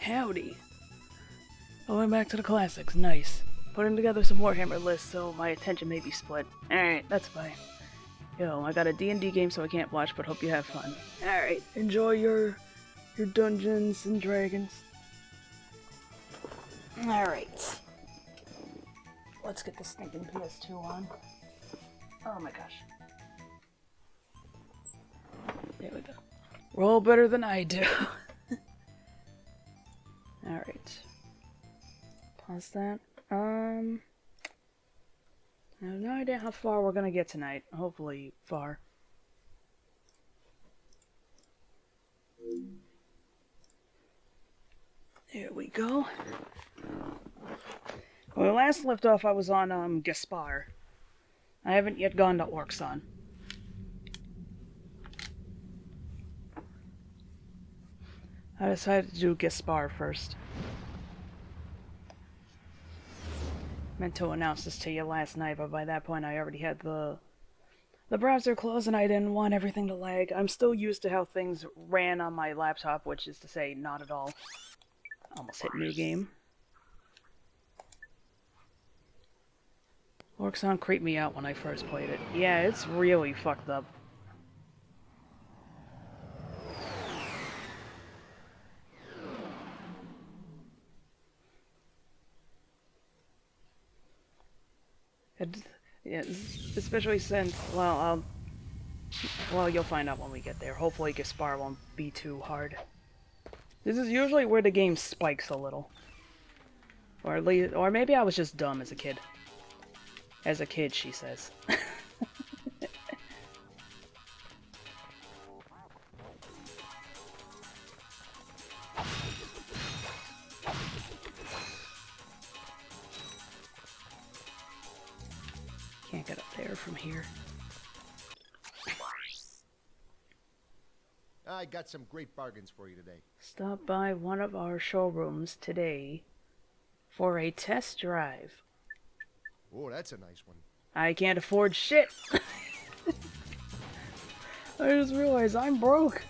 Howdy. Going back to the classics, nice. Putting together some Warhammer lists so my attention may be split. Alright, that's fine. Yo, I got a D&D game so I can't watch, but hope you have fun. Alright, enjoy your Dungeons and Dragons. Alright. Let's get the stinking PS2 on. Oh my gosh. There we go. Roll better than I do. Alright. Pause that. I have no idea how far we're gonna get tonight. Hopefully far. There we go. When we last left off, I was on, Gaspar. I haven't yet gone to Orxon. I decided to do Gaspar first. Meant to announce this to you last night, but by that point I already had the browser closed and I didn't want everything to lag. I'm still used to how things ran on my laptop, which is to say, not at all. Almost hit new game. Orxon creeped me out when I first played it. Yeah, it's really fucked up. Yeah, especially since, well, you'll find out when we get there. Hopefully Gaspar won't be too hard. This is usually where the game spikes a little. Or at least, or maybe I was just dumb as a kid. As a kid, she says. Can't get up there from here. I got some great bargains for you today. Stop by one of our showrooms today for a test drive. Oh, that's a nice one. I can't afford shit. I just realized I'm broke.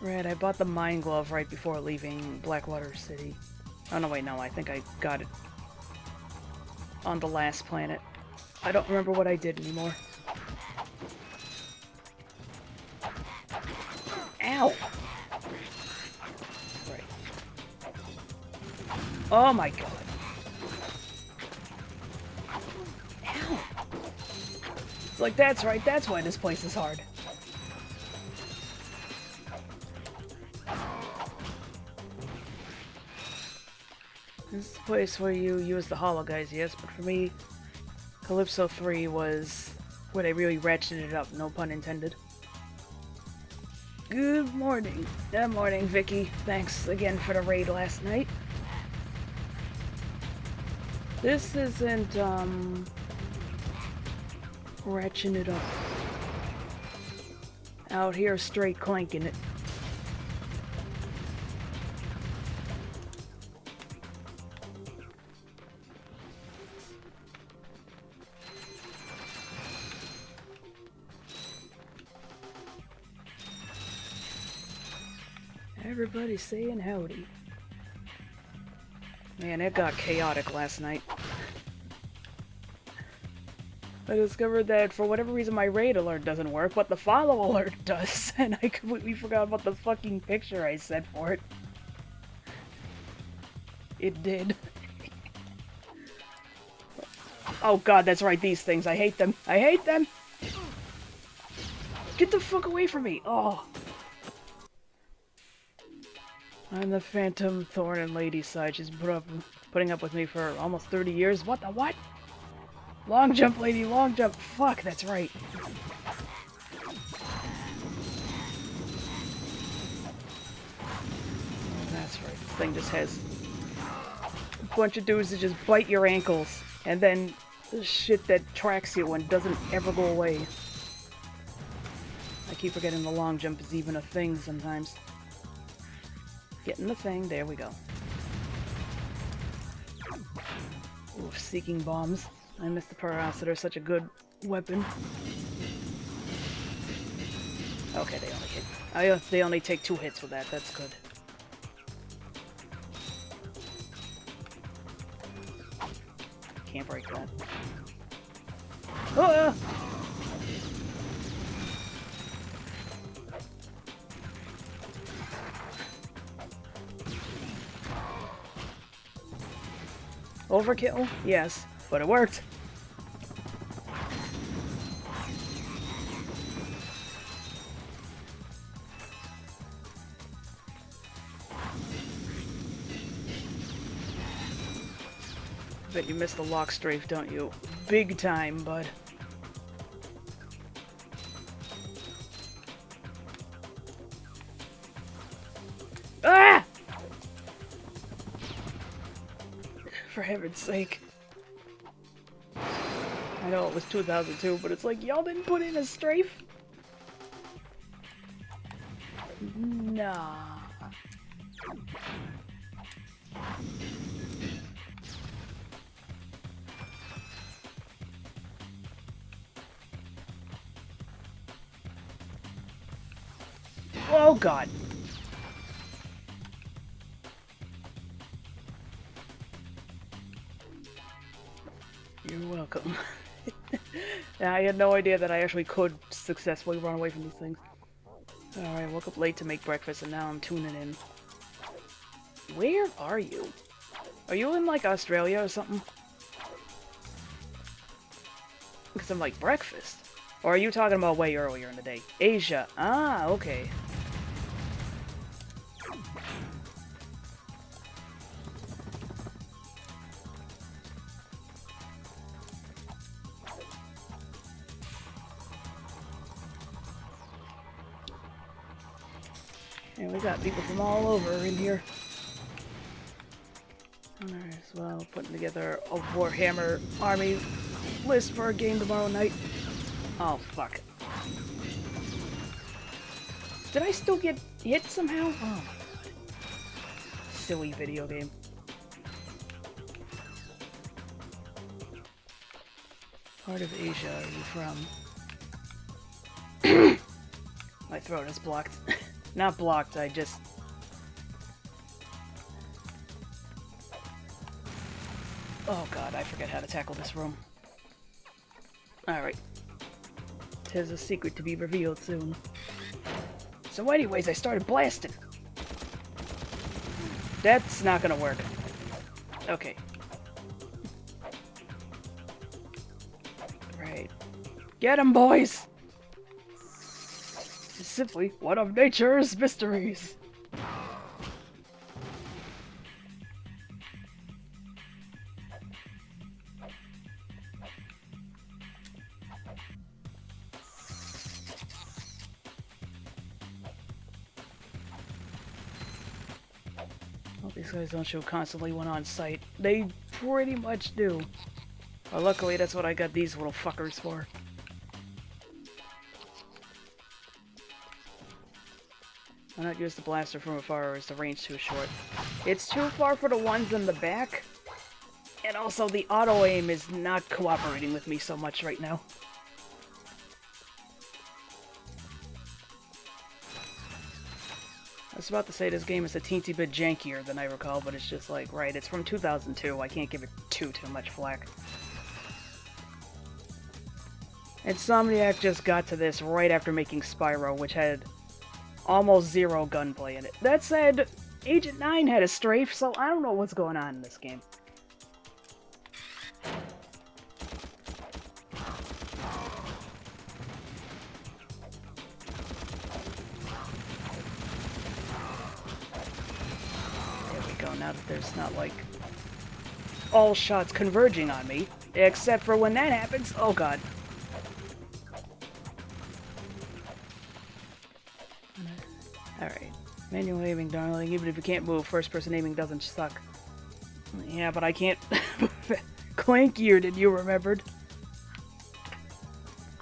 Right, I bought the mine glove right before leaving Blackwater City. Oh no, wait, no, I think I got it on the last planet. I don't remember what I did anymore. Ow! Right. Oh my god. Ow! It's like, that's right, that's why this place is hard. This is the place where you use the hollow guys, yes, but for me, Calypso 3 was where they really ratcheted it up, no pun intended. Good morning. Good morning, Vicky. Thanks again for the raid last night. This isn't, ratcheting it up. Out here straight clanking it. Everybody saying howdy. Man, it got chaotic last night. I discovered that for whatever reason my raid alert doesn't work, but the follow alert does, and I completely forgot about the fucking picture I set for it. It did. Oh god, that's right, these things. I hate them. I hate them! Get the fuck away from me! Oh. I'm the Phantom Thorn and Lady side. She's putting up with me for almost 30 years. What the what? Long jump, lady, long jump. Fuck, that's right. That's right. This thing just has a bunch of dudes that just bite your ankles, and then shit that tracks you and doesn't ever go away. I keep forgetting the long jump is even a thing sometimes. Getting the thing, there we go. Oof, seeking bombs. I miss the Persuader, such a good weapon. Okay, they only hit. They only take 2 hits with that. That's good. Can't break that. Oh! Overkill? Yes, but it worked. Bet you missed the lock strafe, don't you? Big time, bud. Ah! For heaven's sake. I know it was 2002, but it's like, y'all didn't put in a strafe? Nah. Oh god. You're welcome. I had no idea that I actually could successfully run away from these things. Alright, woke up late to make breakfast and now I'm tuning in. Where are you? Are you in like Australia or something? Because I'm like, breakfast? Or are you talking about way earlier in the day? Asia. Ah, okay. And we got people from all over in here. Alright, well, putting together a Warhammer army list for a game tomorrow night. Oh, fuck. Did I still get hit somehow? Oh my god. Silly video game. Part of Asia are you from? My throat is blocked. Not blocked, I just... Oh god, I forget how to tackle this room. Alright. 'Tis a secret to be revealed soon. So anyways, I started blasting. That's not gonna work. Okay. Right. Get 'em, boys! It's simply one of nature's mysteries. These guys don't show constantly when on site. They pretty much do. Well, luckily that's what I got these little fuckers for. Why not use the blaster from afar, or is the range too short? It's too far for the ones in the back. And also the auto-aim is not cooperating with me so much right now. I was about to say this game is a teensy bit jankier than I recall, but it's just like, right, it's from 2002. I can't give it too much flack. Insomniac just got to this right after making Spyro, which had almost zero gunplay in it. That said, Agent 9 had a strafe, so I don't know what's going on in this game. Now that there's not like all shots converging on me, except for when that happens. Oh god. Alright. Manual aiming, darling. Even if you can't move, first person aiming doesn't suck. Yeah, but I can't. Clankier than you remembered.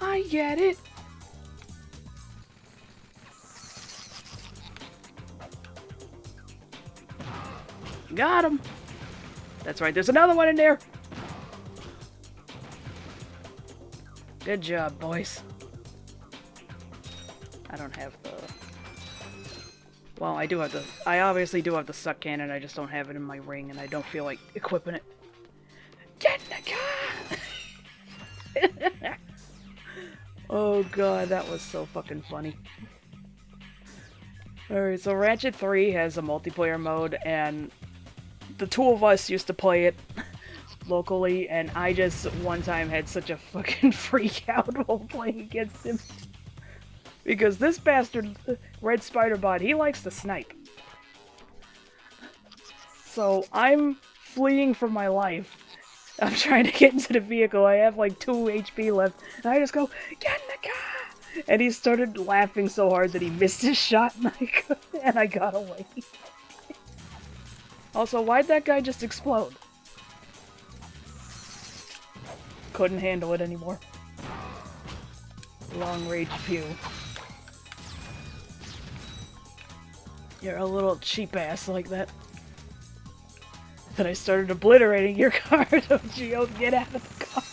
I get it. Got him! That's right, there's another one in there! Good job, boys. I don't have the... Well, I do have the... I obviously do have the suck cannon, I just don't have it in my ring, and I don't feel like equipping it. Get in the car! Oh god, that was so fucking funny. Alright, so Ratchet 3 has a multiplayer mode, and the two of us used to play it locally, and I just one time had such a fucking freak out while playing against him. Because this bastard, Red Spider-Bot, he likes to snipe. So I'm fleeing for my life. I'm trying to get into the vehicle, I have like 2 HP left, and I just go, get in the car! And he started laughing so hard that he missed his shot, and I got away. Also, why'd that guy just explode? Couldn't handle it anymore. Long range pew. You're a little cheap ass like that. Then I started obliterating your car. Don't you get out of the car?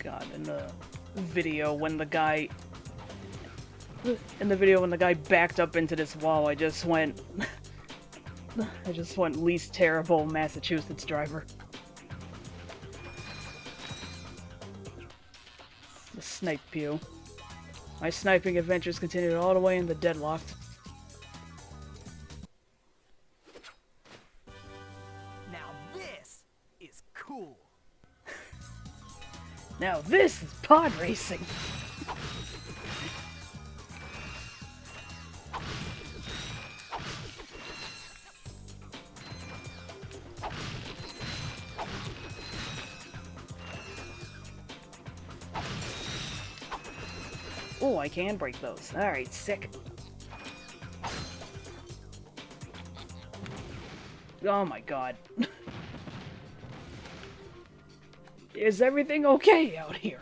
God, in the video when the guy backed up into this wall, I just went least terrible Massachusetts driver. The snipe pew. My sniping adventures continued all the way in the deadlocked. Now this is cool. Now this is pod racing. Oh, I can break those. Alright, sick. Oh my god. Is everything okay out here?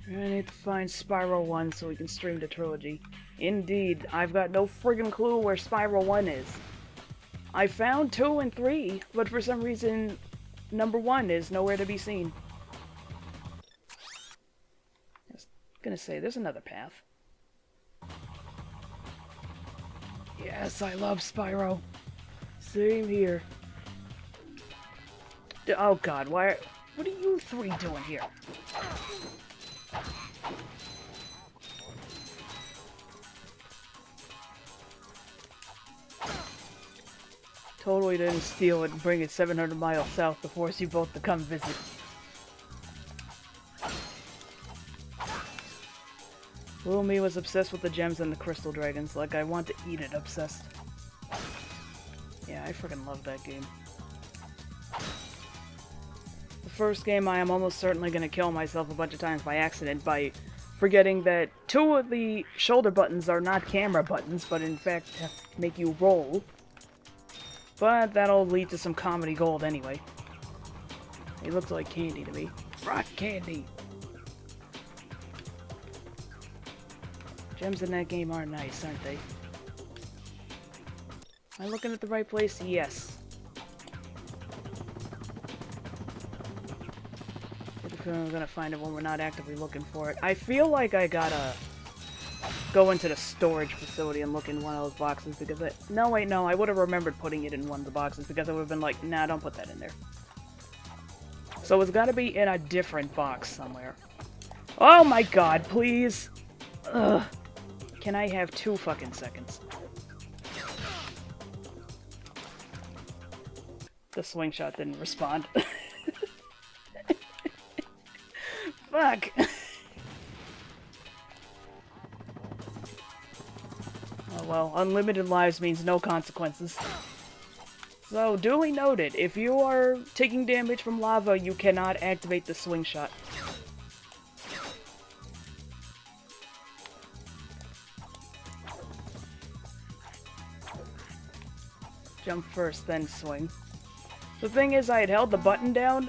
I need to find Spyro 1 so we can stream the trilogy. Indeed, I've got no friggin' clue where Spyro 1 is. I found 2 and 3, but for some reason, number 1 is nowhere to be seen. I was gonna say, there's another path. Yes, I love Spyro. Same here. Oh god, what are you three doing here? Totally didn't steal it and bring it 700 miles south to force you both to come visit. Little me was obsessed with the gems and the crystal dragons, like I want to eat it obsessed. Yeah, I freaking love that game. The first game I am almost certainly going to kill myself a bunch of times by accident by forgetting that 2 of the shoulder buttons are not camera buttons, but in fact make you roll. But that'll lead to some comedy gold anyway. It looks like candy to me. Rock candy! Gems in that game are nice, aren't they? Am I looking at the right place? Yes. I'm gonna find it when we're not actively looking for it. I feel like I gotta go into the storage facility and look in one of those boxes because no, wait, no, I would have remembered putting it in one of the boxes because I would have been like, nah, don't put that in there. So it's gotta be in a different box somewhere. Oh my god, please! Ugh. Can I have 2 fucking seconds? The swing shot didn't respond. Fuck! Oh well, unlimited lives means no consequences. So, duly noted, if you are taking damage from lava, you cannot activate the swing shot. Jump first, then swing. The thing is, I had held the button down,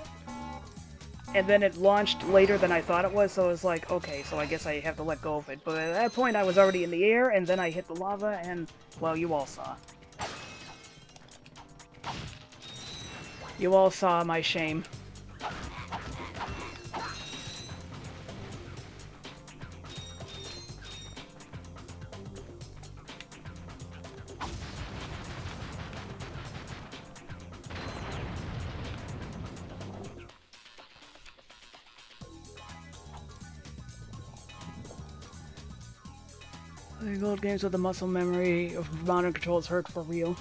and then it launched later than I thought it was, so I was like, okay, so I guess I have to let go of it. But at that point, I was already in the air, and then I hit the lava, and, well, you all saw. You all saw my shame. Playing old games with the muscle memory of modern controls hurt for real.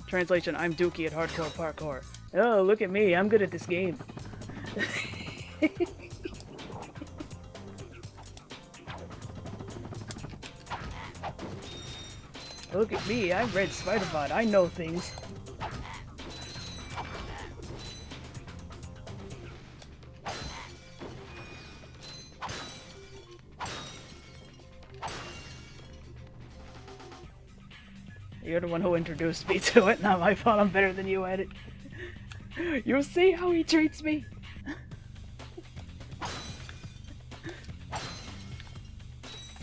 Translation, I'm Dookie at Hardcore Parkour. Oh, look at me, I'm good at this game. Look at me, I've read Spider-Bot, I know things. You're the one who introduced me to it, not my fault, I'm better than you at it. You see how he treats me?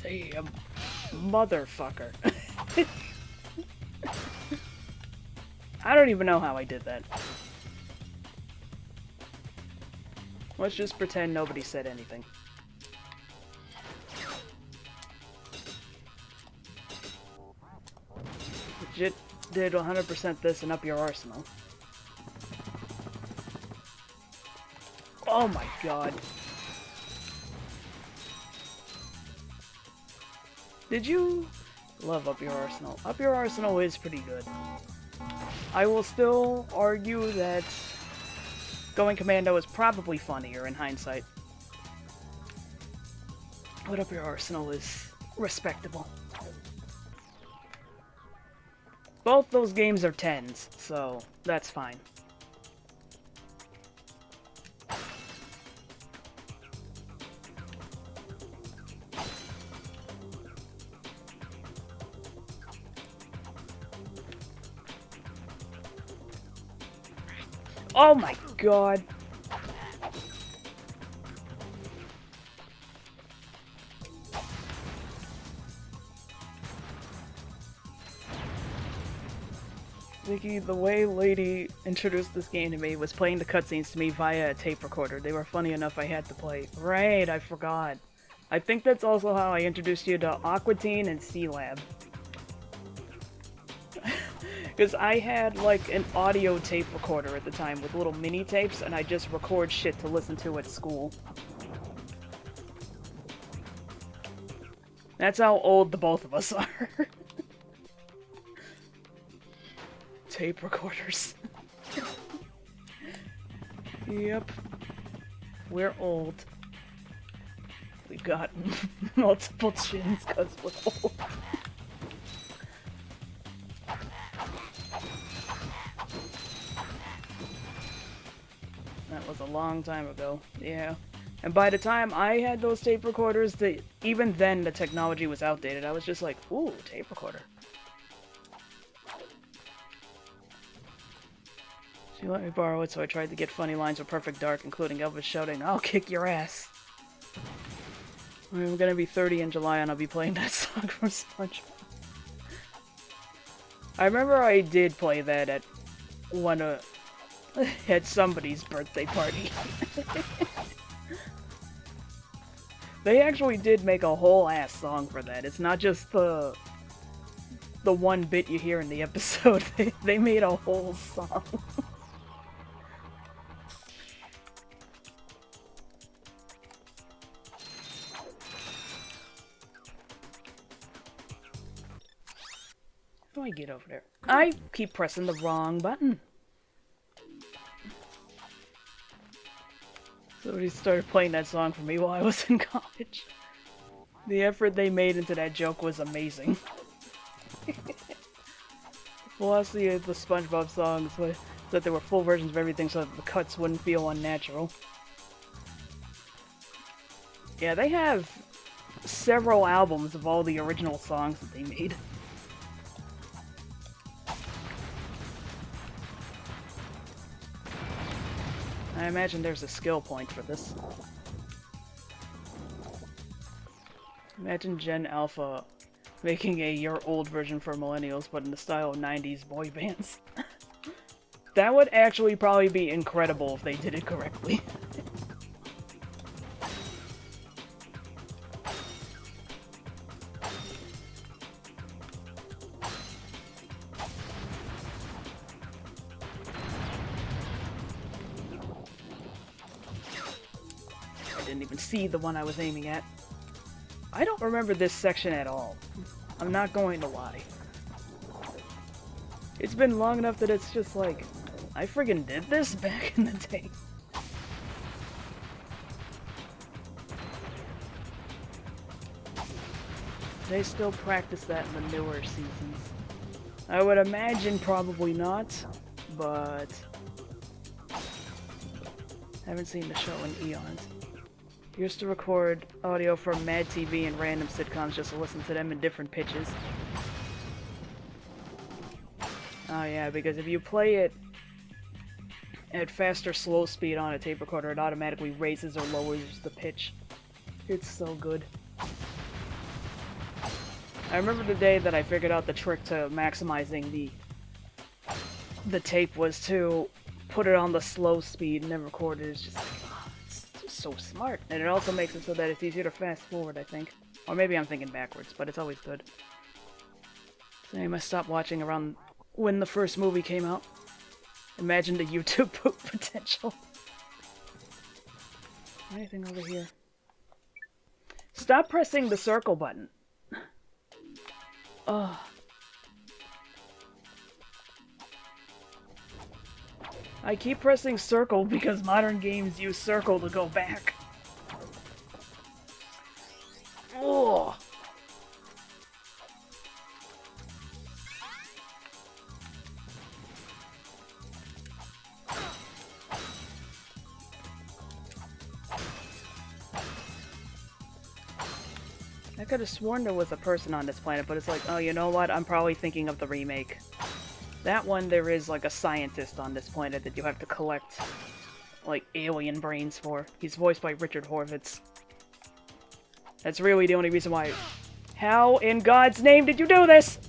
Damn, motherfucker. I don't even know how I did that. Let's just pretend nobody said anything. Legit did 100% this and up your arsenal. Oh my god. Did you love Up Your Arsenal? Up Your Arsenal is pretty good. I will still argue that Going Commando is probably funnier in hindsight. But Up Your Arsenal is respectable. Both those games are 10s, so that's fine. Oh my god. Vicky, the way Lady introduced this game to me was playing the cutscenes to me via a tape recorder. They were funny enough I had to play. Right, I forgot. I think that's also how I introduced you to Aquatine and C-Lab. Because I had, like, an audio tape recorder at the time with little mini tapes, and I just record shit to listen to at school. That's how old the both of us are. Tape recorders. Yep. We're old. We got multiple chins because we're old. That was a long time ago, yeah. And by the time I had those tape recorders, even then the technology was outdated. I was just like, ooh, tape recorder. She let me borrow it, so I tried to get funny lines with Perfect Dark, including Elvis shouting, "I'll kick your ass." I'm gonna be 30 in July, and I'll be playing that song from SpongeBob. I remember I did play that at at somebody's birthday party. They actually did make a whole ass song for that. It's not just the one bit you hear in the episode. They made a whole song. How do I get over there? I keep pressing the wrong button. Somebody started playing that song for me while I was in college. The effort they made into that joke was amazing. The philosophy of the SpongeBob songs was that there were full versions of everything so that the cuts wouldn't feel unnatural. Yeah, they have several albums of all the original songs that they made. I imagine there's a skill point for this. Imagine Gen Alpha making a Your Old version for millennials, but in the style of 90s boy bands. That would actually probably be incredible if they did it correctly. I didn't even see the one I was aiming at. I don't remember this section at all. I'm not going to lie. It's been long enough that it's just like, I friggin' did this back in the day. They still practice that in the newer seasons. I would imagine probably not, but haven't seen the show in eons. Used to record audio from Mad TV and random sitcoms just to listen to them in different pitches. Oh yeah, because if you play it at fast or slow speed on a tape recorder, it automatically raises or lowers the pitch. It's so good. I remember the day that I figured out the trick to maximizing the tape was to put it on the slow speed and then record it. It's just like, oh, it's just so smart. And it also makes it so that it's easier to fast forward, I think. Or maybe I'm thinking backwards, but it's always good. Same, I stopped watching around when the first movie came out. Imagine the YouTube potential. Anything over here? Stop pressing the circle button. Ugh. I keep pressing circle because modern games use circle to go back. Ugh. I could have sworn there was a person on this planet, but it's like, oh, you know what? I'm probably thinking of the remake. That one, there is like a scientist on this planet that you have to collect, like, alien brains for. He's voiced by Richard Horvitz. That's really the only reason why. How in God's name did you do this?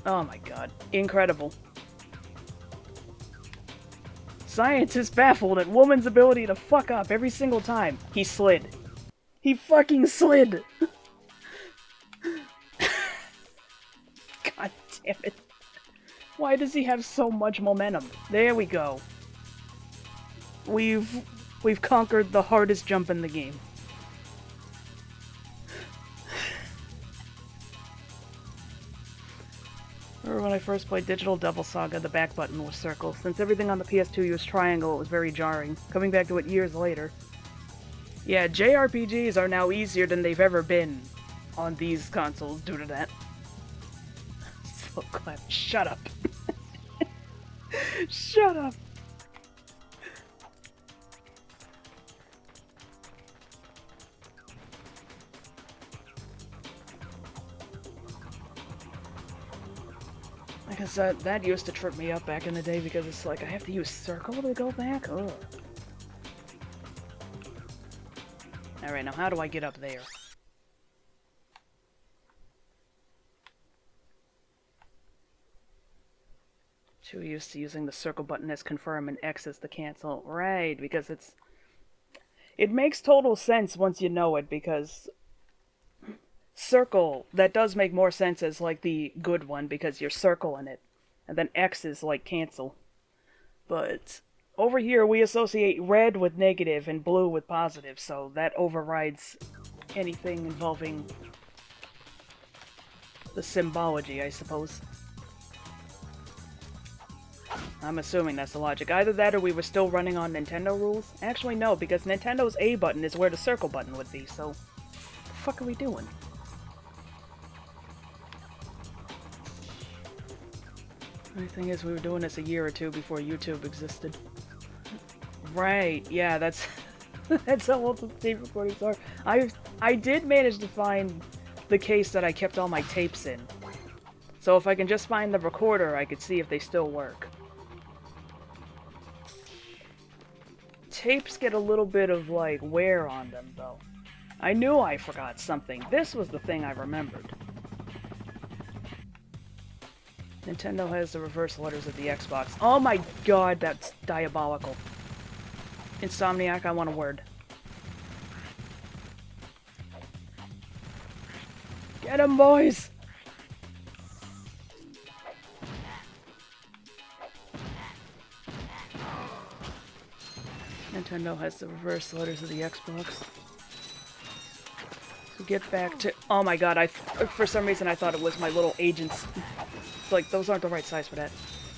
Oh my god. Incredible. Scientists baffled at woman's ability to fuck up every single time. He slid. He fucking slid! God damn it. Why does he have so much momentum? There we go. We've conquered the hardest jump in the game. Remember when I first played Digital Devil Saga, the back button was circle. Since everything on the PS2 used triangle, it was very jarring. Coming back to it years later. Yeah, JRPGs are now easier than they've ever been on these consoles due to that. So glad. Shut up. Shut up. Like I said, that used to trip me up back in the day because it's like, I have to use circle to go back? Ugh. Alright, now how do I get up there? Too used to using the circle button as confirm and X as the cancel. Right, because it makes total sense once you know it, because circle, that does make more sense as like the good one because you're circling it. And then X is like cancel. But over here, we associate red with negative and blue with positive, so that overrides anything involving the symbology, I suppose. I'm assuming that's the logic. Either that or we were still running on Nintendo rules. Actually, no, because Nintendo's A button is where the circle button would be, so what the fuck are we doing? The thing is, we were doing this a year or two before YouTube existed. Right, yeah, that's that's how old the tape recordings are. I did manage to find the case that I kept all my tapes in. So if I can just find the recorder, I could see if they still work. Tapes get a little bit of, like, wear on them, though. I knew I forgot something. This was the thing I remembered. Nintendo has the reverse letters of the Xbox. Oh my god, that's diabolical. Insomniac, I want a word. Get 'em, boys! Nintendo has the reverse letters of the Xbox. Get back to... Oh my god, for some reason I thought it was my little agents. It's like, those aren't the right size for that.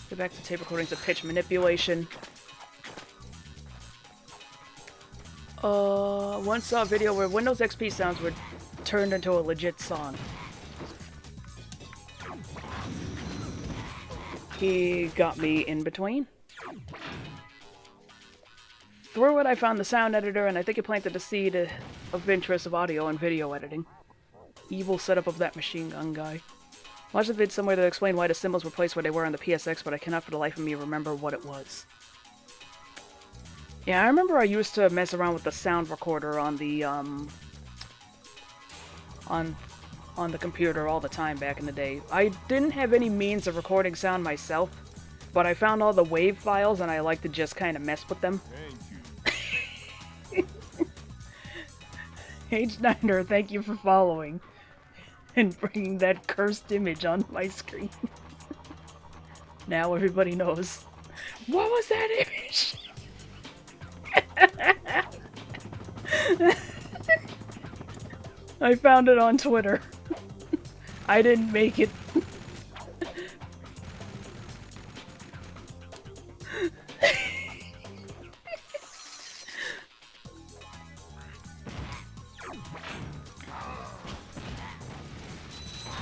Get back to tape recordings of pitch manipulation. Once saw a video where Windows XP sounds were turned into a legit song. He got me in between. Through it, I found the sound editor, and I think it planted a seed of interest of audio and video editing. Evil setup of that machine gun guy. Watched a vid somewhere that explained why the symbols were placed where they were on the PSX, but I cannot for the life of me remember what it was. Yeah, I remember I used to mess around with the sound recorder on the, on the computer all the time back in the day. I didn't have any means of recording sound myself, but I found all the WAV files and I like to just kind of mess with them. H9er, thank you for following and bringing that cursed image on my screen. Now everybody knows. What was that image? I found it on Twitter. I didn't make it.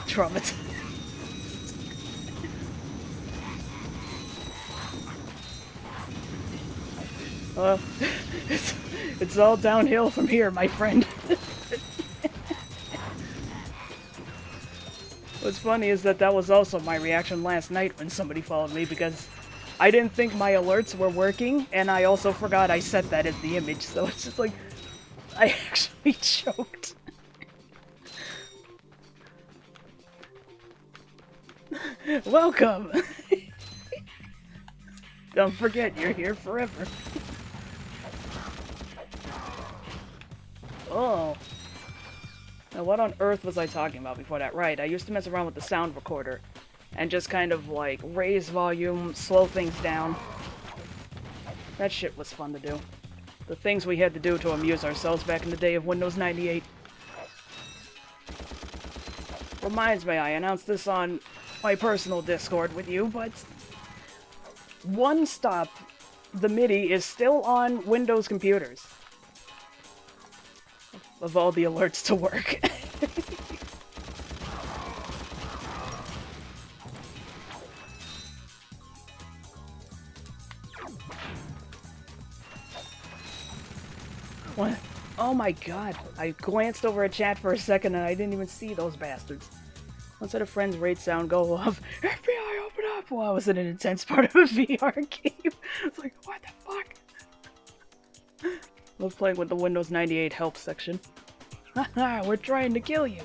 Traumatized. Well, it's all downhill from here, my friend. What's funny is that was also my reaction last night when somebody followed me, because I didn't think my alerts were working, and I also forgot I set that as the image, so it's just like, I actually choked. Welcome! Don't forget, you're here forever. Oh. Now what on earth was I talking about before that? Right, I used to mess around with the sound recorder and just kind of like raise volume, slow things down. That shit was fun to do. The things we had to do to amuse ourselves back in the day of Windows 98. Reminds me, I announced this on my personal Discord with you, but One Stop, the MIDI, is still on Windows computers. Of all the alerts to work. What? Oh my god. I glanced over a chat for a second and I didn't even see those bastards. Once had a friend's raid sound go off, FBI open up, while I was in an intense part of a VR game. It's like, what the fuck? Love playing with the Windows 98 help section. Haha, we're trying to kill you.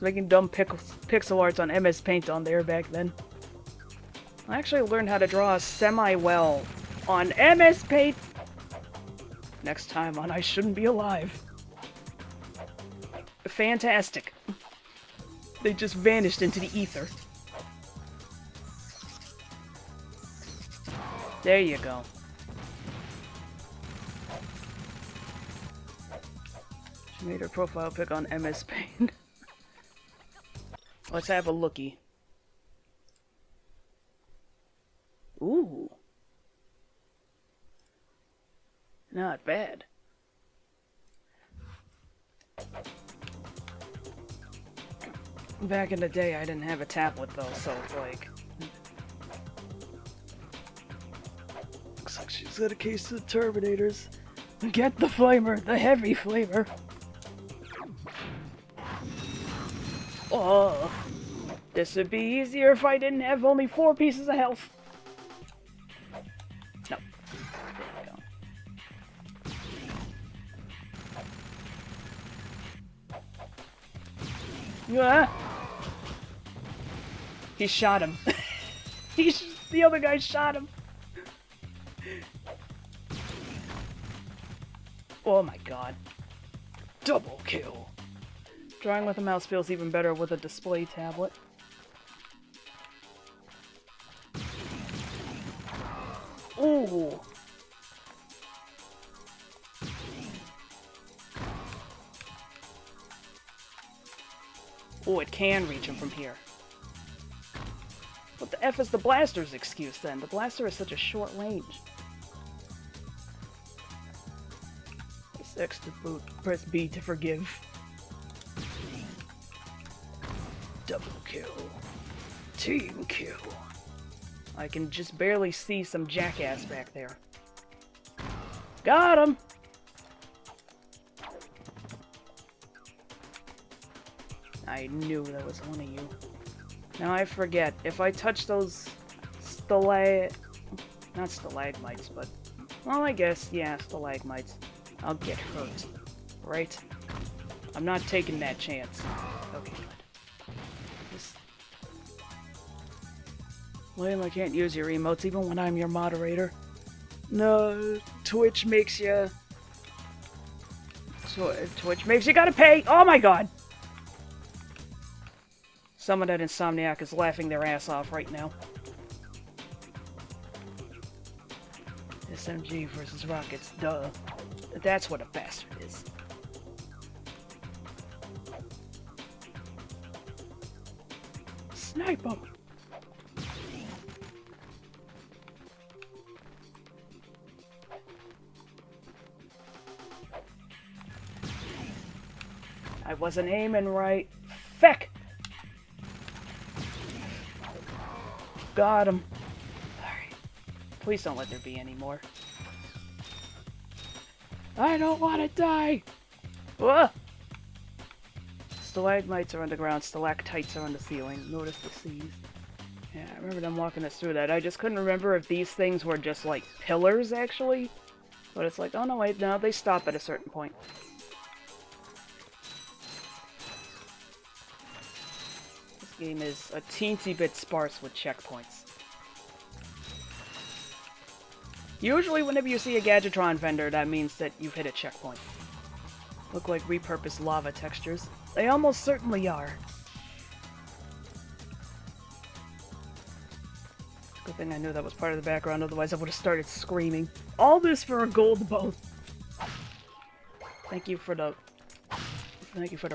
Making dumb pixel arts on MS Paint on there back then. I actually learned how to draw semi-well on MS Paint. Next time on I Shouldn't Be Alive. Fantastic. They just vanished into the ether. There you go. She made her profile pic on MS Paint. Let's have a lookie. Ooh. Not bad. Back in the day, I didn't have a tablet though, so it's like... Looks like she's got a case of the Terminators. Get the flamer, the heavy flamer. Oh, this would be easier if I didn't have only 4 pieces of health. No. There we go. Yeah. He shot him. The other guy shot him. Oh my god. Double kill. Drawing with a mouse feels even better with a display tablet. Ooh. Oh, it can reach him from here. What the F is the blaster's excuse then? The blaster is such a short range. Press X to boot, press B to forgive. Double kill. Team kill. I can just barely see some jackass back there. Got him! I knew that was one of you. Now I forget, if I touch those not stalagmites, but, well, I guess, yeah, stalagmites, I'll get hurt, right? I'm not taking that chance. Okay, good. William, I can't use your emotes even when I'm your moderator. No, Twitch makes you... Twitch makes you gotta pay! Oh my god! Someone at Insomniac is laughing their ass off right now. SMG versus rockets, duh. That's what a bastard is. Snipe him! I wasn't aiming right. Feck! Got him. Alright. Please don't let there be any more. I don't want to die! Whoa! Stalagmites are underground, stalactites are on the ceiling. Notice the C's. Yeah, I remember them walking us through that. I just couldn't remember if these things were just like pillars, actually. But it's like, oh no, wait, no, they stop at a certain point. This game is a teensy bit sparse with checkpoints. Usually whenever you see a Gadgetron vendor, that means that you've hit a checkpoint. Look like repurposed lava textures. They almost certainly are. Good thing I knew that was part of the background, otherwise I would have started screaming. All this for a gold bow. Thank you for the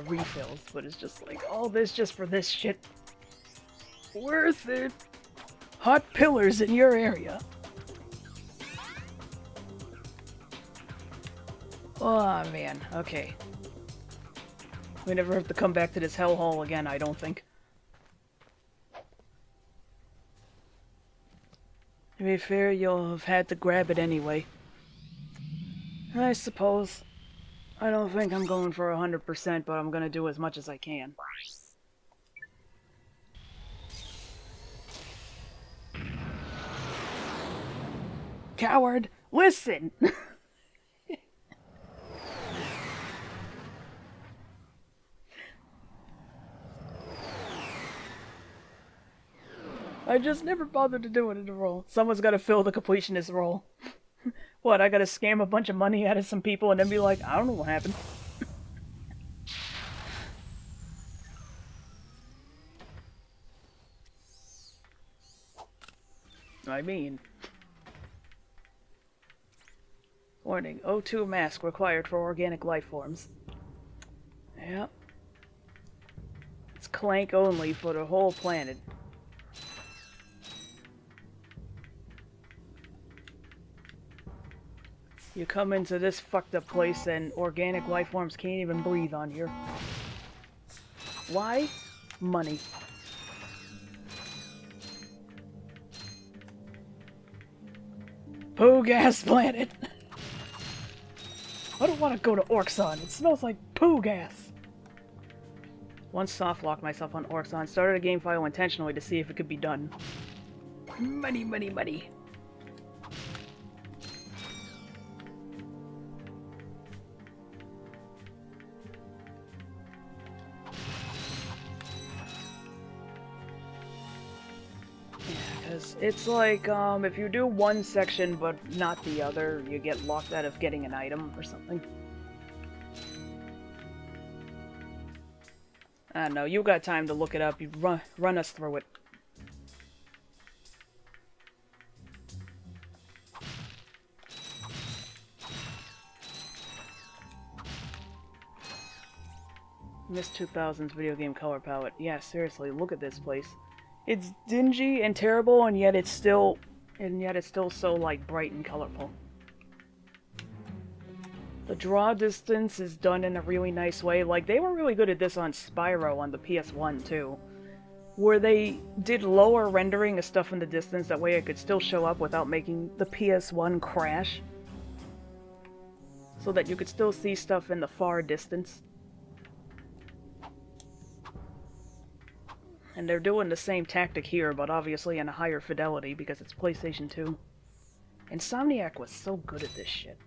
refills, but it's just like, all this just for this shit. Worth it. Hot pillars in your area. Oh man, okay. We never have to come back to this hellhole again, I don't think. To be fair, you'll have had to grab it anyway. I suppose. I don't think I'm going for 100%, but I'm gonna do as much as I can. Coward! Listen! I just never bothered to do it in a roll. Someone's gotta fill the completionist role. What, I gotta scam a bunch of money out of some people and then be like, I don't know what happened. I mean... Warning, O2 mask required for organic life forms. Yep. It's Clank only for the whole planet. You come into this fucked up place and organic life forms can't even breathe on here. Why? Money. Poo gas planet! I don't want to go to Orxon. It smells like poo gas. Once soft locked myself on Orxon, started a game file intentionally to see if it could be done. Money, money, money. is. It's like, if you do one section but not the other, you get locked out of getting an item or something. I don't know, you got time to look it up. You run us through it. Missed 2000's video game color palette. Yeah, seriously, look at this place. It's dingy and terrible, and yet it's still so like bright and colorful. The draw distance is done in a really nice way. Like, they were really good at this on Spyro on the PS1 too, where they did lower rendering of stuff in the distance, that way it could still show up without making the PS1 crash, so that you could still see stuff in the far distance. And they're doing the same tactic here, but obviously in a higher fidelity because it's PlayStation 2. Insomniac was so good at this shit.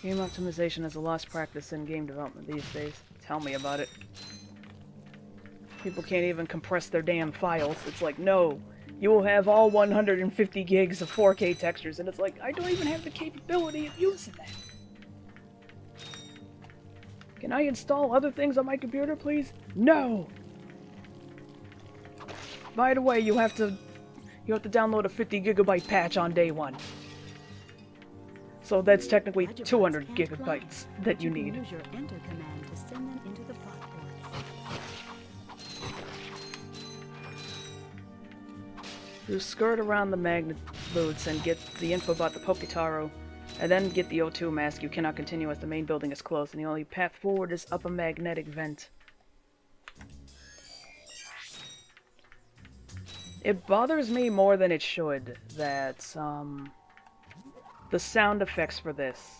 Game optimization is a lost practice in game development these days. Tell me about it. People can't even compress their damn files. It's like, no, you will have all 150 gigs of 4K textures, and it's like, I don't even have the capability of using that. Can I install other things on my computer, please? No! By the way, you have to download a 50 gigabyte patch on day one. So that's technically 200 gigabytes that you need. Use your enter command to send them into the bot ports. You skirt around the Magneboots and get the Infobot, the Pokitaru, and then get the O2 mask. You cannot continue as the main building is closed, and the only path forward is up a magnetic vent. It bothers me more than it should that, the sound effects for this,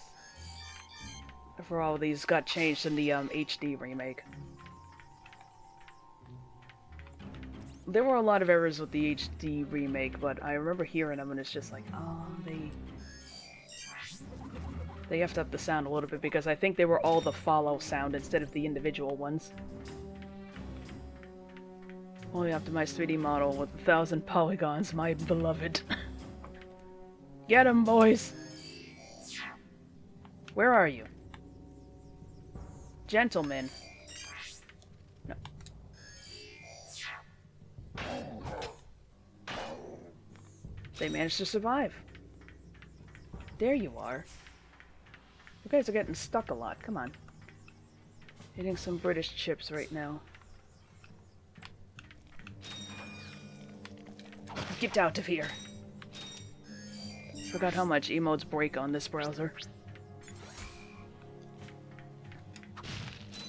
for all of these, got changed in the, HD remake. There were a lot of errors with the HD remake, but I remember hearing them and it's just like, oh, they effed up the sound a little bit because I think they were all the follow sound instead of the individual ones. Only optimized 3D model with 1,000 polygons, my beloved. Get 'em, boys! Where are you? Gentlemen. No. They managed to survive. There you are. You guys are getting stuck a lot, come on. Hitting some British chips right now. Get out of here. Forgot how much emotes break on this browser.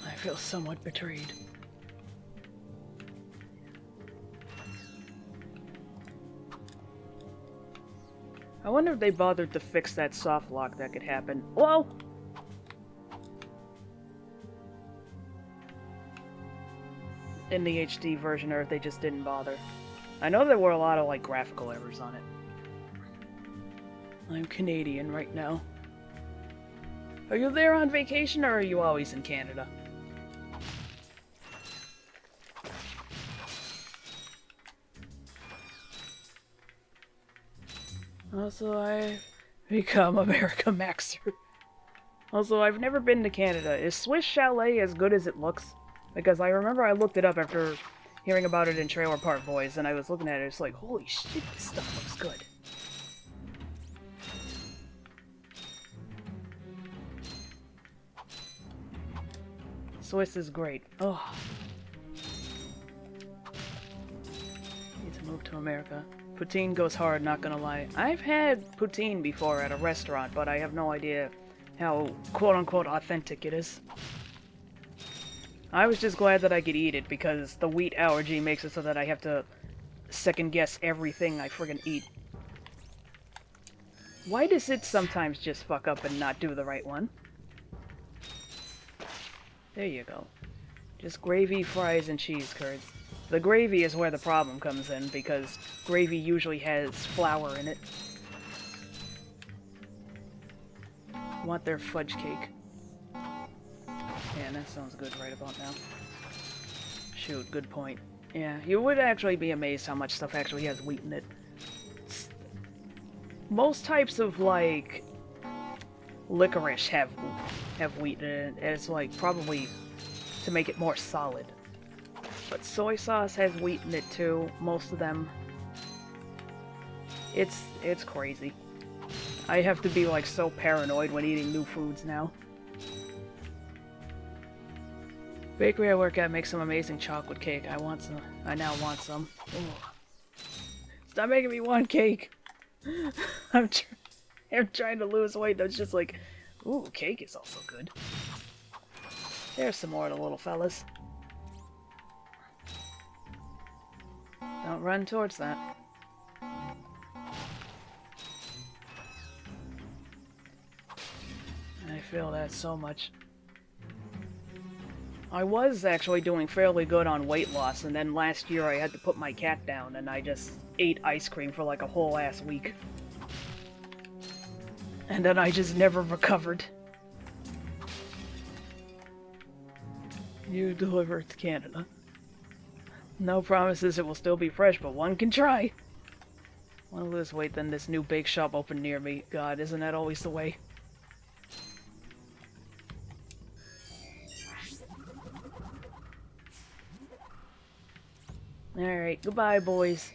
I feel somewhat betrayed. I wonder if they bothered to fix that soft lock that could happen. Whoa! In the HD version, or if they just didn't bother. I know there were a lot of, like, graphical errors on it. I'm Canadian right now. Are you there on vacation, or are you always in Canada? Also, I've become America Maxer. Also, I've never been to Canada. Is Swiss Chalet as good as it looks? Because I remember I looked it up after hearing about it in Trailer Park Boys, and I was looking at it, it's like, holy shit, this stuff looks good. Swiss is great. Oh. Need to move to America. Poutine goes hard, not gonna lie. I've had poutine before at a restaurant, but I have no idea how quote-unquote authentic it is. I was just glad that I could eat it, because the wheat allergy makes it so that I have to second-guess everything I friggin' eat. Why does it sometimes just fuck up and not do the right one? There you go. Just gravy, fries, and cheese curds. The gravy is where the problem comes in, because gravy usually has flour in it. Want their fudge cake. Yeah, that sounds good right about now. Shoot, good point. Yeah, you would actually be amazed how much stuff actually has wheat in it. Most types of, like, licorice have wheat in it. It's, like, probably to make it more solid. But soy sauce has wheat in it, too. Most of them. It's crazy. I have to be, like, so paranoid when eating new foods now. Bakery I work at makes some amazing chocolate cake. I want some. I now want some. Ooh. Stop making me want cake! I'm trying to lose weight. That's just like, ooh, cake is also good. There's some more of the little fellas. Don't run towards that. I feel that so much. I was actually doing fairly good on weight loss, and then last year I had to put my cat down, and I just ate ice cream for like a whole ass week. And then I just never recovered. You deliver it to Canada. No promises it will still be fresh, but one can try. Want to lose weight, then this new bake shop opened near me. God, isn't that always the way? Alright, goodbye, boys.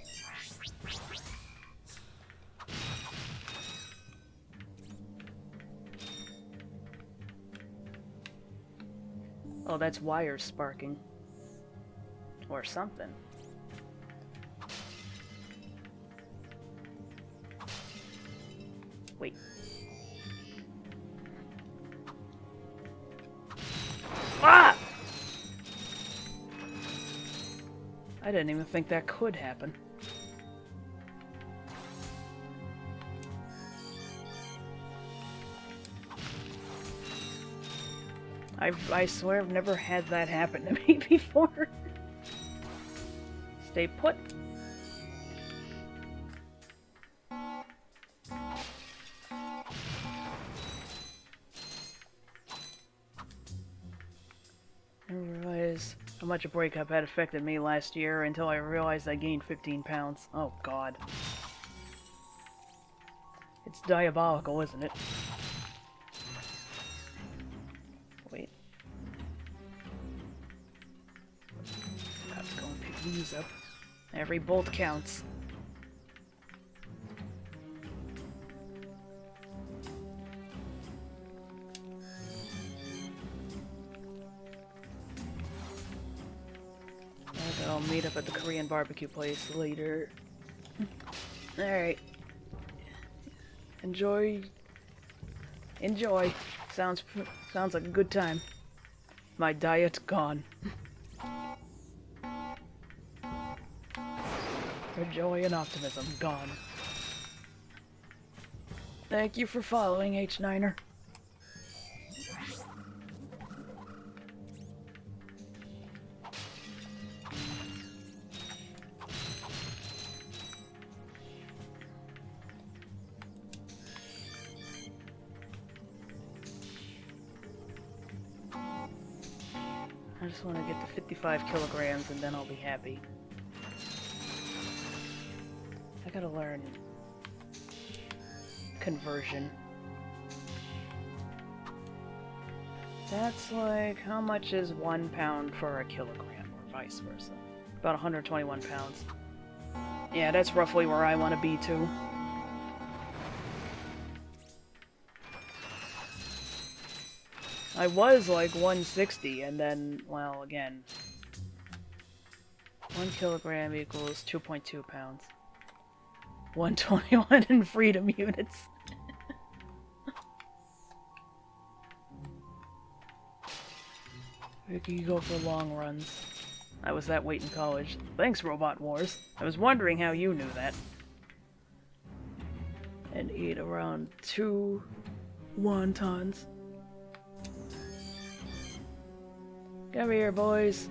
Oh, that's wires sparking. Or something. Wait. Ah! I didn't even think that could happen. I swear I've never had that happen to me before. Stay put. I didn't realize how much a breakup had affected me last year until I realized I gained 15 pounds. Oh god. It's diabolical, isn't it? Wait. Let's go and pick these up. Every bolt counts. I'll meet up at the Korean barbecue place later. Alright. Enjoy. Sounds like a good time. My diet gone. Her joy and optimism gone. Thank you for following, H9er. I just want to get to 55 kilograms and then I'll be happy. I gotta learn conversion. That's like, how much is 1 pound for a kilogram, or vice versa? About 121 pounds. Yeah, that's roughly where I want to be too. I was like 160, and then, well, again, 1 kilogram equals 2.2 pounds. 121 in freedom units. Ricky, you go for long runs. I was that weight in college. Thanks, Robot Wars. I was wondering how you knew that. And eat around 2 wontons. Come here, boys.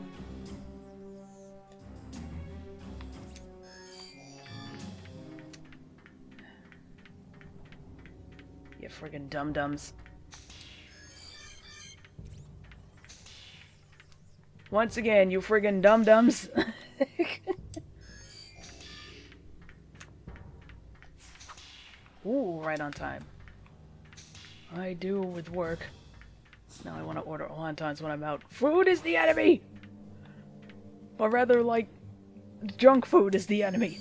You friggin' dum-dums. Once again, you friggin' dum-dums. Ooh, right on time. I do with work. Now I want to order wontons when I'm out. Food is the enemy! Or rather, like, junk food is the enemy.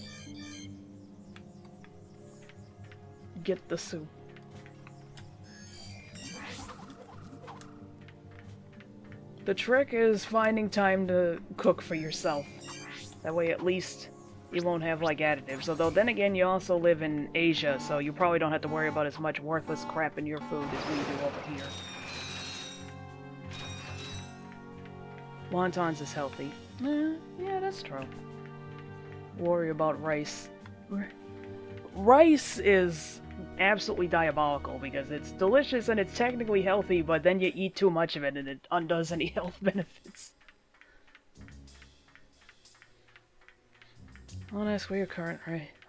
Get the soup. The trick is finding time to cook for yourself. That way at least you won't have like additives. Although then again you also live in Asia, so you probably don't have to worry about as much worthless crap in your food as we do over here. Wontons is healthy. Yeah, that's true. Worry about rice. Rice is absolutely diabolical because it's delicious and it's technically healthy, but then you eat too much of it and it undoes any health benefits. I won't ask where your current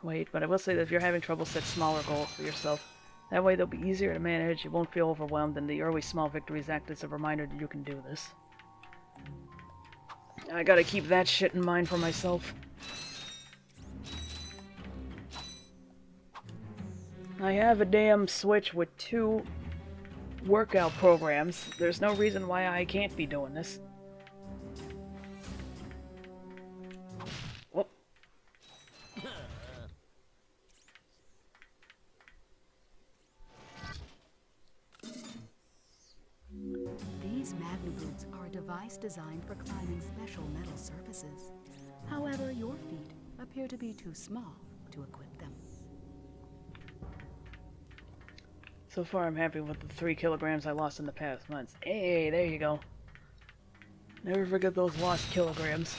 weight, but I will say that if you're having trouble, set smaller goals for yourself. That way they'll be easier to manage, you won't feel overwhelmed, and the early small victories act as a reminder that you can do this. I gotta keep that shit in mind for myself. I have a damn Switch with 2 workout programs. There's no reason why I can't be doing this. Whoop. These Magneboots are a device designed for climbing special metal surfaces. However, your feet appear to be too small to equip them. So far, I'm happy with the 3 kilograms I lost in the past months. Hey, there you go. Never forget those lost kilograms.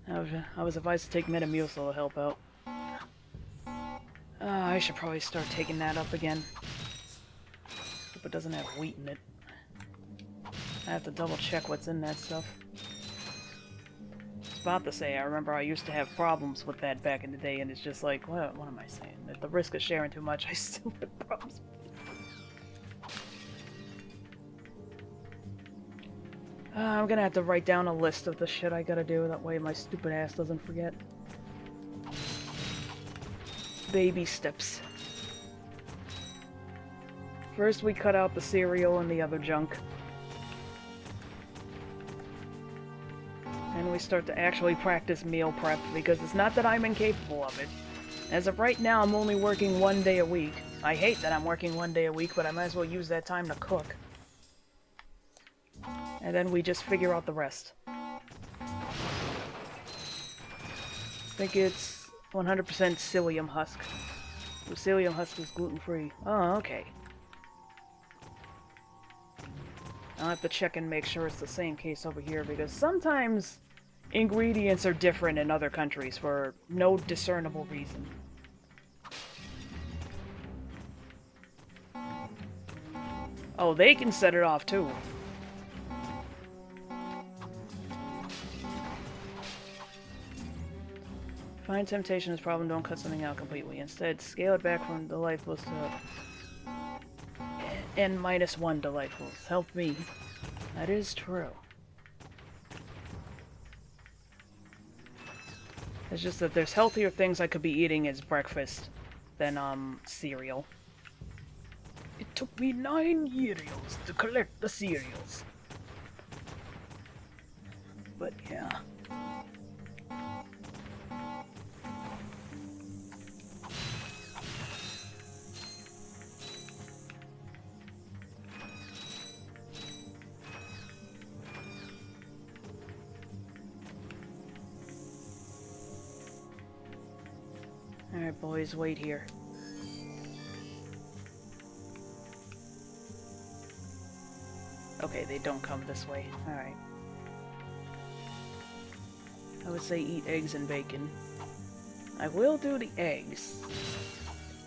I was advised to take Metamucil to help out. I should probably start taking that up again. Hope it doesn't have wheat in it. I have to double check what's in that stuff. I was about to say, I remember I used to have problems with that back in the day, and it's just like, what am I saying? At the risk of sharing too much, I still have problems. I'm gonna have to write down a list of the shit I gotta do, that way my stupid ass doesn't forget. Baby steps. First we cut out the cereal and the other junk. And we start to actually practice meal prep, because it's not that I'm incapable of it. As of right now, I'm only working 1 day a week. I hate that I'm working 1 day a week, but I might as well use that time to cook. And then we just figure out the rest. I think it's 100% psyllium husk. The psyllium husk is gluten-free. Oh, okay. I'll have to check and make sure it's the same case over here, because sometimes ingredients are different in other countries for no discernible reason. Oh, they can set it off too. Find temptation is problem, don't cut something out completely. Instead, scale it back from delightfuls to n-1 delightfuls. Help me. That is true. It's just that there's healthier things I could be eating as breakfast than, cereal. It took me 9 years to collect the cereals. But yeah. Alright, boys, wait here. Okay, they don't come this way. Alright. I would say eat eggs and bacon. I will do the eggs.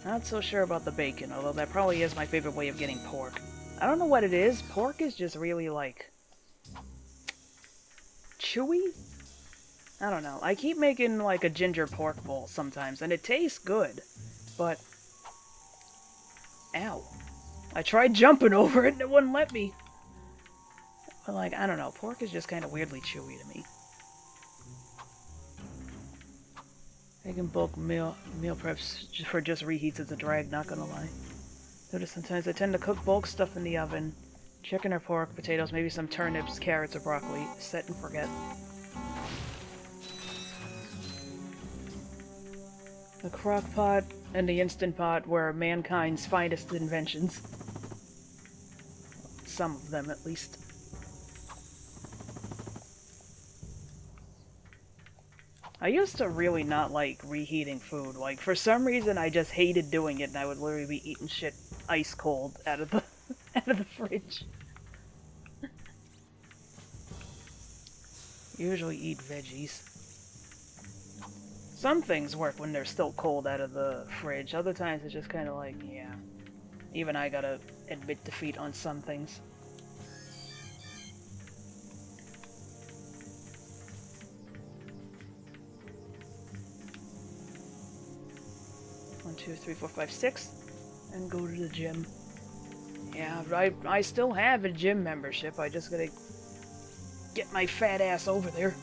Not so sure about the bacon, although that probably is my favorite way of getting pork. I don't know what it is. Pork is just really, like, chewy? I don't know. I keep making, like, a ginger pork bowl sometimes, and it tastes good, but... Ow. I tried jumping over it and it wouldn't let me. But like, I don't know, pork is just kind of weirdly chewy to me. Egg and bulk meal preps for just reheats is a drag, not gonna lie. Notice sometimes I tend to cook bulk stuff in the oven. Chicken or pork, potatoes, maybe some turnips, carrots, or broccoli. Set and forget. The crock pot and the Instant Pot were mankind's finest inventions. Some of them, at least. I used to really not like reheating food. Like, for some reason, I just hated doing it, and I would literally be eating shit ice cold out of the out of the fridge. Usually eat veggies. Some things work when they're still cold out of the fridge. Other times it's just kind of like, yeah. Even I gotta admit defeat on some things. One, 2, 3, 4, 5, 6, and go to the gym. Yeah, I still have a gym membership. I just gotta get my fat ass over there.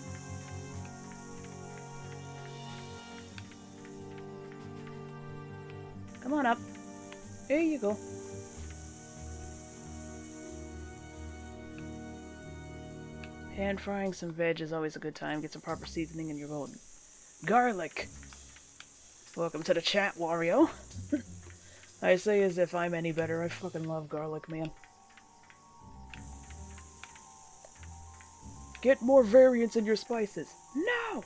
Come on up. There you go. Pan frying some veg is always a good time. Get some proper seasoning in your golden garlic. Welcome to the chat, Wario. I say as if I'm any better. I fucking love garlic, man. Get more variance in your spices. No!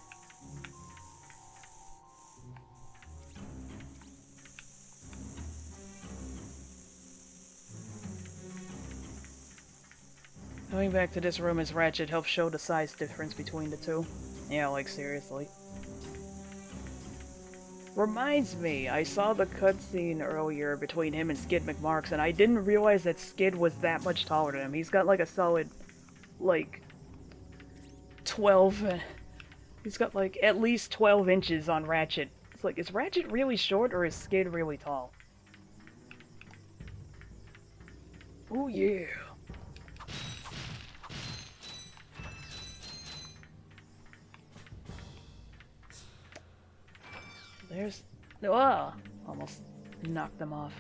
Going back to this room as Ratchet helps show the size difference between the two. Yeah, like seriously. Reminds me, I saw the cutscene earlier between him and Skid McMarks, and I didn't realize that Skid was that much taller than him. He's got like a solid, like, 12, he's got like at least 12 inches on Ratchet. It's like, is Ratchet really short or is Skid really tall? Oh yeah. There's... Oh! Almost knocked them off.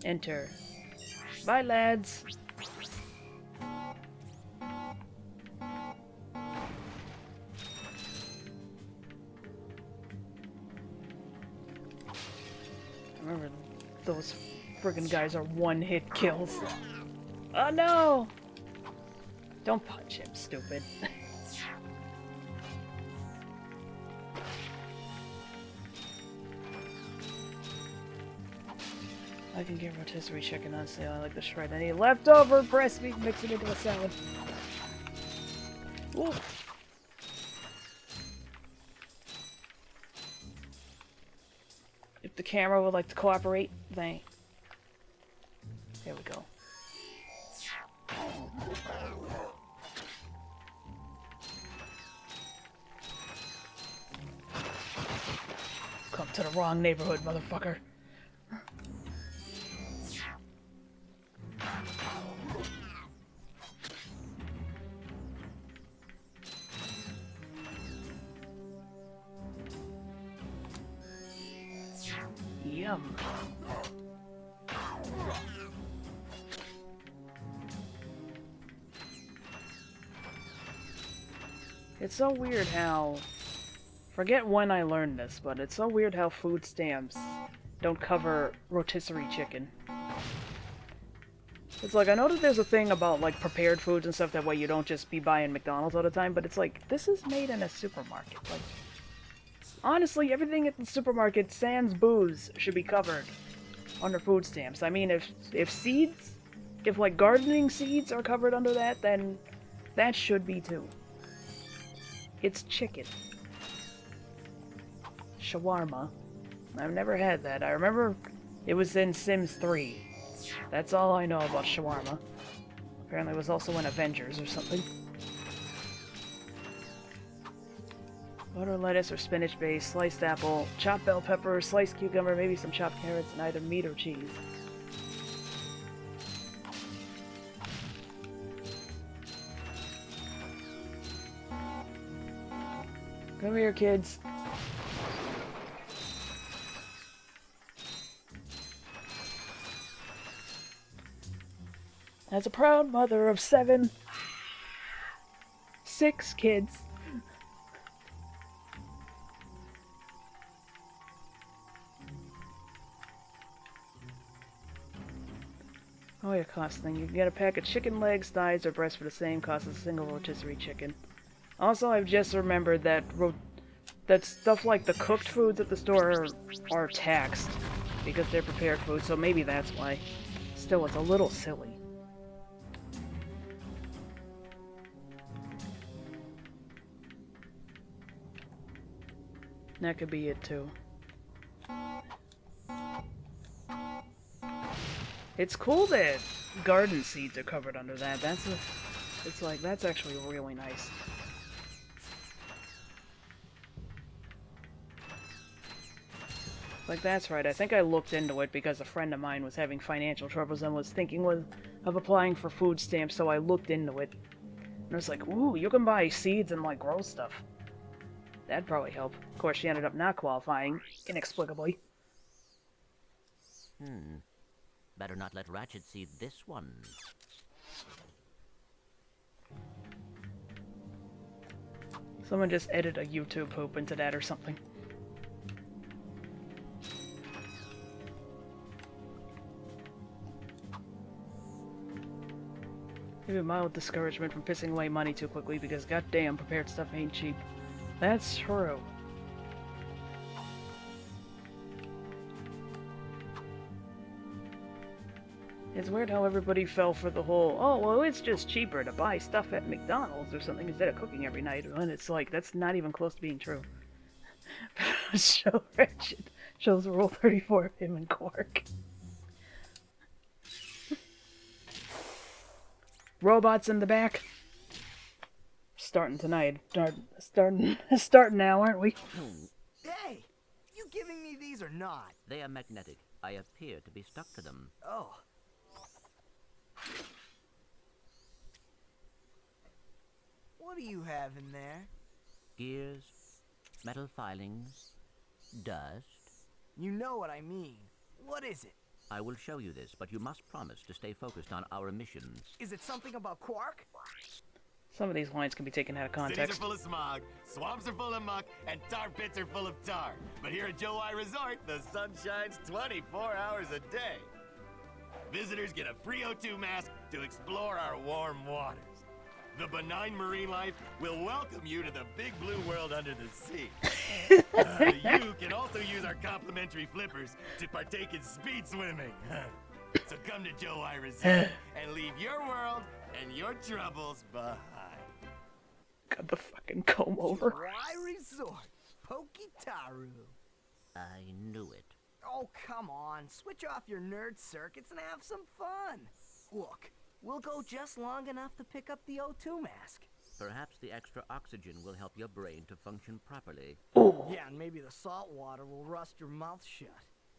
Enter. Bye, lads! Remember, those friggin' guys are one-hit kills. Oh no! Don't punch him, stupid. I can get rotisserie chicken on sale. I like the shred. Any leftover breast meat, mix it into a salad. Ooh. If the camera would like to cooperate, then there we go. Come to the wrong neighborhood, motherfucker. Yum. It's so weird how... Forget when I learned this, but it's so weird how food stamps don't cover rotisserie chicken. It's like, I know that there's a thing about, like, prepared foods and stuff, that way you don't just be buying McDonald's all the time, but it's like, this is made in a supermarket. Like, honestly, everything at the supermarket, sans booze, should be covered under food stamps. I mean, if seeds, if, like, gardening seeds are covered under that, then that should be too. It's chicken. Shawarma. I've never had that. I remember it was in Sims 3. That's all I know about shawarma. Apparently it was also in Avengers or something. Butter, lettuce, or spinach base, sliced apple, chopped bell pepper, sliced cucumber, maybe some chopped carrots, and either meat or cheese. Come here, kids. As a proud mother of 6 kids. Oh yeah, cost thing. You can get a pack of chicken legs, thighs, or breasts for the same cost as a single rotisserie chicken. Also, I've just remembered that that stuff like the cooked foods at the store are taxed because they're prepared food, so maybe that's why. Still, it's a little silly. That could be it too. It's cool that garden seeds are covered under that. That's actually really nice. Like, that's right. I think I looked into it because a friend of mine was having financial troubles and was thinking of applying for food stamps, so I looked into it. And I was like, ooh, you can buy seeds and, like, grow stuff. That'd probably help. Of course, she ended up not qualifying, inexplicably. Better not let Ratchet see this one. Someone just edit a YouTube poop into that or something. Maybe mild discouragement from pissing away money too quickly because goddamn prepared stuff ain't cheap. That's true. It's weird how everybody fell for the whole, oh, well, it's just cheaper to buy stuff at McDonald's or something instead of cooking every night. And it's like, that's not even close to being true. Show Ratchet shows Rule 34 of him and Qwark. Robots in the back. Starting tonight. Starting now, aren't we? Hey, you giving me these or not? They are magnetic. I appear to be stuck to them. Oh. What do you have in there? Gears, metal filings, dust. You know what I mean. What is it? I will show you this, but you must promise to stay focused on our missions. Is it something about Qwark? Some of these lines can be taken out of Cities context. are full of smog, swamps are full of muck, and tar pits are full of tar. But here at Joe I Resort, the sun shines 24 hours a day. Visitors get a free O2 mask to explore our warm waters. The benign marine life will welcome you to the big blue world under the sea. You can also use our complimentary flippers to partake in speed swimming. So come to Joe I Resort and leave your world and your troubles behind. Got the fucking comb over. Why resort? Pokitaru. I knew it. Oh, come on. Switch off your nerd circuits and have some fun. Look, we'll go just long enough to pick up the O2 mask. Perhaps the extra oxygen will help your brain to function properly. Ooh. Yeah, and maybe the salt water will rust your mouth shut.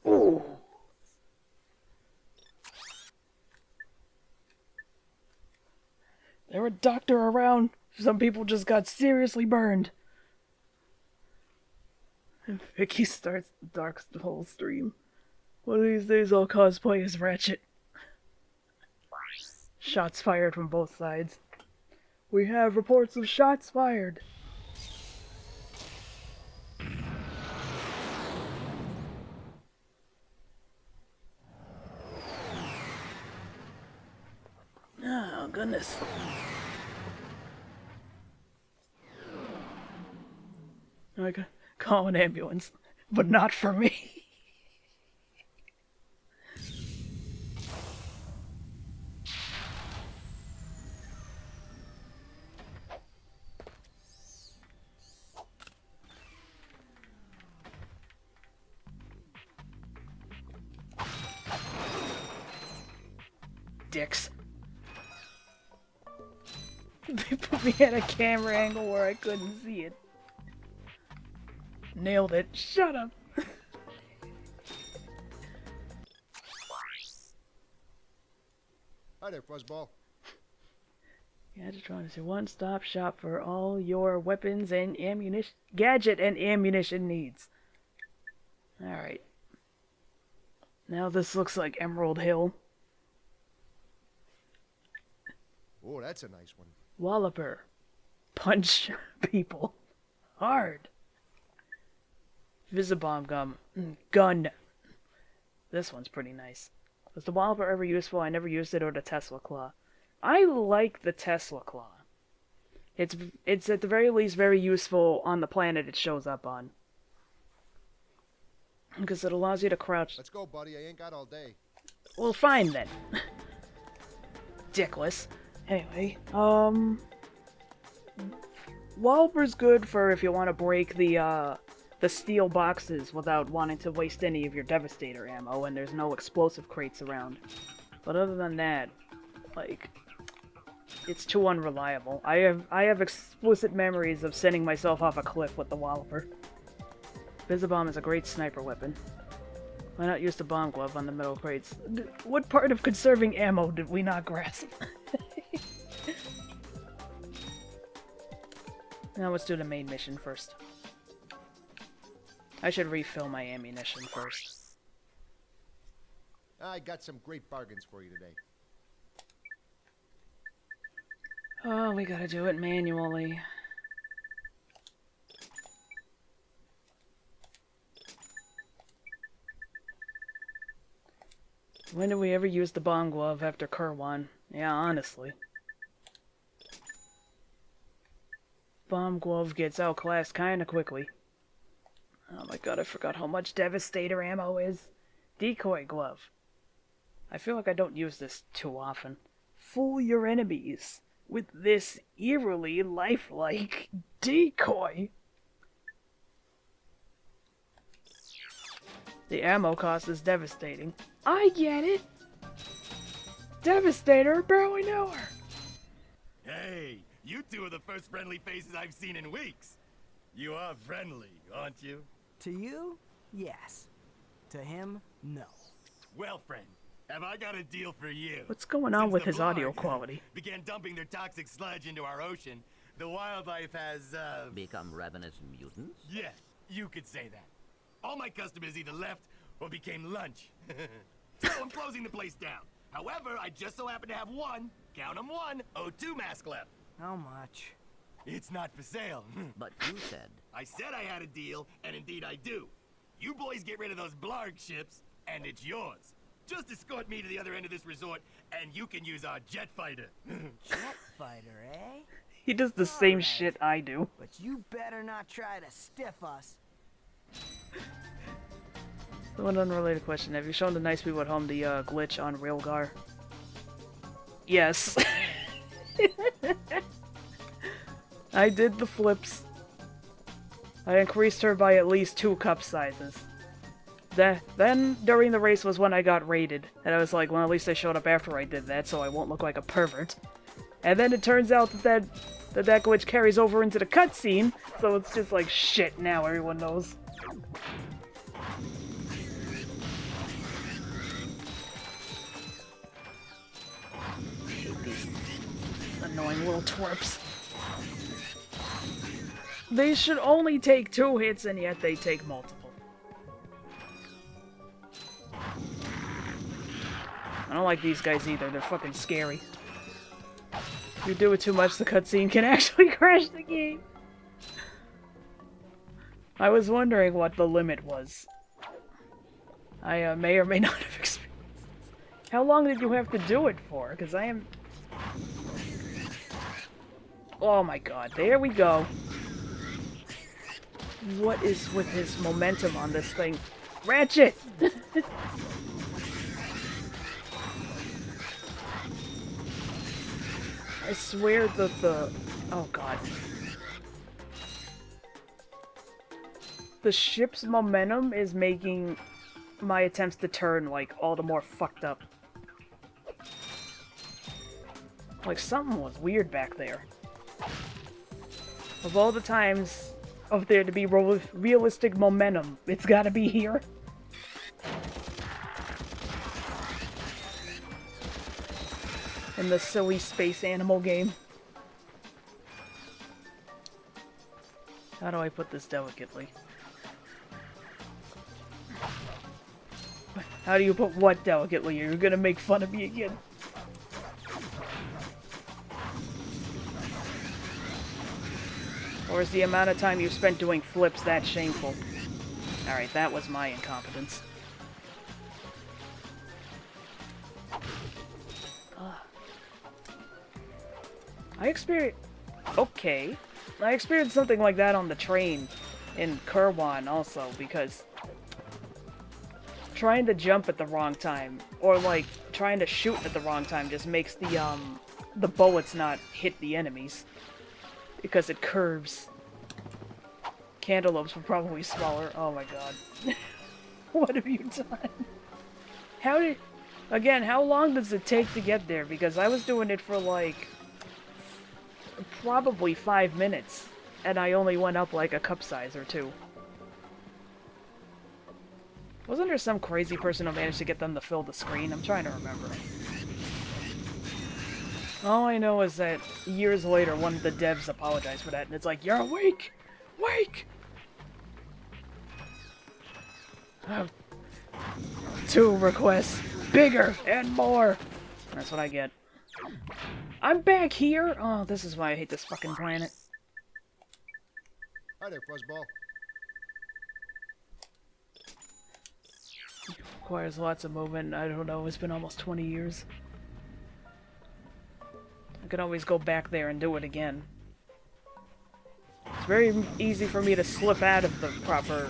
Ooh. There a doctor around. Some people just got seriously burned. And Vicky starts the dark hole stream. One of these days I'll cosplay as Ratchet. Shots fired from both sides. We have reports of shots fired. Oh, goodness. I could call an ambulance, but not for me. Dicks. They put me at a camera angle where I couldn't see it. Nailed it. Shut up. Hi there, Fuzzball. Gadgetron is your one-stop shop for all your weapons and ammunition, gadget and ammunition needs. Alright. Now this looks like Emerald Hill. Oh, that's a nice one. Walloper. Punch people. Hard. Visibomb gum. Gun. This one's pretty nice. Was the Walloper ever useful? I never used it, or the Tesla Claw. I like the Tesla Claw. It's at the very least very useful on the planet it shows up on. Because it allows you to crouch. Let's go, buddy. I ain't got all day. Well, fine then. Dickless. Anyway, Walloper's good for if you want to break the steel boxes without wanting to waste any of your Devastator ammo, and there's no explosive crates around. But other than that, like, it's too unreliable. I have explicit memories of sending myself off a cliff with the Walloper. Visibomb is a great sniper weapon. Why not use the bomb glove on the metal crates? What part of conserving ammo did we not grasp? Now let's do the main mission first. I should refill my ammunition first. I got some great bargains for you today. Oh, we gotta do it manually. When did we ever use the bomb glove after Kerwan? Yeah, honestly. Bomb glove gets outclassed kinda quickly. Oh my god, I forgot how much Devastator ammo is. Decoy glove. I feel like I don't use this too often. Fool your enemies with this eerily lifelike decoy. The ammo cost is devastating. I get it! Devastator, barely know her. Hey, you two are the first friendly faces I've seen in weeks. You are friendly, aren't you? To you, yes. To him, no. Well, friend, have I got a deal for you? What's going on Since with the his audio Blarg quality? began dumping their toxic sludge into our ocean, the wildlife has, Become ravenous mutants? yeah, you could say that. All my customers either left or became lunch. So I'm closing the place down. However, I just so happen to have one, count 'em one, O2 mask left. How much? It's not for sale. But you said... I said I had a deal, and indeed I do. You boys get rid of those Blarg ships, and it's yours. Just escort me to the other end of this resort, and you can use our jet fighter. Jet fighter, eh? He does the same Alright. shit I do. But you better not try to stiff us. One unrelated question. Have you shown the nice people at home the glitch on Railgar? Yes. I did the flips. I increased her by at least 2 cup sizes. Then, during the race was when I got raided. And I was like, well, at least I showed up after I did that, so I won't look like a pervert. And then it turns out that glitch carries over into the cutscene, so it's just like, shit, now everyone knows. Hate these annoying little twerps. They should only take 2 hits, and yet they take multiple. I don't like these guys either, they're fucking scary. If you do it too much, the cutscene can actually crash the game. I was wondering what the limit was. I may or may not have experienced this. How long did you have to do it for? Because I am... Oh my god, there we go. What is with his momentum on this thing? Ratchet! I swear that the... Oh god. The ship's momentum is making my attempts to turn, like, all the more fucked up. Like, something was weird back there. Of all the times of there to be realistic momentum, it's gotta be here. In the silly space animal game. How do I put this delicately? How do you put what delicately? You're gonna make fun of me again. Or is the amount of time you spent doing flips that shameful? Alright, that was my incompetence. I experienced... Okay. I experienced something like that on the train in Qwark also, because trying to jump at the wrong time, or like trying to shoot at the wrong time, just makes the bullets not hit the enemies because it curves. Cantaloupes were probably smaller. Oh my god. What have you done? Again, how long does it take to get there? Because I was doing it for like probably 5 minutes, and I only went up like a cup size or two. Wasn't there some crazy person who managed to get them to fill the screen? I'm trying to remember. All I know is that years later, one of the devs apologized for that, and it's like, you're awake! Wake! 2 requests. Bigger and more! That's what I get. I'm back here! Oh, this is why I hate this fucking planet. Hi there, Fuzzball. Requires lots of movement. I don't know, it's been almost 20 years. I could always go back there and do it again. It's very easy for me to slip out of the proper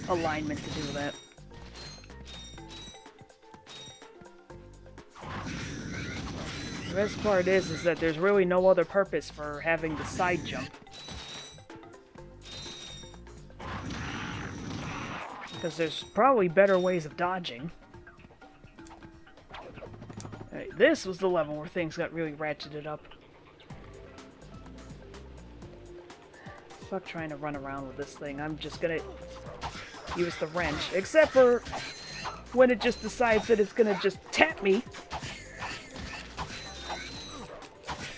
alignment to do that. The best part is that there's really no other purpose for having the side jump. Because there's probably better ways of dodging. Right, this was the level where things got really ratcheted up. Fuck trying to run around with this thing. I'm just gonna use the wrench. Except for when it just decides that it's gonna just tap me.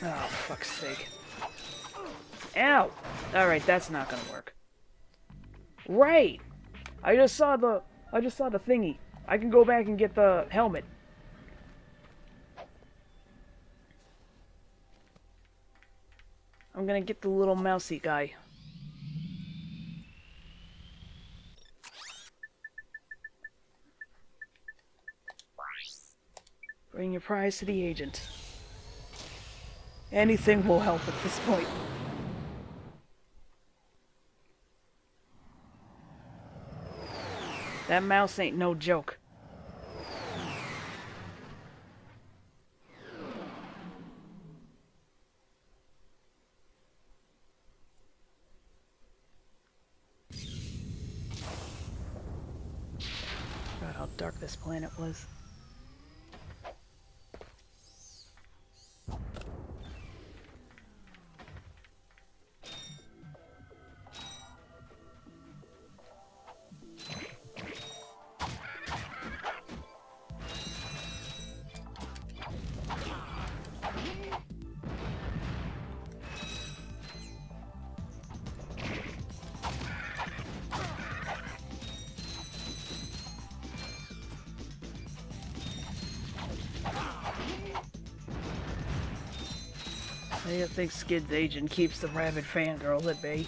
Oh, fuck's sake. Ow! Alright, that's not gonna work. Right! I just saw the thingy. I can go back and get the helmet. I'm gonna get the little mousy guy. Bring your prize to the agent. Anything will help at this point. That mouse ain't no joke. God, how dark this planet was. I think Skid's agent keeps the rabid fangirl at bay.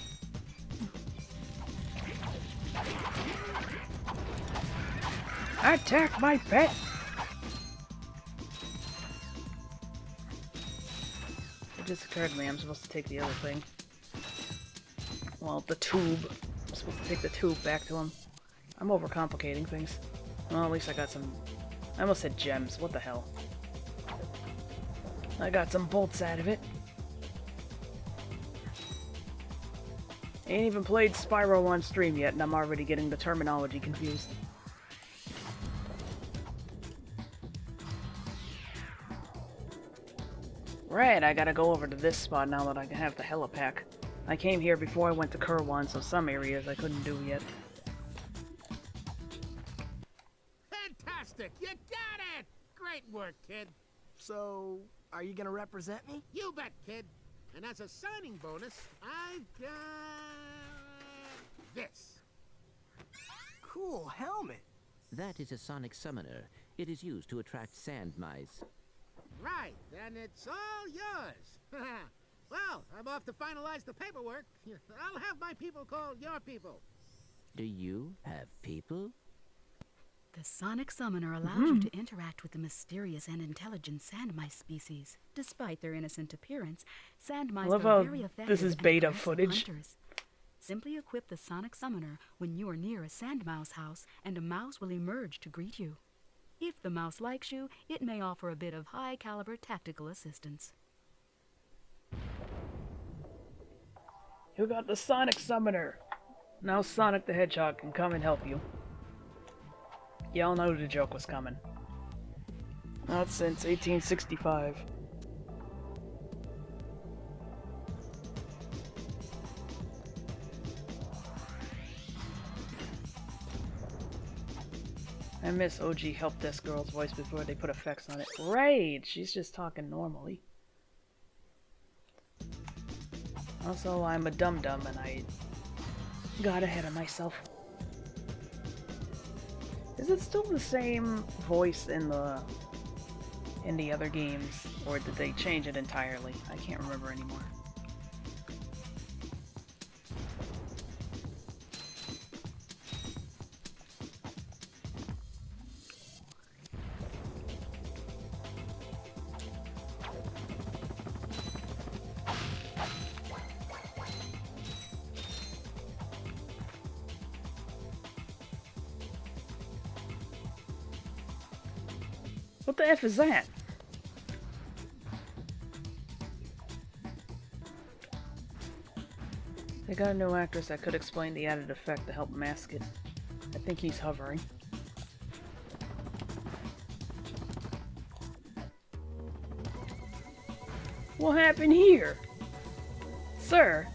Attack my pet! It just occurred to me I'm supposed to take the other thing. Well, the tube. I'm supposed to take the tube back to him. I'm overcomplicating things. Well, at least I got some... I almost said gems. What the hell? I got some bolts out of it. Ain't even played Spyro on stream yet, and I'm already getting the terminology confused. Right, I gotta go over to this spot now that I can have the helipack. I came here before I went to Qwark, so some areas I couldn't do yet. Fantastic! You got it! Great work, kid. So, are you gonna represent me? You bet, kid. And as a signing bonus, I've got... this. Cool helmet. That is a sonic summoner. It is used to attract sand mice. Right, and it's all yours. Well, I'm off to finalize the paperwork. I'll have my people call your people. Do you have people? The sonic summoner allows you to interact with the mysterious and intelligent sand mice species. Despite their innocent appearance, sand mice love are how very effective this is and beta aggressive footage. hunters. Simply equip the sonic summoner when you are near a sand mouse house, and a mouse will emerge to greet you. If the mouse likes you, it may offer a bit of high-caliber tactical assistance. You got the Sonic Summoner. Now Sonic the Hedgehog can come and help you. Y'all know the joke was coming. Not since 1865. I miss OG help desk girl's voice before they put effects on it. Right! She's just talking normally. Also, I'm a dum-dum and I got ahead of myself. Is it still the same voice in the other games, or did they change it entirely? I can't remember anymore. What the F is that? They got a new actress that could explain the added effect to help mask it. I think he's hovering. What happened here? Sir?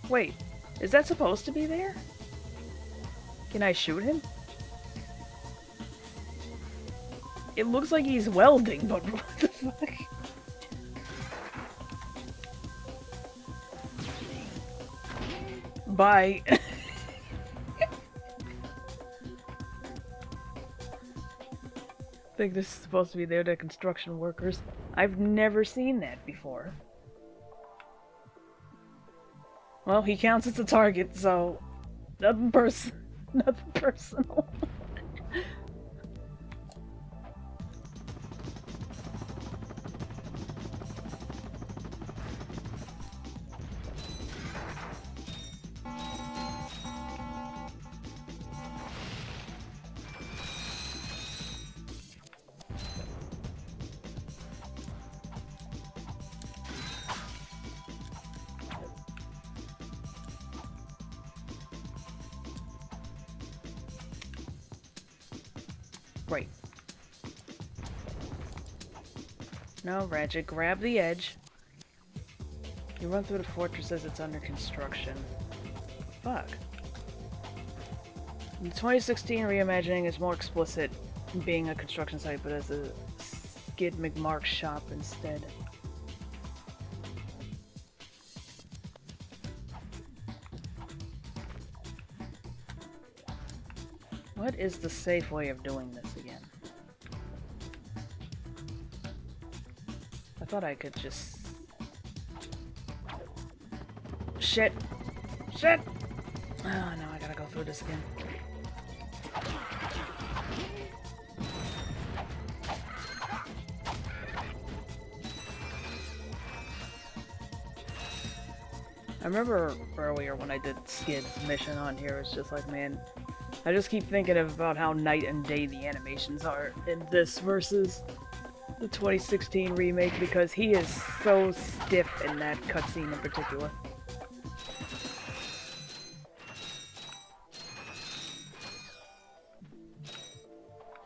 Wait, is that supposed to be there? Can I shoot him? It looks like he's welding, but what the fuck? Bye. I think this is supposed to be there to construction workers. I've never seen that before. Well, he counts as a target, so nothing nothing personal. Right. No, Ratchet, grab the edge. You run through the fortress as it's under construction. Fuck. The 2016 reimagining is more explicit, being a construction site, but as a Skid McMark shop instead. What is the safe way of doing this again? I thought I could just... Shit! Shit! Oh no, I gotta go through this again. I remember earlier when I did Skid's mission on here, it's just like, man, I just keep thinking about how night and day the animations are in this versus the 2016 remake, because he is so stiff in that cutscene in particular.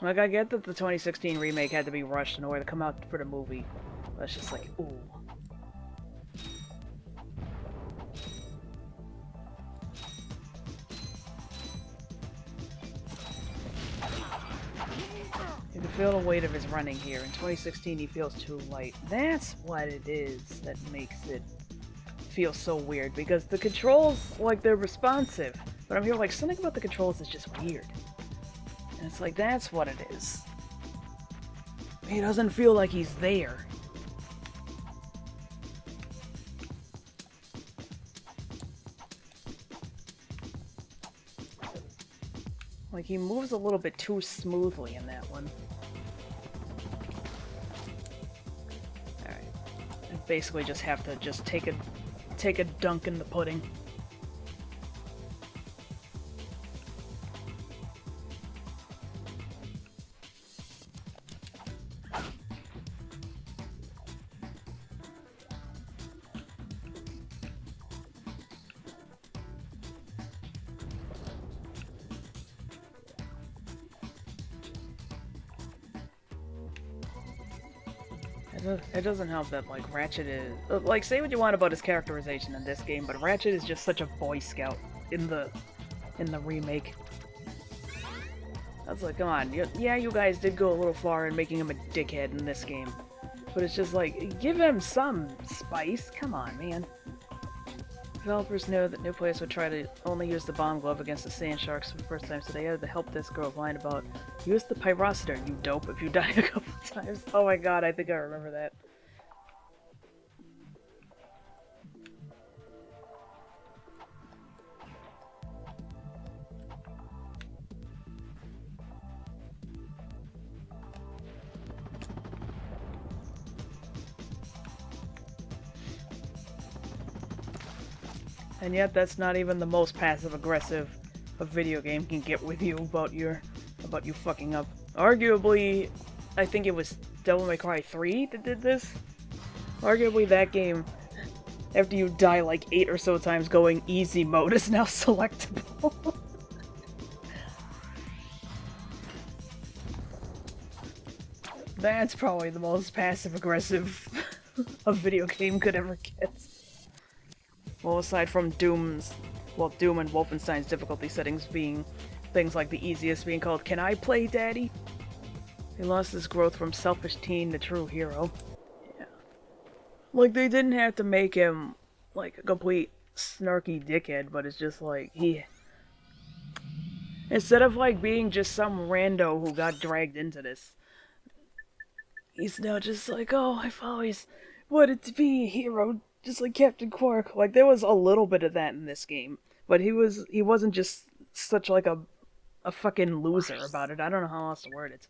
Like, I get that the 2016 remake had to be rushed in order to come out for the movie. But it's just like, ooh. You can feel the weight of his running here. In 2016, he feels too light. That's what it is that makes it feels so weird because the controls, like, they're responsive, but I'm here like something about the controls is just weird. And it's like, that's what it is. He doesn't feel like he's there. Like, he moves a little bit too smoothly in that one. Alright. I basically just have to just take a dunk in the pudding. It doesn't help that, like, Ratchet is... Like, say what you want about his characterization in this game, but Ratchet is just such a Boy Scout in the remake. That's like, come on, yeah, you guys did go a little far in making him a dickhead in this game. But it's just like, give him some spice, come on, man. Developers know that new players would try to only use the bomb glove against the sand sharks for the first time, so they added the help this girl line about, use the pyrocitor, you dope, if you die a couple times. Oh my god, I think I remember that. And yet, that's not even the most passive-aggressive a video game can get with you about you fucking up. Arguably, I think it was Devil May Cry 3 that did this. Arguably, that game, after you die like 8 or so times, going easy mode is now selectable. That's probably the most passive-aggressive a video game could ever get. Well, aside from Doom and Wolfenstein's difficulty settings being things like the easiest being called, "Can I play, Daddy?" He lost his growth from selfish teen to true hero. Yeah. Like, they didn't have to make him, like, a complete snarky dickhead, but it's just like, instead of, like, being just some rando who got dragged into this, he's now just like, oh, I've always wanted to be a hero, just like Captain Qwark. Like, there was a little bit of that in this game, but he wasn't just such like a fucking loser about it. I don't know how else to word it.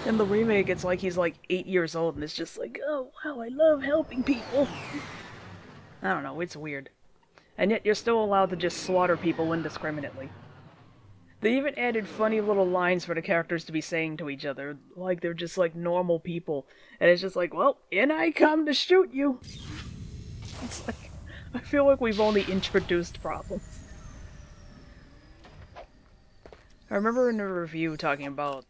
In the remake, it's like he's like 8 years old and it's just like, oh wow, I love helping people. I don't know, it's weird. And yet you're still allowed to just slaughter people indiscriminately. They even added funny little lines for the characters to be saying to each other, like they're just like normal people. And it's just like, well, in I come to shoot you. It's like, I feel like we've only introduced problems. I remember in a review talking about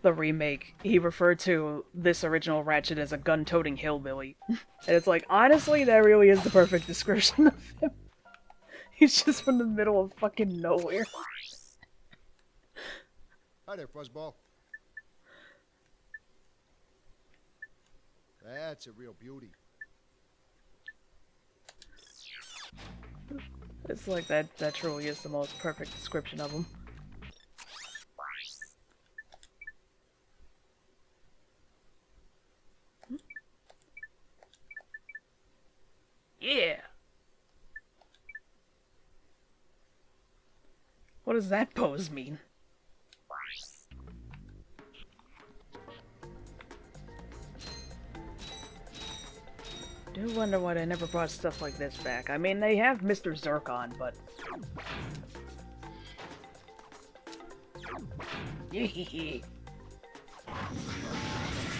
the remake, he referred to this original Ratchet as a gun-toting hillbilly. And it's like, honestly, that really is the perfect description of him. He's just from the middle of fucking nowhere. Hi there, Fuzzball. That's a real beauty. It's like that truly is the most perfect description of him. Yeah! What does that pose mean? Do wonder why they never brought stuff like this back. I mean, they have Mr. Zircon, but...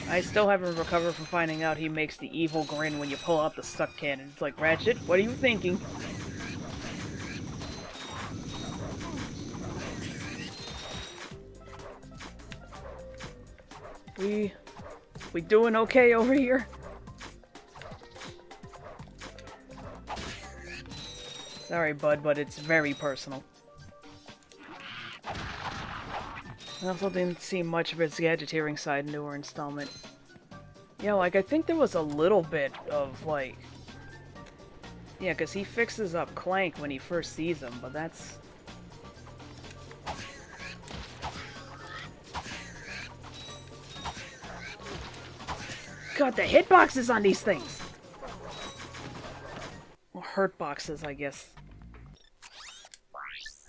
I still haven't recovered from finding out he makes the evil grin when you pull out the suck cannon. It's like, Ratchet, what are you thinking? We doing okay over here? Sorry, bud, but it's very personal. I also didn't see much of its gadgeteering side in newer installment. Yeah, like, I think there was a little bit of, like... Yeah, because he fixes up Clank when he first sees him, but that's... God, the hitboxes on these things! Well, hurt boxes, I guess.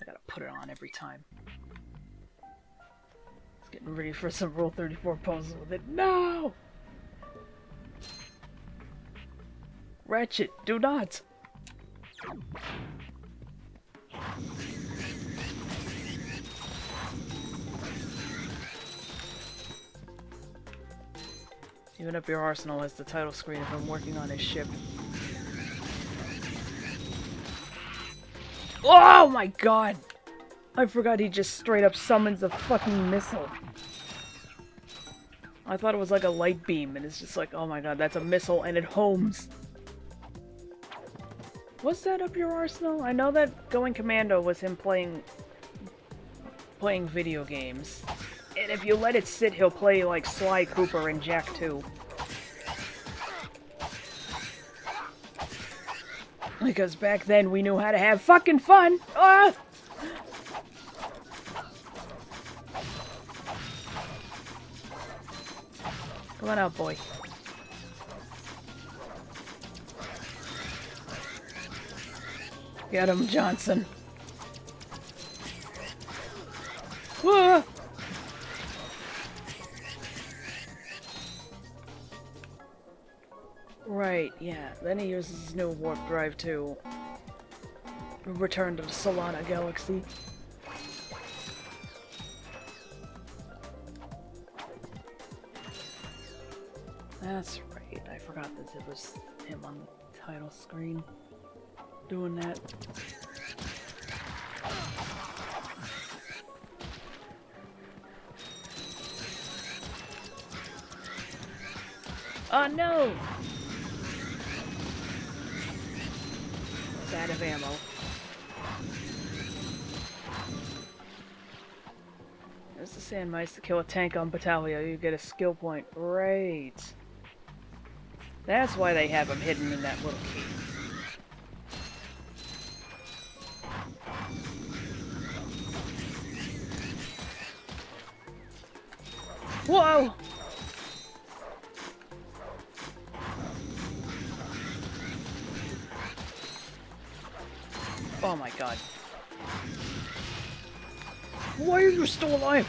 I gotta put it on every time. Getting ready for some Rule 34 poses with it. No! Ratchet, do not! Even up your arsenal as the title screen if I'm working on his ship. Oh my god! I forgot he just straight up summons a fucking missile. I thought it was like a light beam, and it's just like, oh my god, that's a missile, and it homes. Was that up your arsenal? I know that Going Commando was him playing video games. And if you let it sit, he'll play like Sly Cooper and Jack 2. Because back then we knew how to have fucking fun! Ah! Come on out, boy. Get him, Johnson. Ah! Right, yeah. Then he uses his new warp drive to return to the Solana Galaxy. That's right. I forgot that it was him on the title screen doing that. Oh no! It's out of ammo. There's the sand mice to kill a tank on Batalia. You get a skill point. Right. That's why they have him hidden in that little cave. Whoa! Oh my god. Why are you still alive?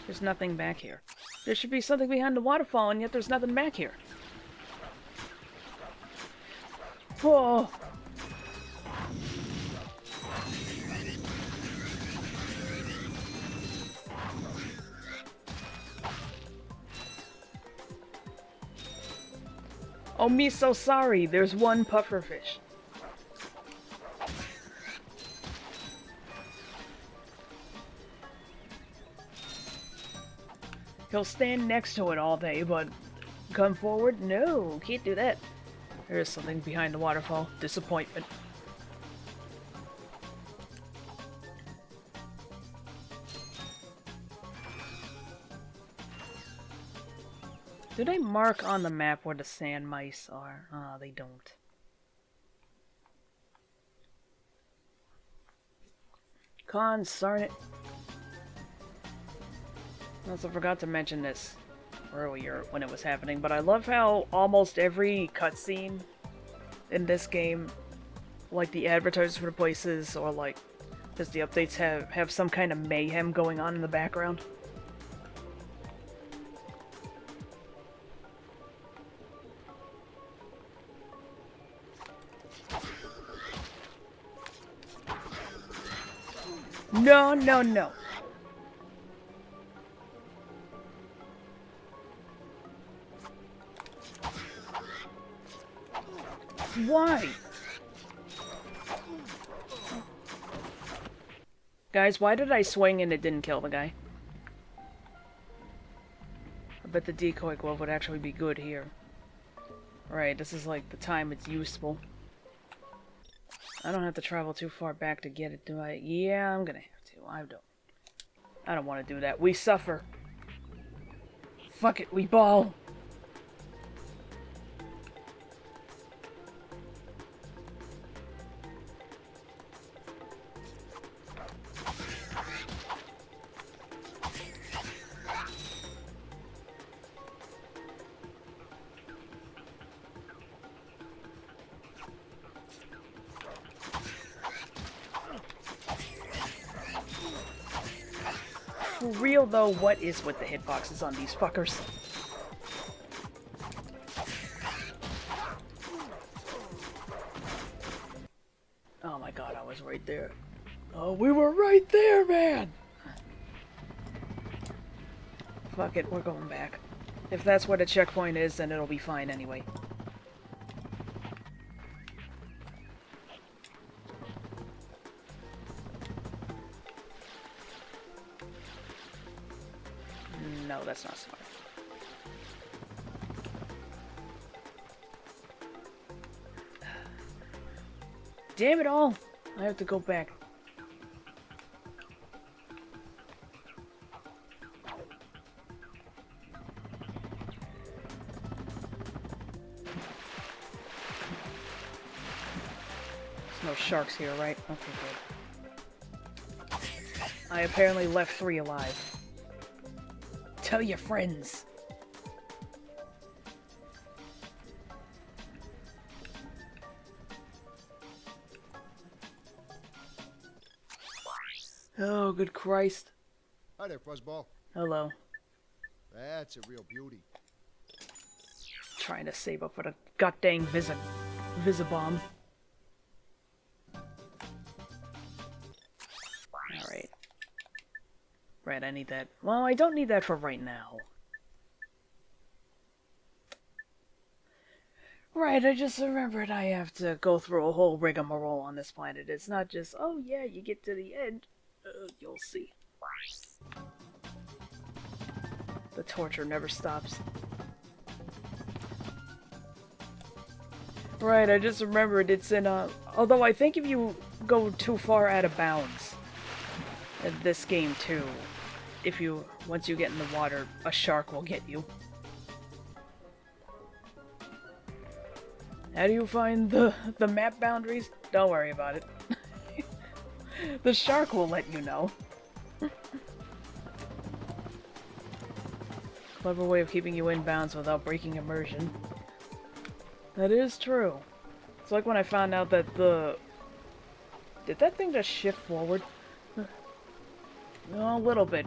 There's nothing back here. There should be something behind the waterfall, and yet there's nothing back here. Whoa! Oh, me so sorry. There's one pufferfish. He'll stand next to it all day, but come forward? No, can't do that. There is something behind the waterfall. Disappointment. Do they mark on the map where the sand mice are? Ah, they don't. Concern it. I also forgot to mention this earlier when it was happening, but I love how almost every cutscene in this game, like the advertisements for the places or like just the updates, have some kind of mayhem going on in the background. No, no, no. Why? Guys, why did I swing and it didn't kill the guy? I bet the decoy glove would actually be good here. Right, this is like the time it's useful. I don't have to travel too far back to get it, do I? Yeah, I'm gonna have to. I don't want to do that. We suffer. Fuck it, we ball. For real though, what is with the hitboxes on these fuckers? Oh my god, I was right there. Oh, we were right there, man! Fuck it, we're going back. If that's what a checkpoint is, then it'll be fine anyway. No, that's not smart. Damn it all! I have to go back. There's no sharks here, right? Okay, good. I apparently left 3 alive. Tell your friends. Oh, good Christ. Hi there, Fuzzball. Hello. That's a real beauty. Trying to save up for the goddamn Visibomb. Alright. Right, I need that. Well, I don't need that for right now. Right, I just remembered I have to go through a whole rigmarole on this planet. It's not just, oh yeah, you get to the end. You'll see. The torture never stops. Right, I just remembered it's in although I think if you go too far out of bounds in this game too, once you get in the water, a shark will get you. How do you find the map boundaries? Don't worry about it. The shark will let you know. Clever way of keeping you in bounds without breaking immersion. That is true. It's like when I found out that did that thing just shift forward? A little bit.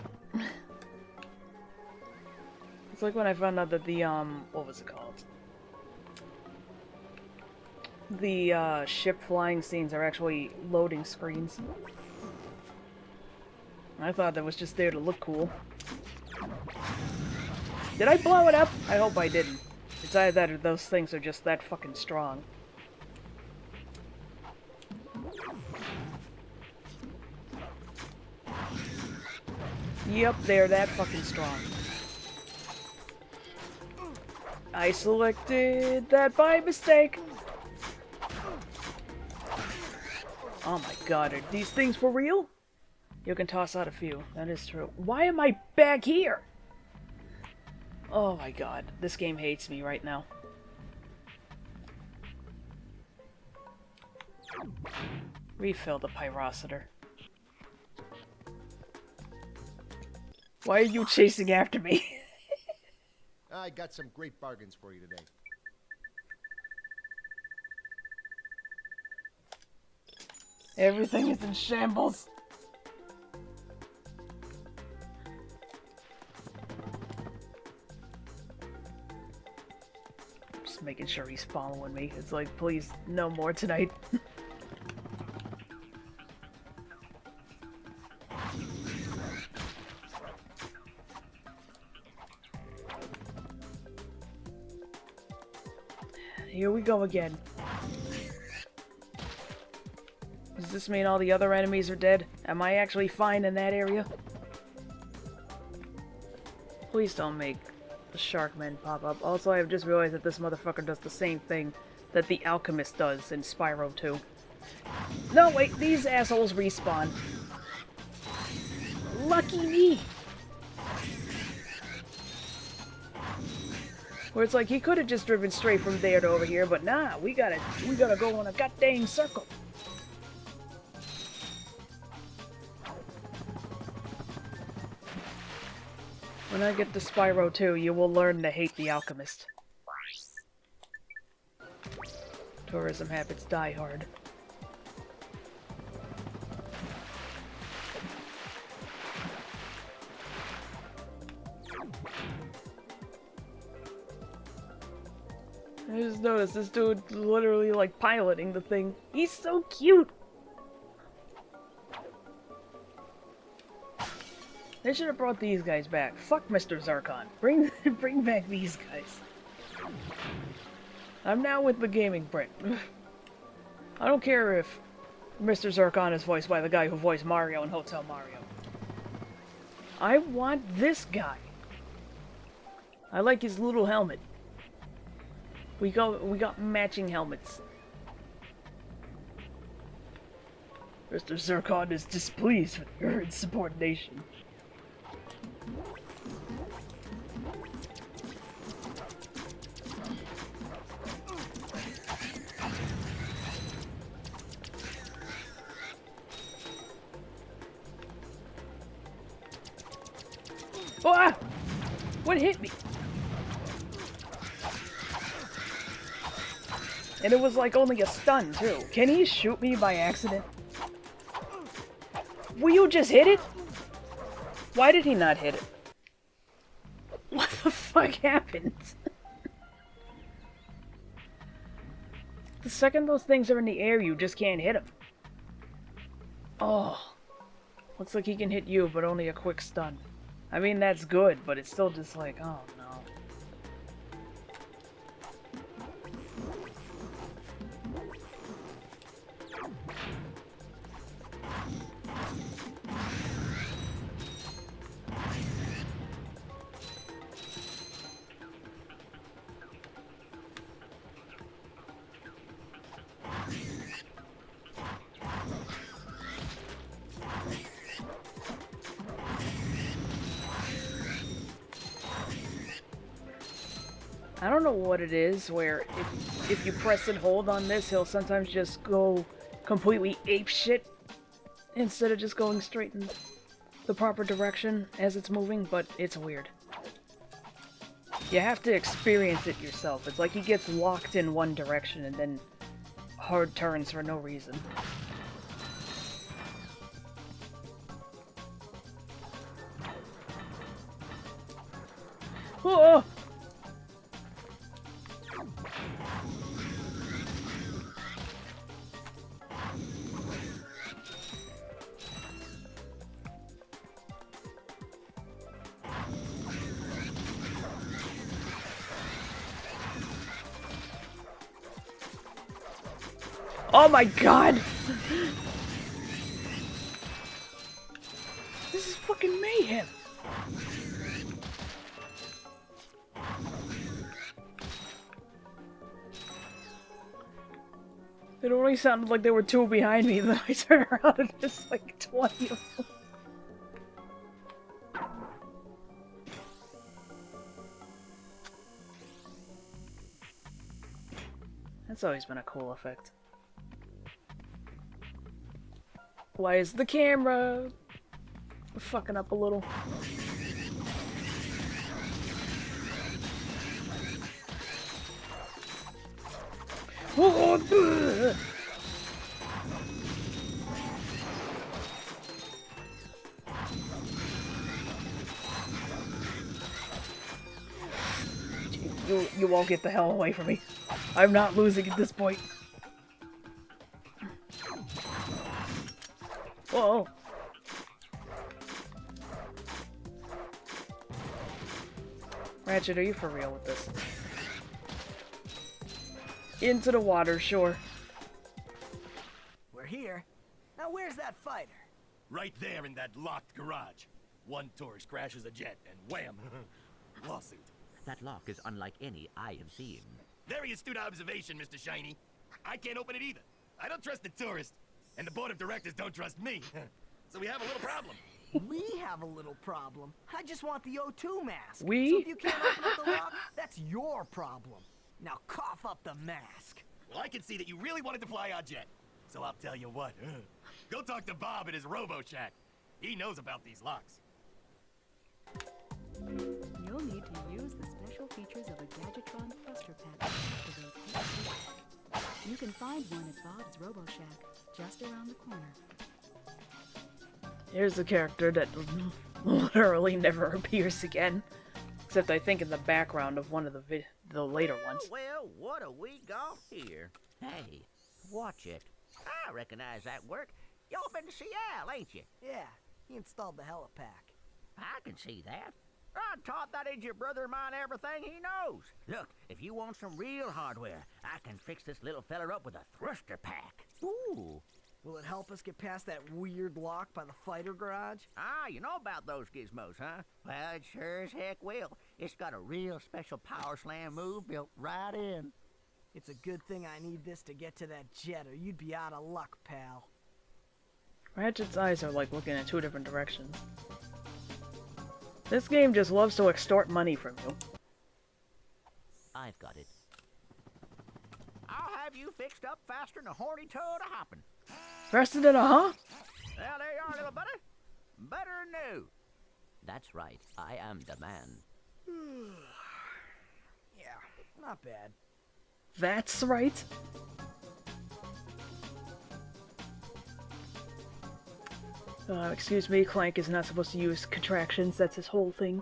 It's like when I found out that the, what was it called? The, ship flying scenes are actually loading screens. I thought that was just there to look cool. Did I blow it up? I hope I didn't. It's either that or those things are just that fucking strong. Yep, they're that fucking strong. I selected that by mistake. Oh my god, are these things for real? You can toss out a few. That is true. Why am I back here? Oh my god, this game hates me right now. Refill the pyrocitor. Why are you chasing after me? I got some great bargains for you today. Everything is in shambles. Just making sure he's following me. It's like, please, no more tonight. Here we go again. Does this mean all the other enemies are dead? Am I actually fine in that area? Please don't make the Sharkmen pop up. Also, I have just realized that this motherfucker does the same thing that the Alchemist does in Spyro 2. No, wait, these assholes respawn. Lucky me! Where it's like he could have just driven straight from there to over here, but nah, we gotta go on a goddamn circle. When I get to Spyro 2, you will learn to hate the alchemist. Tourism habits die hard. I just noticed this dude literally like piloting the thing. He's so cute! They should have brought these guys back. Fuck Mr. Zircon. Bring back these guys. I'm now with the gaming Brit. I don't care if Mr. Zircon is voiced by the guy who voiced Mario in Hotel Mario. I want this guy. I like his little helmet. We got matching helmets. Mr. Zircon is displeased with your insubordination. Ah! What hit me? And it was like only a stun too. Can he shoot me by accident? Will you just hit it? Why did he not hit it? What the fuck happened? The second those things are in the air, you just can't hit them. Oh. Looks like he can hit you, but only a quick stun. I mean, that's good, but it's still just like, oh no. I don't know what it is, where if you press and hold on this, he'll sometimes just go completely apeshit instead of just going straight in the proper direction as it's moving, but it's weird. You have to experience it yourself. It's like he gets locked in one direction and then hard turns for no reason. Oh! Oh my god! This is fucking mayhem! It only sounded like there were two behind me, then I turned around and there's like 20 of them. That's always been a cool effect. Why is the camera fucking up a little? You won't get the hell away from me. I'm not losing at this point. Whoa. Ratchet, are you for real with this? Into the water, sure. We're here. Now where's that fighter? Right there in that locked garage. One tourist crashes a jet and wham! Lawsuit. That lock is unlike any I have seen. Very astute observation, Mr. Shiny. I can't open it either. I don't trust the tourist, and the board of directors don't trust me. So we have a little problem. We have a little problem. I just want the O2 mask. We? So if you can't open up the lock, that's your problem. Now cough up the mask. Well, I can see that you really wanted to fly on jet. So I'll tell you what. Go talk to Bob at his Robo Shack. He knows about these locks. You'll need to use the special features of a Gadgetron thruster pack to activate each. You can find one at Bob's Robo Shack, just around the corner. Here's a character that literally never appears again. Except I think in the background of one of the later ones. Well, what have we got here? Hey, watch it. I recognize that work. Y'all been to Seattle, ain't you? Yeah, he installed the helipack. I can see that. I taught that idiot brother of mine everything he knows. Look, if you want some real hardware, I can fix this little feller up with a thruster pack. Ooh. Will it help us get past that weird lock by the fighter garage? Ah, you know about those gizmos, huh? Well, it sure as heck will. It's got a real special power slam move built right in. It's a good thing I need this to get to that jet, or you'd be out of luck, pal. Ratchet's eyes are like looking in two different directions. This game just loves to extort money from you. I've got it. I'll have you fixed up faster than a horny toad a hopping. Faster than a huh? Well, there you are, little buddy. Better than new. That's right. I am the man. Yeah, not bad. That's right. Excuse me, Clank is not supposed to use contractions, that's his whole thing.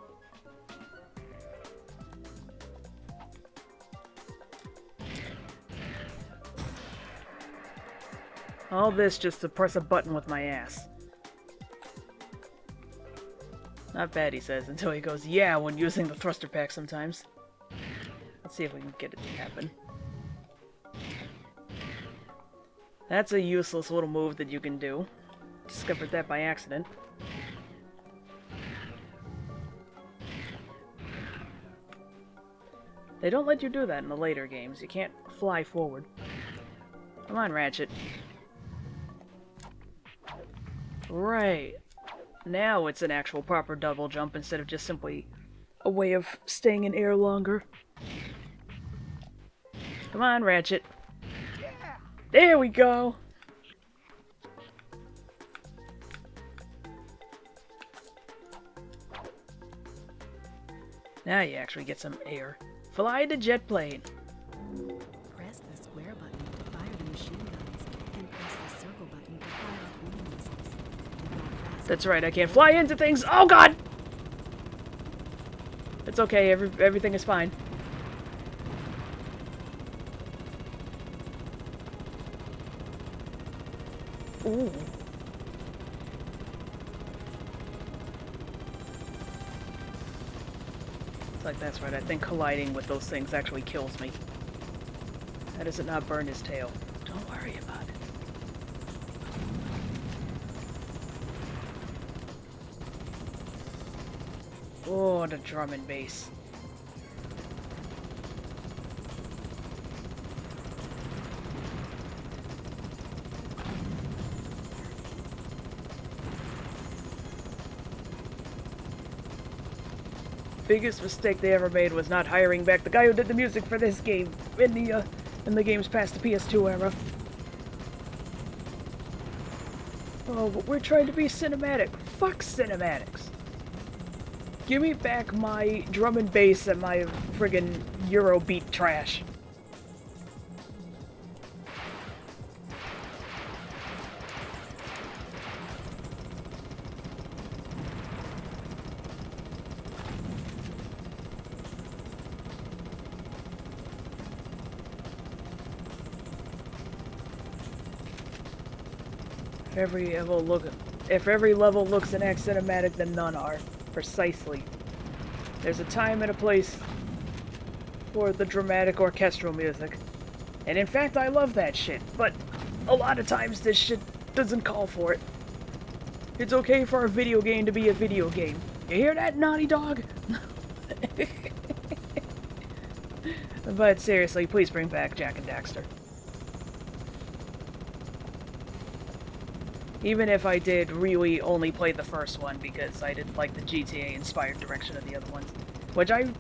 All this just to press a button with my ass. Not bad, he says, until he goes, yeah, when using the thruster pack sometimes. Let's see if we can get it to happen. That's a useless little move that you can do. Discovered that by accident. They don't let you do that in the later games. You can't fly forward. Come on, Ratchet. Right. Now it's an actual proper double jump instead of just simply a way of staying in air longer. Come on, Ratchet. There we go! Now you actually get some air. Fly the jet plane. Press the square button to fire the machine guns, and press the circle button to fire homing missiles. To go faster, That's right, I can't fly into things. Oh god! It's okay, everything is fine. Ooh. It's like, that's right, I think colliding with those things actually kills me. How does it not burn his tail? Don't worry about it. Oh, the drum and bass. Biggest mistake they ever made was not hiring back the guy who did the music for this game in the games past the PS2 era. Oh, but we're trying to be cinematic. Fuck cinematics. Give me back my drum and bass and my friggin' Eurobeat trash. If every level looks and acts cinematic, then none are. Precisely. There's a time and a place for the dramatic orchestral music. And in fact, I love that shit, but a lot of times this shit doesn't call for it. It's okay for a video game to be a video game. You hear that, Naughty Dog? But seriously, please bring back Jak and Daxter. Even if I did really only play the first one because I didn't like the GTA-inspired direction of the other ones. Which I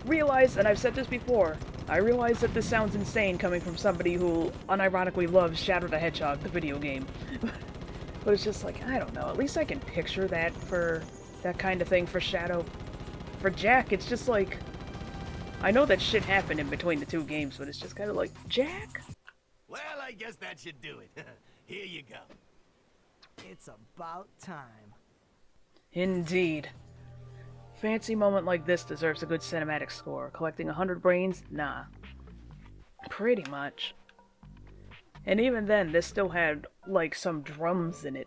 realize, and I've said this before, I realize that this sounds insane coming from somebody who unironically loves Shadow the Hedgehog, the video game. But it's just like, I don't know, at least I can picture that for that kind of thing for Shadow. For Jack, it's just like, I know that shit happened in between the two games, but it's just kind of like, Jack? Well, I guess that should do it. Here you go. It's about time. Indeed. Fancy moment like this deserves a good cinematic score. Collecting 100 brains? Nah. Pretty much. And even then, this still had, like, some drums in it.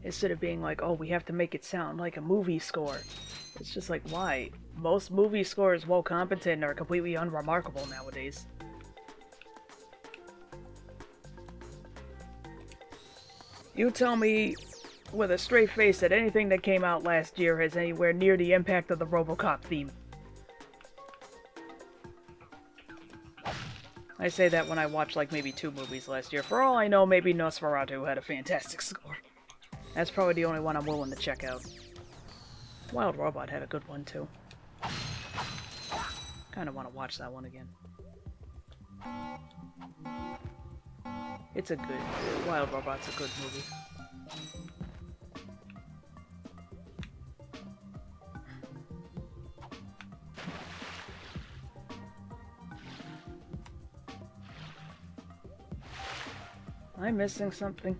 Instead of being like, oh, we have to make it sound like a movie score. It's just like, why? Most movie scores, while competent, are completely unremarkable nowadays. You tell me with a straight face that anything that came out last year has anywhere near the impact of the RoboCop theme. I say that when I watched like maybe 2 movies last year. For all I know, maybe Nosferatu had a fantastic score. That's probably the only one I'm willing to check out. Wild Robot had a good one too. Kinda want to watch that one again. It's a good... Wild Robot's a good movie. Am I missing something?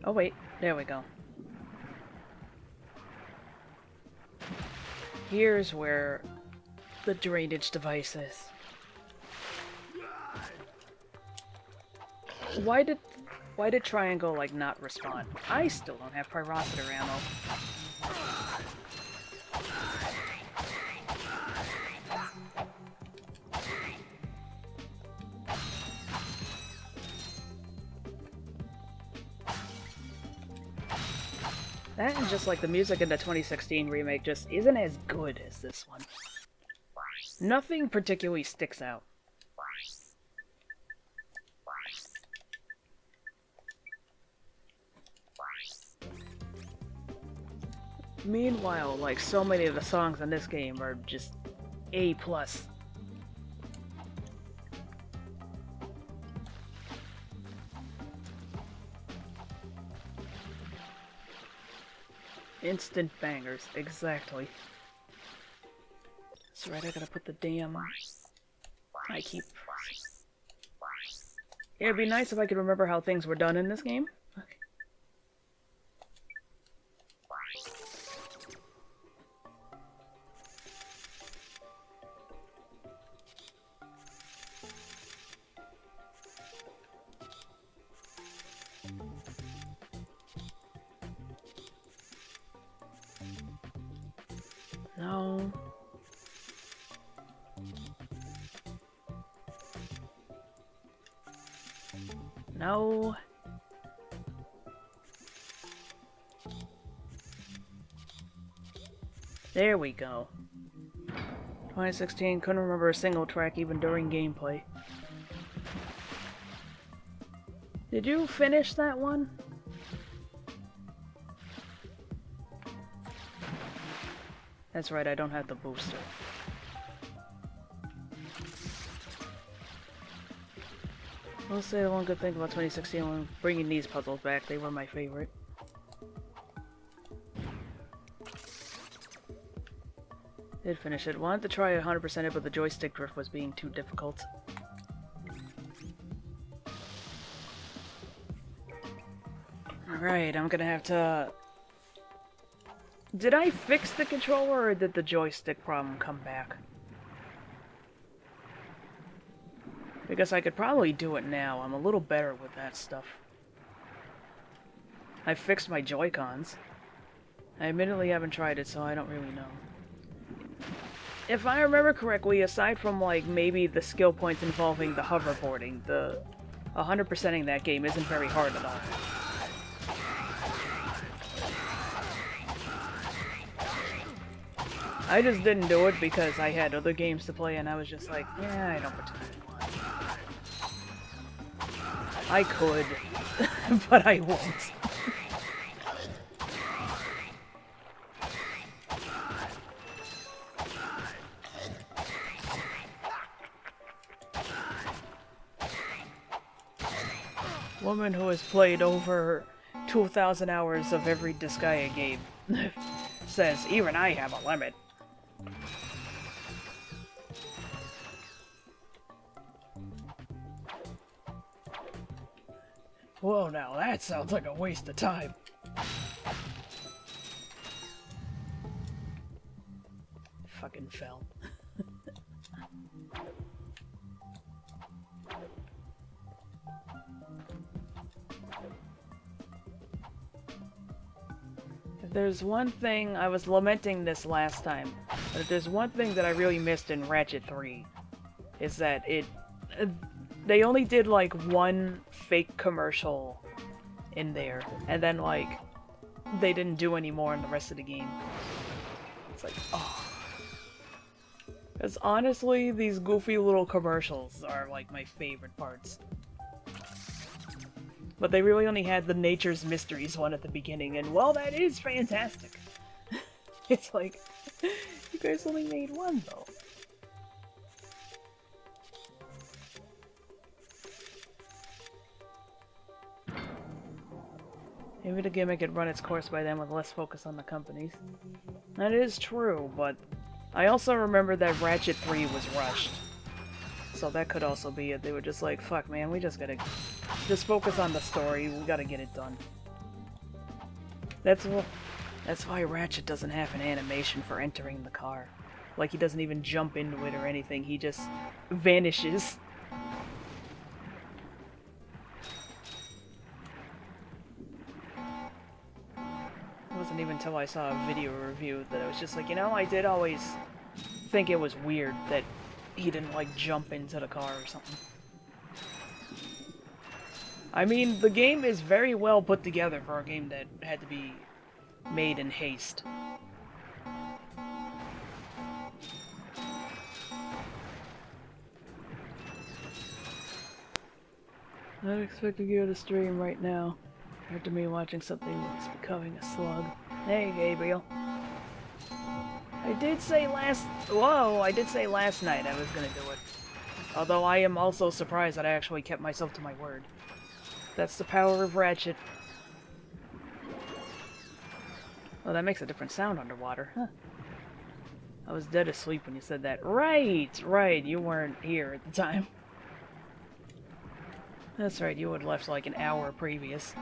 Oh wait, there we go. Here's where the drainage device is. Why did Triangle, like, not respond? I still don't have Pyrocitor ammo. That and just, like, the music in the 2016 remake just isn't as good as this one. Nothing particularly sticks out. Meanwhile, like, so many of the songs in this game are just A+. Instant bangers, exactly. That's right, I gotta put the damn... I keep... Yeah, it'd be nice if I could remember how things were done in this game. Okay. No. No. There we go. 2016, couldn't remember a single track even during gameplay. Did you finish that one? That's right, I don't have the booster. I'll say the one good thing about 2016 when bringing these puzzles back, they were my favorite. Did finish it. Wanted to try 100% it, but the joystick drift was being too difficult. Alright, I'm gonna have to... Did I fix the controller, or did the joystick problem come back? Because I could probably do it now. I'm a little better with that stuff. I fixed my Joy-Cons. I admittedly haven't tried it, so I don't really know. If I remember correctly, aside from, like, maybe the skill points involving the hoverboarding, the 100%ing that game isn't very hard at all. I just didn't do it because I had other games to play and I was just like, yeah, I don't pretend. I could, but I won't. Woman who has played over 2,000 hours of every Disgaea game says, even I have a limit. Whoa, now that sounds like a waste of time. Fucking fell. If there's one thing, I was lamenting this last time, but if there's one thing that I really missed in Ratchet 3, is that they only did like one fake commercial in there, and then like, they didn't do any more in the rest of the game. It's like, oh. Because honestly, these goofy little commercials are like my favorite parts. But they really only had the Nature's Mysteries one at the beginning, and well, that is fantastic. It's like, you guys only made one, though. Maybe the gimmick had run its course by then with less focus on the companies. That is true, but I also remember that Ratchet 3 was rushed. So that could also be it. They were just like, fuck man, we just gotta just focus on the story, we gotta get it done. That's why Ratchet doesn't have an animation for entering the car. Like, he doesn't even jump into it or anything, he just vanishes. It wasn't even until I saw a video review that I was just like, you know, I did always think it was weird that he didn't, like, jump into the car or something. I mean, the game is very well put together for a game that had to be made in haste. Not expecting you to stream right now. Compared to me watching something that's becoming a slug. Hey, Gabriel. I did say last night I was gonna do it. Although I am also surprised that I actually kept myself to my word. That's the power of Ratchet. Oh, that makes a different sound underwater, huh? I was dead asleep when you said that. Right, you weren't here at the time. That's right, you had left like an hour previous.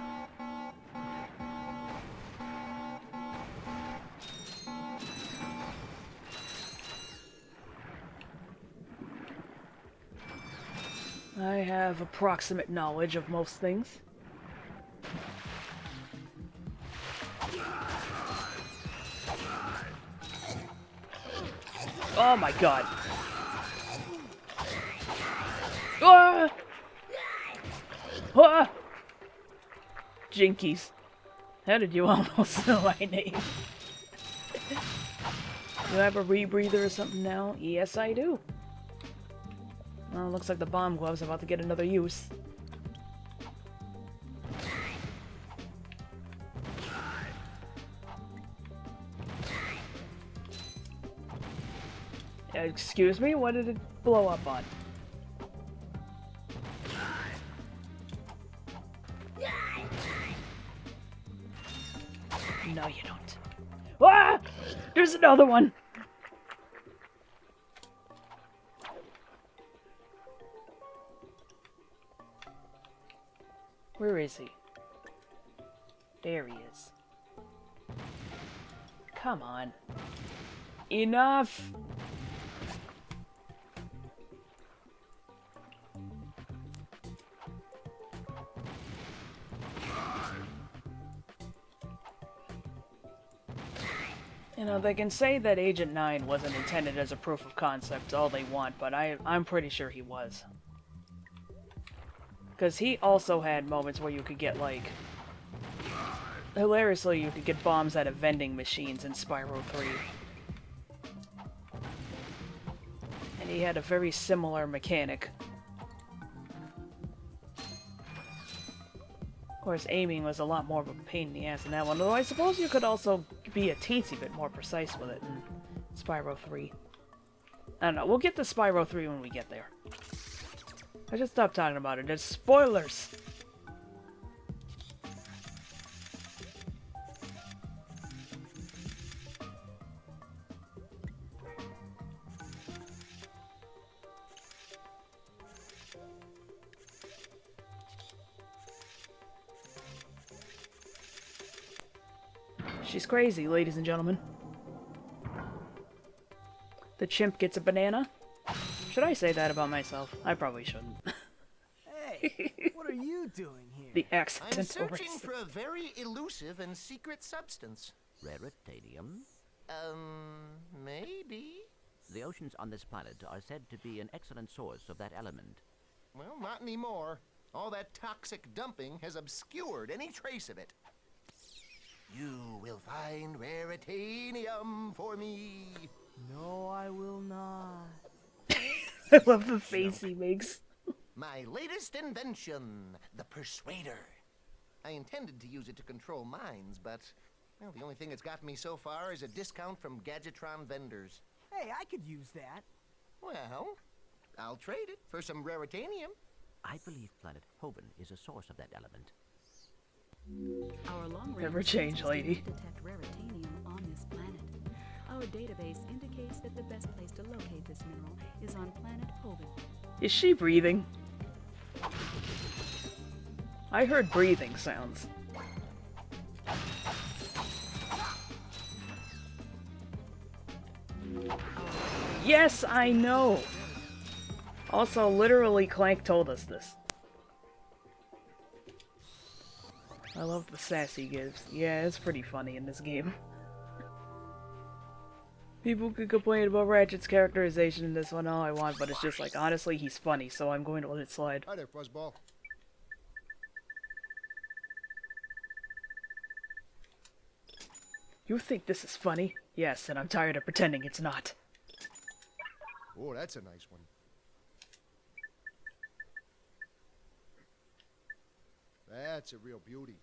I have approximate knowledge of most things. Oh my god. Ah! Ah! Jinkies. How did you almost know my name? You have a rebreather or something now? Yes, I do. Well, looks like the bomb glove's about to get another use. Excuse me? What did it blow up on? No, you don't. Ah! There's another one! Where is he? There he is. Come on. Enough! You know, they can say that Agent 9 wasn't intended as a proof of concept all they want, but I'm pretty sure he was. Because he also had moments where you could get, like... Hilariously, you could get bombs out of vending machines in Spyro 3. And he had a very similar mechanic. Of course, aiming was a lot more of a pain in the ass in that one, although I suppose you could also be a teensy bit more precise with it in Spyro 3. I don't know, we'll get to Spyro 3 when we get there. I just stopped talking about it, it's spoilers! She's crazy, ladies and gentlemen. The chimp gets a banana? Should I say that about myself? I probably shouldn't. Hey, what are you doing here? The I'm accidental searching racist. for a very elusive and secret substance. Raritanium? Maybe? The oceans on this planet are said to be an excellent source of that element. Well, not anymore. All that toxic dumping has obscured any trace of it. You will find Raritanium for me. No, I will not. I love the face he makes. My latest invention, the Persuader. I intended to use it to control minds, but, well, the only thing it's got me so far is a discount from Gadgetron vendors. Hey, I could use that. Well, I'll trade it for some Raritanium. I believe planet Hoven is a source of that element. Our long-range Never change, sensors lady. do detect Raritanium on this planet. Our database indicates that the best place to locate this mineral is on planet Hoven. Is she breathing? I heard breathing sounds. Yes, I know! Also, literally, Clank told us this. I love the sass he gives. Yeah, it's pretty funny in this game. People could complain about Ratchet's characterization in this one all I want, but it's just like, honestly, he's funny, so I'm going to let it slide. Hi there, Fuzzball. You think this is funny? Yes, and I'm tired of pretending it's not. Oh, that's a nice one. That's a real beauty.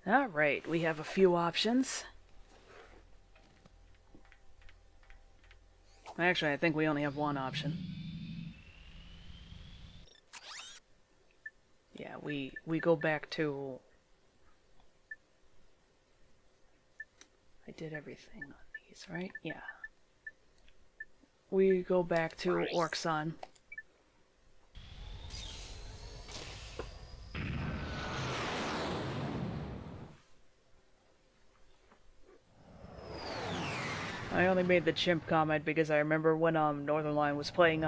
Alright, we have a few options. Actually, I think we only have one option. Yeah, we go back to... I did everything on these, right? Yeah. We go back to Orxon. I only made the chimp comment because I remember when Northernlion was playing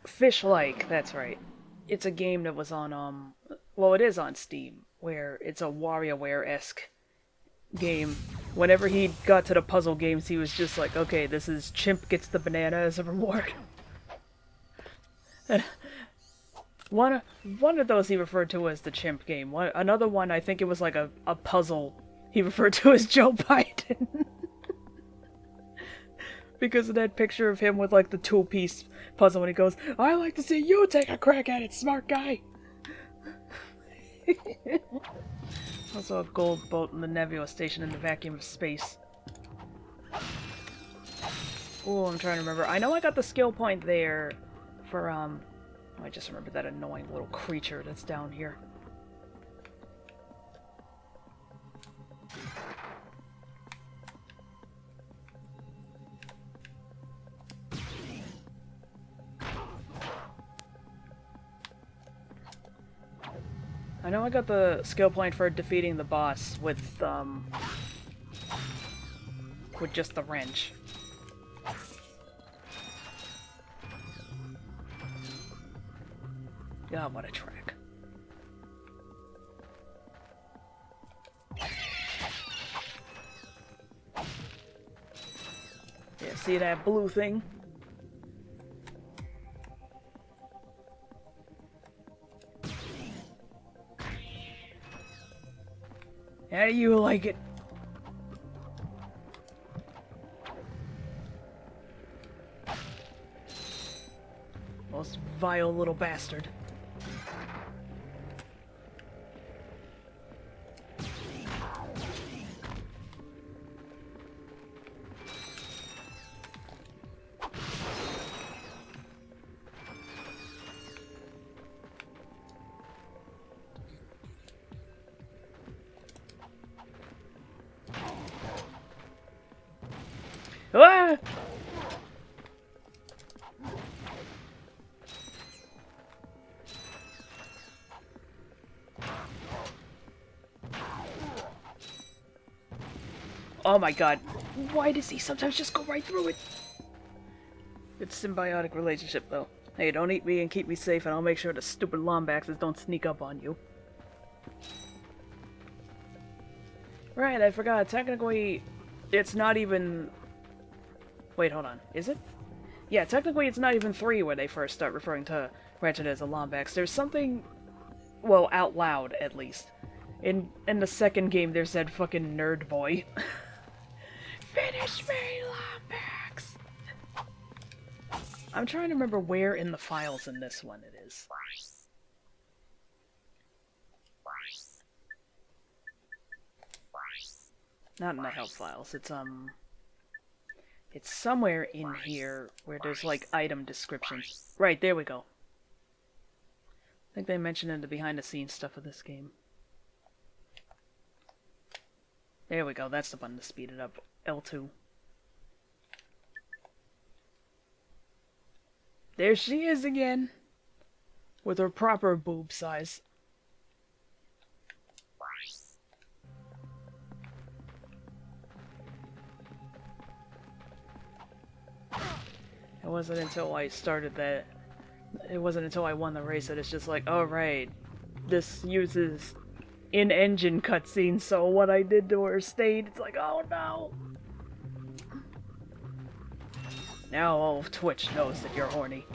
Fish-like, that's right. It's a game that was on well, it is on Steam, where it's a WarioWare-esque game. Whenever he got to the puzzle games, he was just like, okay, this is chimp gets the banana as a reward. One of those he referred to as the chimp game. Another one, I think it was like a puzzle he referred to as Joe Biden. Because of that picture of him with like the two-piece puzzle when he goes, I like to see you take a crack at it, smart guy! Also a gold boat in the Nebula station in the vacuum of space. Oh, I'm trying to remember. I know I got the skill point there for, I just remember that annoying little creature that's down here. I know I got the skill point for defeating the boss with just the wrench. God, what a track. Yeah, see that blue thing? How do you like it? Most vile little bastard. Ah! Oh my god. Why does he sometimes just go right through it? It's symbiotic relationship though. Hey, don't eat me and keep me safe and I'll make sure the stupid Lombaxes don't sneak up on you. Right, I forgot. Technically, it's not even... Wait, hold on. Is it? Yeah, technically it's not even 3 when they first start referring to Ratchet as a Lombax. There's something... Well, out loud, at least. In the second game, there's that fucking nerd boy. Finish me, Lombax! I'm trying to remember where in the files in this one it is. Not in the help files. It's somewhere in here where there's like item descriptions. Right, there we go. I think they mentioned in the behind-the-scenes stuff of this game. There we go, that's the button to speed it up. L2. There she is again! With her proper boob size. It wasn't until I started that... It wasn't until I won the race that it's just like, oh right, this uses in-engine cutscenes, so what I did to her stayed. It's like, oh no! Now all of Twitch knows that you're horny.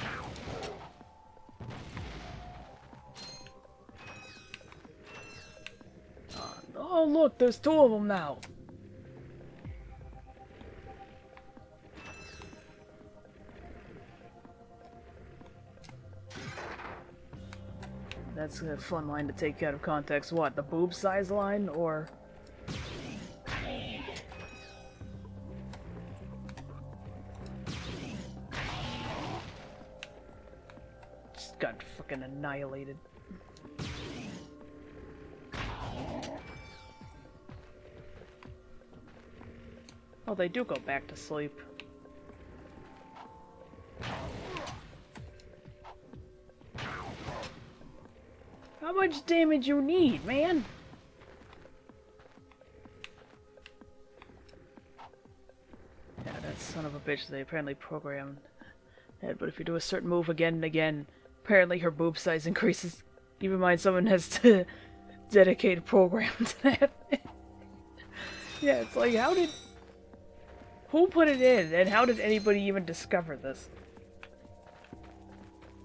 Oh look, there's 2 of them now! That's a fun line to take out of context. What, the boob size line, or... Just got fucking annihilated. Oh, they do go back to sleep. How much damage you need, man? Yeah, that son of a bitch, they apparently programmed it, but if you do a certain move again and again, apparently her boob size increases. Keep in mind, someone has to dedicate a program to that. Yeah, it's like, how did... Who put it in, and how did anybody even discover this?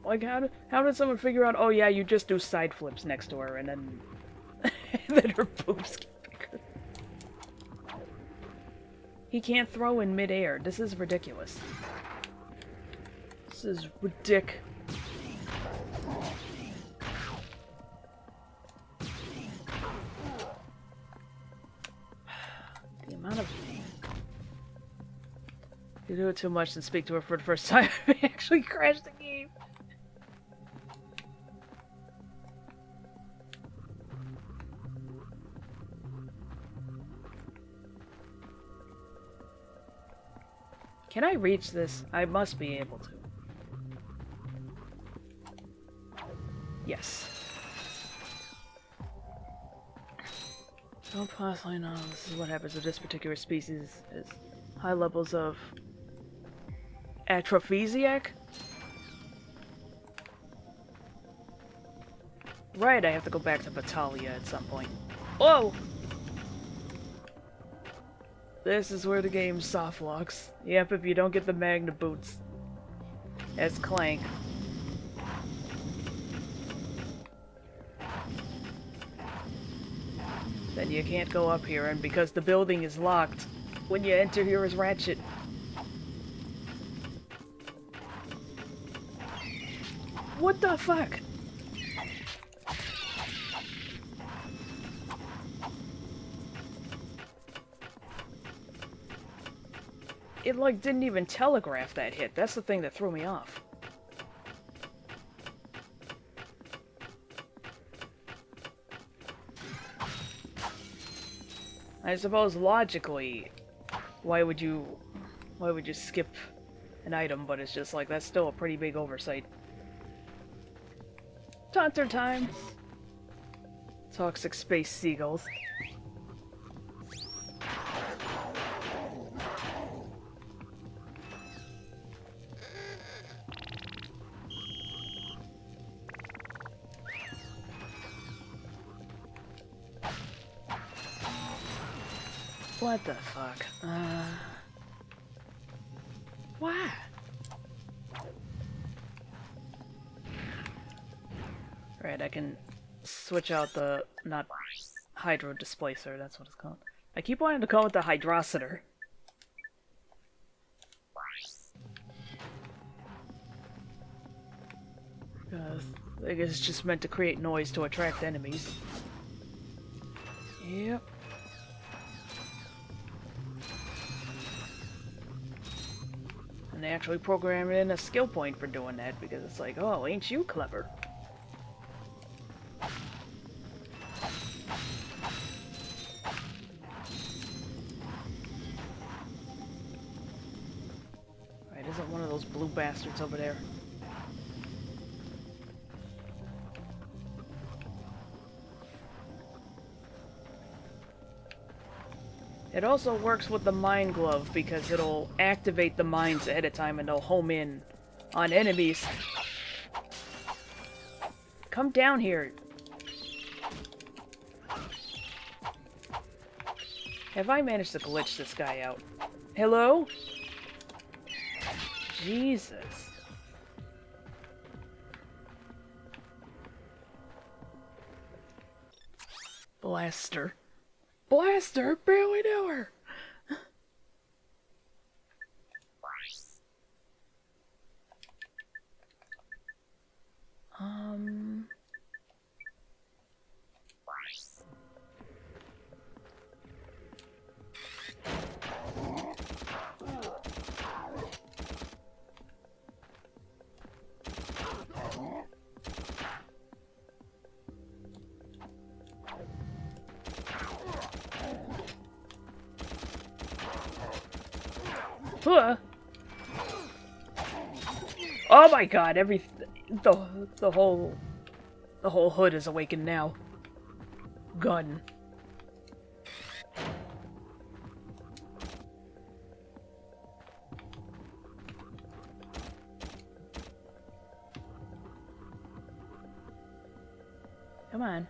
Like, how did someone figure out, oh yeah, you just do side flips next to her, and then... and then her boobs get bigger. He can't throw in midair. This is ridiculous. This is ridic. The amount of... If you do it too much and speak to her for the first time, I actually crashed the game. Can I reach this? I must be able to. Yes. Don't possibly know. This is what happens with this particular species. Is high levels of atrophisiac? Right, I have to go back to Batalia at some point. Whoa! This is where the game soft locks. Yep, if you don't get the Magneboots. As Clank. then you can't go up here, and because the building is locked, when you enter here as Ratchet. What the fuck? It, like, didn't even telegraph that hit. That's the thing that threw me off. I suppose logically, why would you skip an item, but it's just like, that's still a pretty big oversight. Taunter time! Toxic space seagulls. What the fuck? Why? Right, I can switch out the, not hydro displacer, that's what it's called. I keep wanting to call it the hydrocitor. I guess it's just meant to create noise to attract enemies. Yep. And they actually programmed in a skill point for doing that, because it's like, oh, ain't you clever? Right, isn't one of those blue bastards over there? It also works with the Mind Glove because it'll activate the mines ahead of time and they'll home in on enemies. Come down here. Have I managed to glitch this guy out? Hello? Jesus. Blaster. Blaster? Barely knew her! Oh my god, the whole hood is awakened now. Gun. Come on.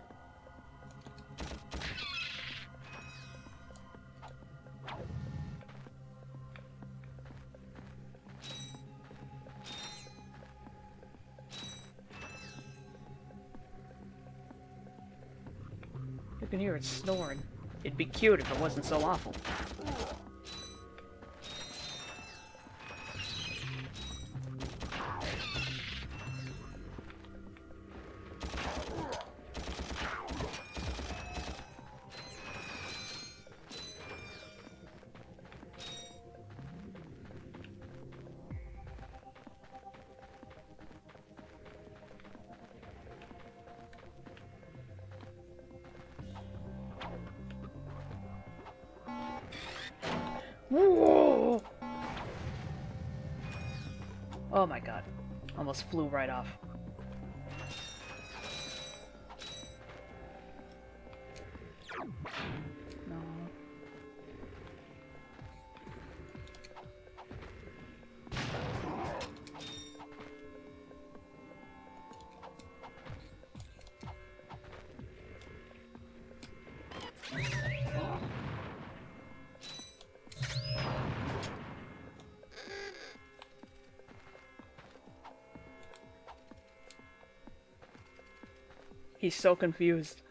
You can hear it snoring. It'd be cute if it wasn't so awful. Whoa! Oh my god. Almost flew right off. No. He's so confused.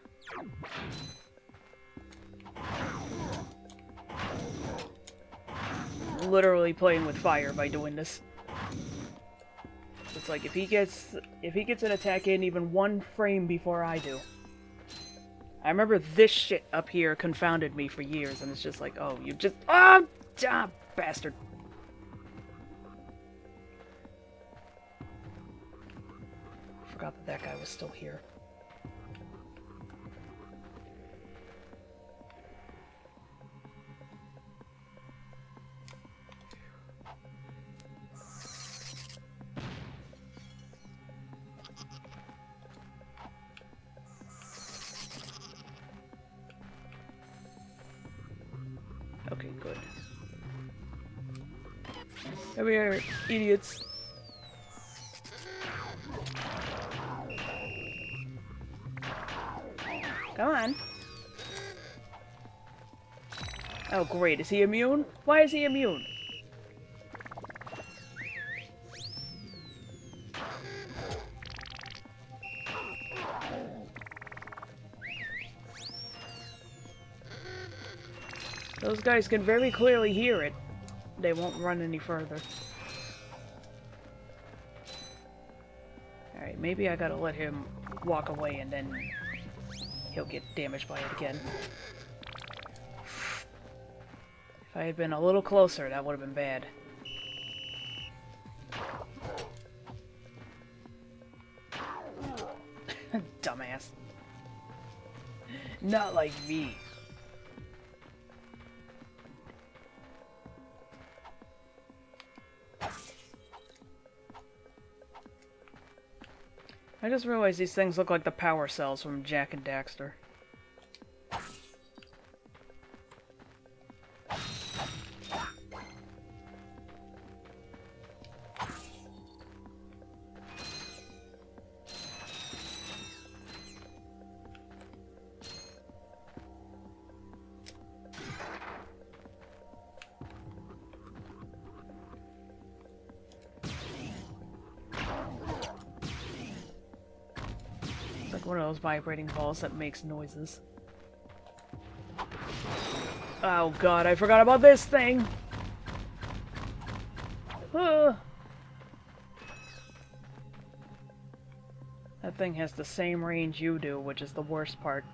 literally playing with fire by doing this. It's like if he gets an attack in even 1 frame before I do. I remember this shit up here confounded me for years, and it's just like, oh, you just bastard. Forgot that guy was still here. Okay, good. Come here, idiots. Come on. Oh, great. Is he immune? Why is he immune? Those guys can very clearly hear it. They won't run any further. Alright, maybe I gotta let him walk away and then he'll get damaged by it again. If I had been a little closer, that would have been bad. Dumbass. Not like me. I just realized these things look like the power cells from Jak and Daxter. One of those vibrating balls that makes noises. Oh god, I forgot about this thing! That thing has the same range you do, which is the worst part.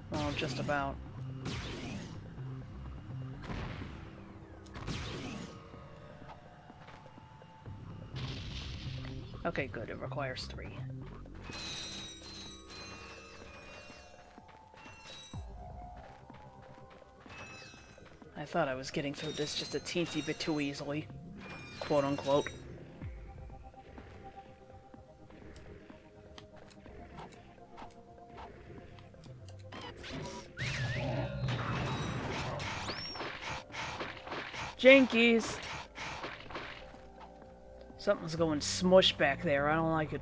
Well, just about. Okay, good. It requires 3. I thought I was getting through this just a teensy bit too easily. Quote unquote. Jinkies! Something's going smush back there. I don't like it.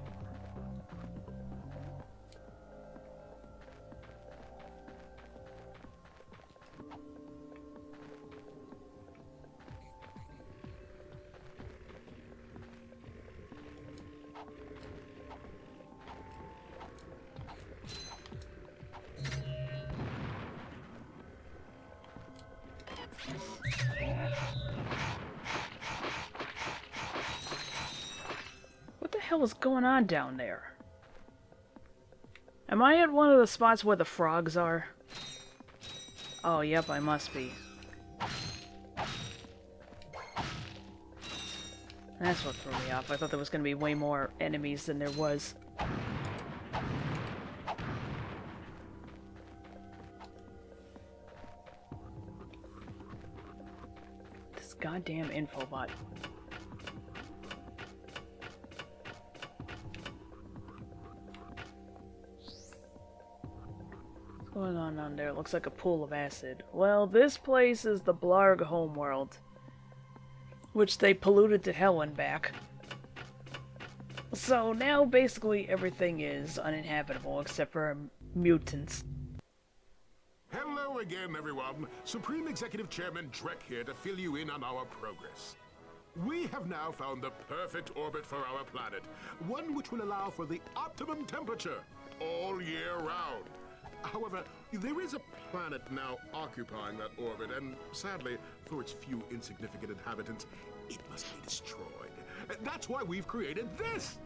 What the hell is going on down there? Am I at one of the spots where the frogs are? Oh, yep, I must be. That's what threw me off. I thought there was going to be way more enemies than there was. This goddamn Infobot. What's going on down there? It looks like a pool of acid. Well, this place is the Blarg homeworld, which they polluted to hell and back. So now basically everything is uninhabitable except for mutants. Hello again, everyone. Supreme Executive Chairman Drek here to fill you in on our progress. We have now found the perfect orbit for our planet, one which will allow for the optimum temperature all year round. However, However, there is a planet now occupying that orbit, and sadly, for its few insignificant inhabitants, it must be destroyed. That's why we've created this!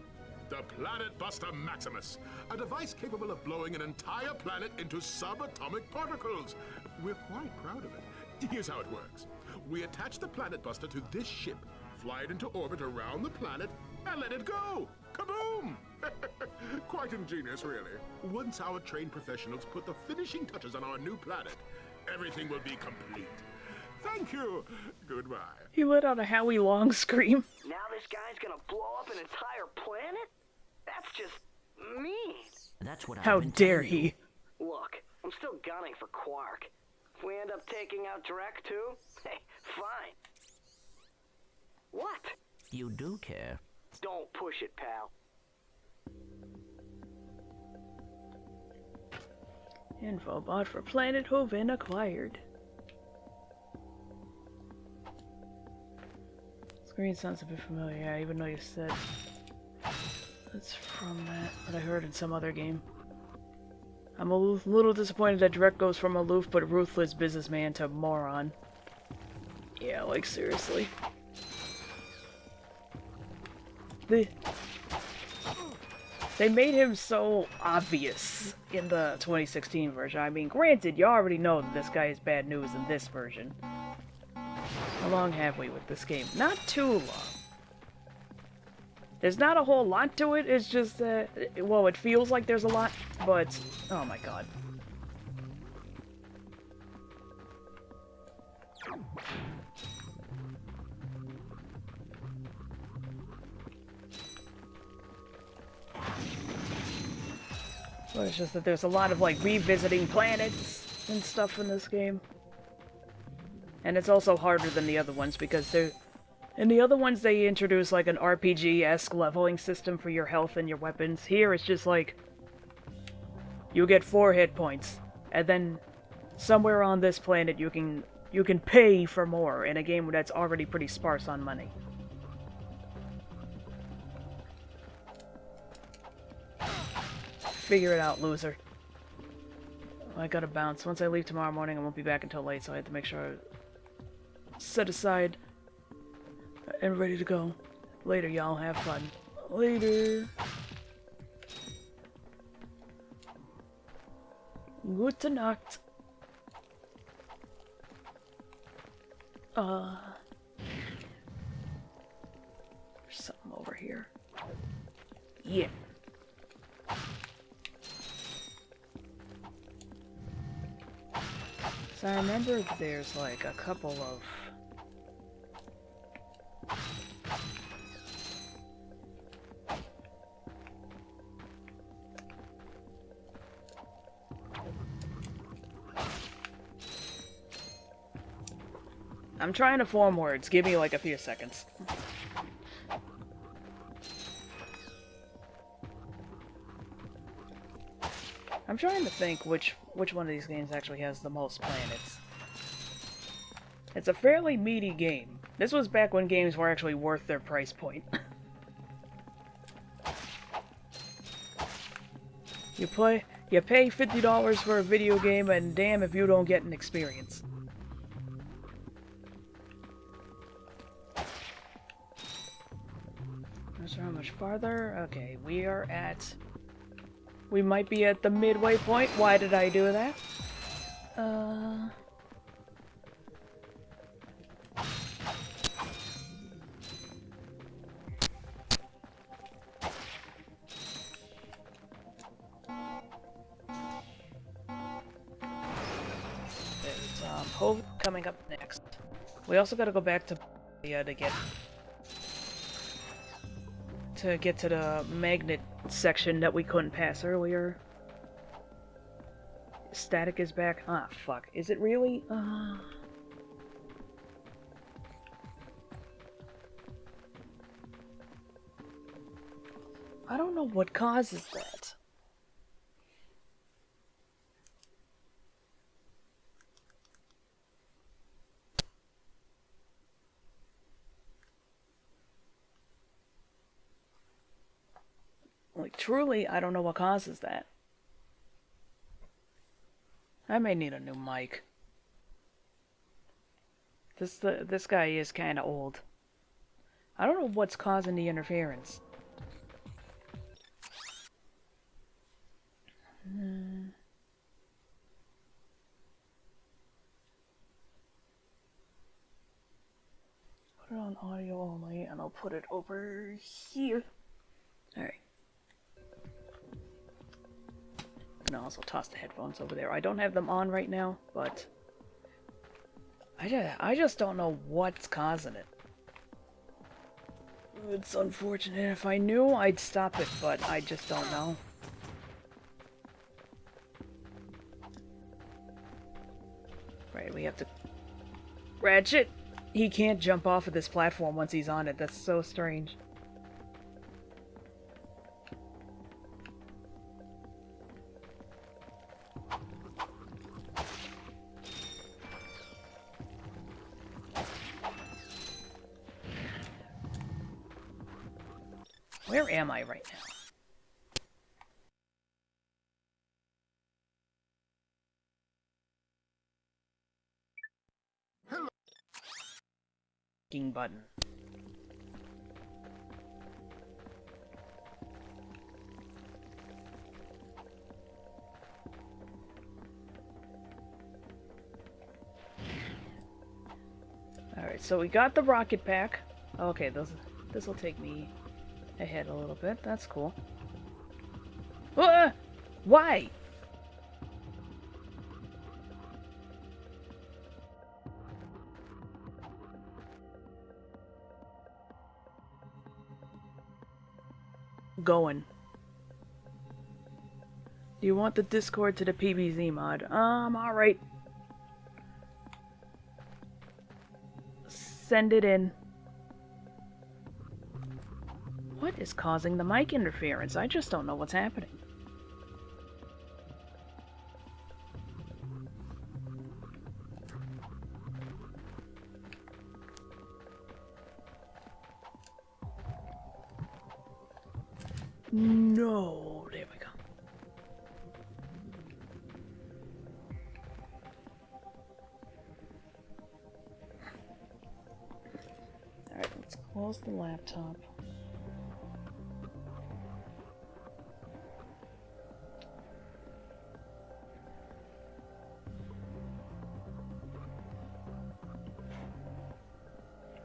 The Planet Buster Maximus, a device capable of blowing an entire planet into subatomic particles. We're quite proud of it. Here's how it works. We attach the Planet Buster to this ship, fly it into orbit around the planet, and let it go! Kaboom! Quite ingenious, really. Once our trained professionals put the finishing touches on our new planet, everything will be complete. Thank you. Goodbye. He let out a Howie Long scream. Now this guy's gonna blow up an entire planet? That's just mean. That's what How I've been dare telling you. he? Look, I'm still gunning for Qwark. If we end up taking out Drek too, hey, fine. What? You do care. Don't push it, pal. Infobot for Planet Hoven acquired. Screen sounds a bit familiar, yeah, even though you said it's from that, but I heard in some other game. I'm a little disappointed that Drek goes from aloof but ruthless businessman to moron. Yeah, like seriously. They made him so obvious in the 2016 version. I mean, granted, you already know that this guy is bad news in this version. How long have we with this game? Not too long. There's not a whole lot to it, it's just that, well, it feels like there's a lot, but, oh my god. Well, it's just that there's a lot of, like, revisiting planets and stuff in this game. And it's also harder than the other ones because they're... In the other ones, they introduce, like, an RPG-esque leveling system for your health and your weapons. Here, it's just like... You get 4 hit points. And then, somewhere on this planet, you can pay for more in a game that's already pretty sparse on money. Figure it out, loser. I gotta bounce. Once I leave tomorrow morning, I won't be back until late, so I have to make sure I set aside and ready to go. Later, y'all. Have fun. Later. Gute Nacht. There's something over here. Yeah. So I remember there's like a couple of... I'm trying to form words. Give me like a few seconds. I'm trying to think which one of these games actually has the most planets. It's a fairly meaty game. This was back when games were actually worth their price point. You pay $50 for a video game, and damn if you don't get an experience. Not sure how much farther. Okay, we are at... We might be at the midway point. Why did I do that? There's Hoven coming up next. We also gotta go back to Batalia to get to the magnet section that we couldn't pass earlier. Static is back. Ah, fuck. Is it really? I don't know what causes that. Like, truly, I don't know what causes that. I may need a new mic. This guy is kind of old. I don't know what's causing the interference. Put it on audio only, and I'll put it over here. Alright. And I'll also toss the headphones over there. I don't have them on right now, but I just don't know what's causing it. It's unfortunate. If I knew, I'd stop it, but I just don't know. Right, we have to... Ratchet! He can't jump off of this platform once he's on it. That's so strange. Where am I right now? Button. Alright, so we got the rocket pack. Okay, this will take me ahead a little bit. That's cool. Why? Going. Do you want the Discord to the PBZ mod? Alright. Send it in. What is causing the mic interference? I just don't know what's happening. No, there we go. Alright, let's close the laptop.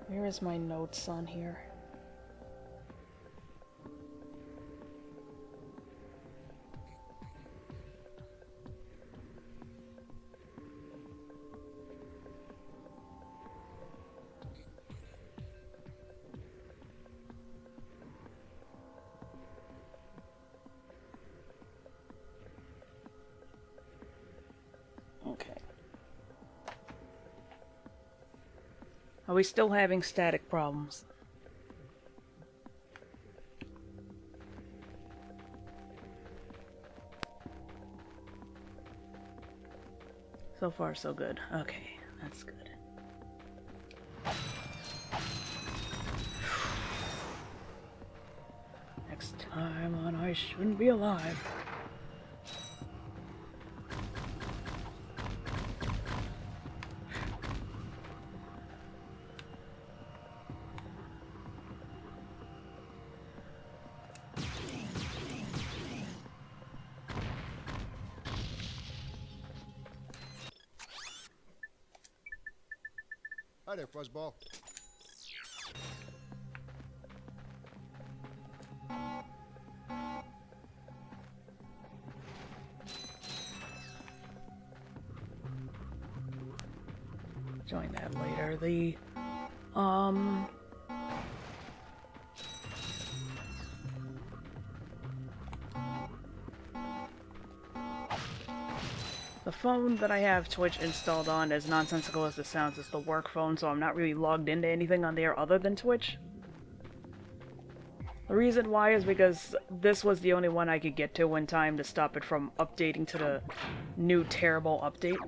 Where is my notes on here? Are we still having static problems? So far, so good. Okay, that's good. Next time on I Shouldn't Be Alive. Hi there, Fuzzball. Join that later. The phone that I have Twitch installed on, as nonsensical as this sounds, is the work phone, so I'm not really logged into anything on there other than Twitch. The reason why is because this was the only one I could get to in time to stop it from updating to the new terrible update.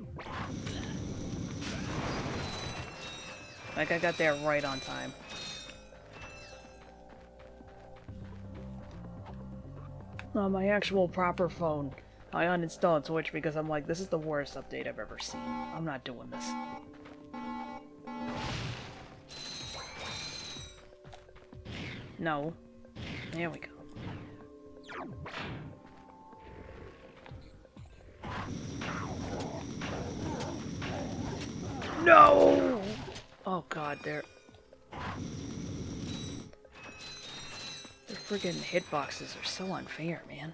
Like, I got there right on time. My actual proper phone I uninstalled Twitch because I'm like, this is the worst update I've ever seen. I'm not doing this. No. There we go. No! Oh god, their friggin' hitboxes are so unfair, man.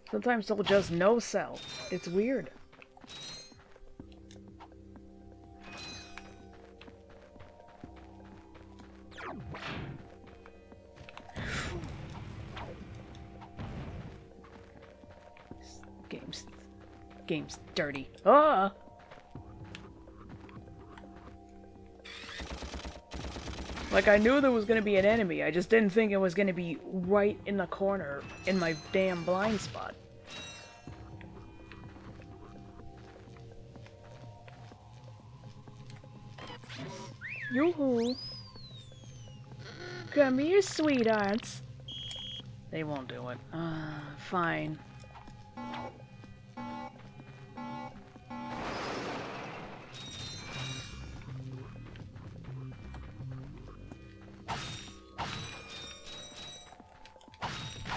Sometimes they'll just no-sell. It's weird. Game's dirty. Ah! Like, I knew there was gonna be an enemy, I just didn't think it was gonna be right in the corner in my damn blind spot. Yoo-hoo! Come here, sweethearts! They won't do it. Fine.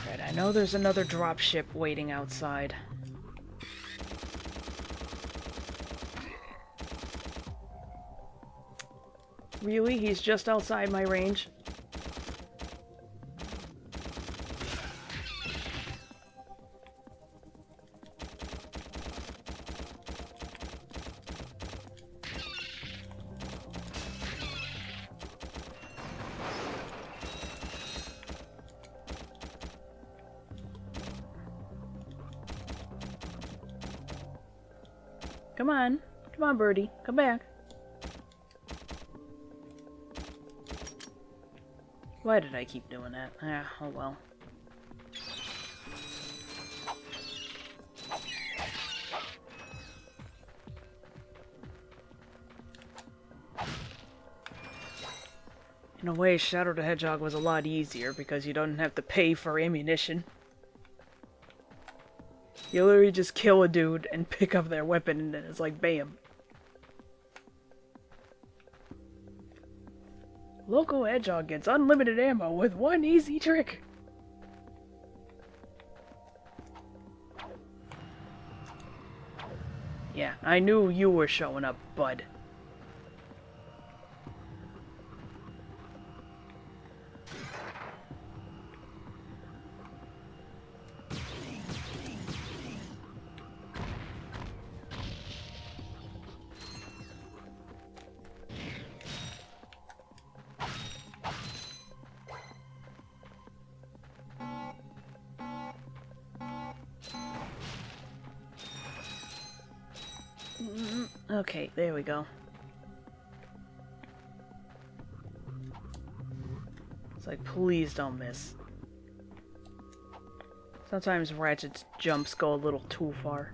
Right, I know there's another dropship waiting outside. Really? He's just outside my range? Come on. Come on, birdie. Come back. Why did I keep doing that? Ah, oh well. In a way, Shadow the Hedgehog was a lot easier because you don't have to pay for ammunition. You literally just kill a dude and pick up their weapon and then it's like bam. Local Hedgehog gets unlimited ammo with one easy trick. Yeah, I knew you were showing up, bud. Okay, there we go. It's like, please don't miss. Sometimes Ratchet's jumps go a little too far.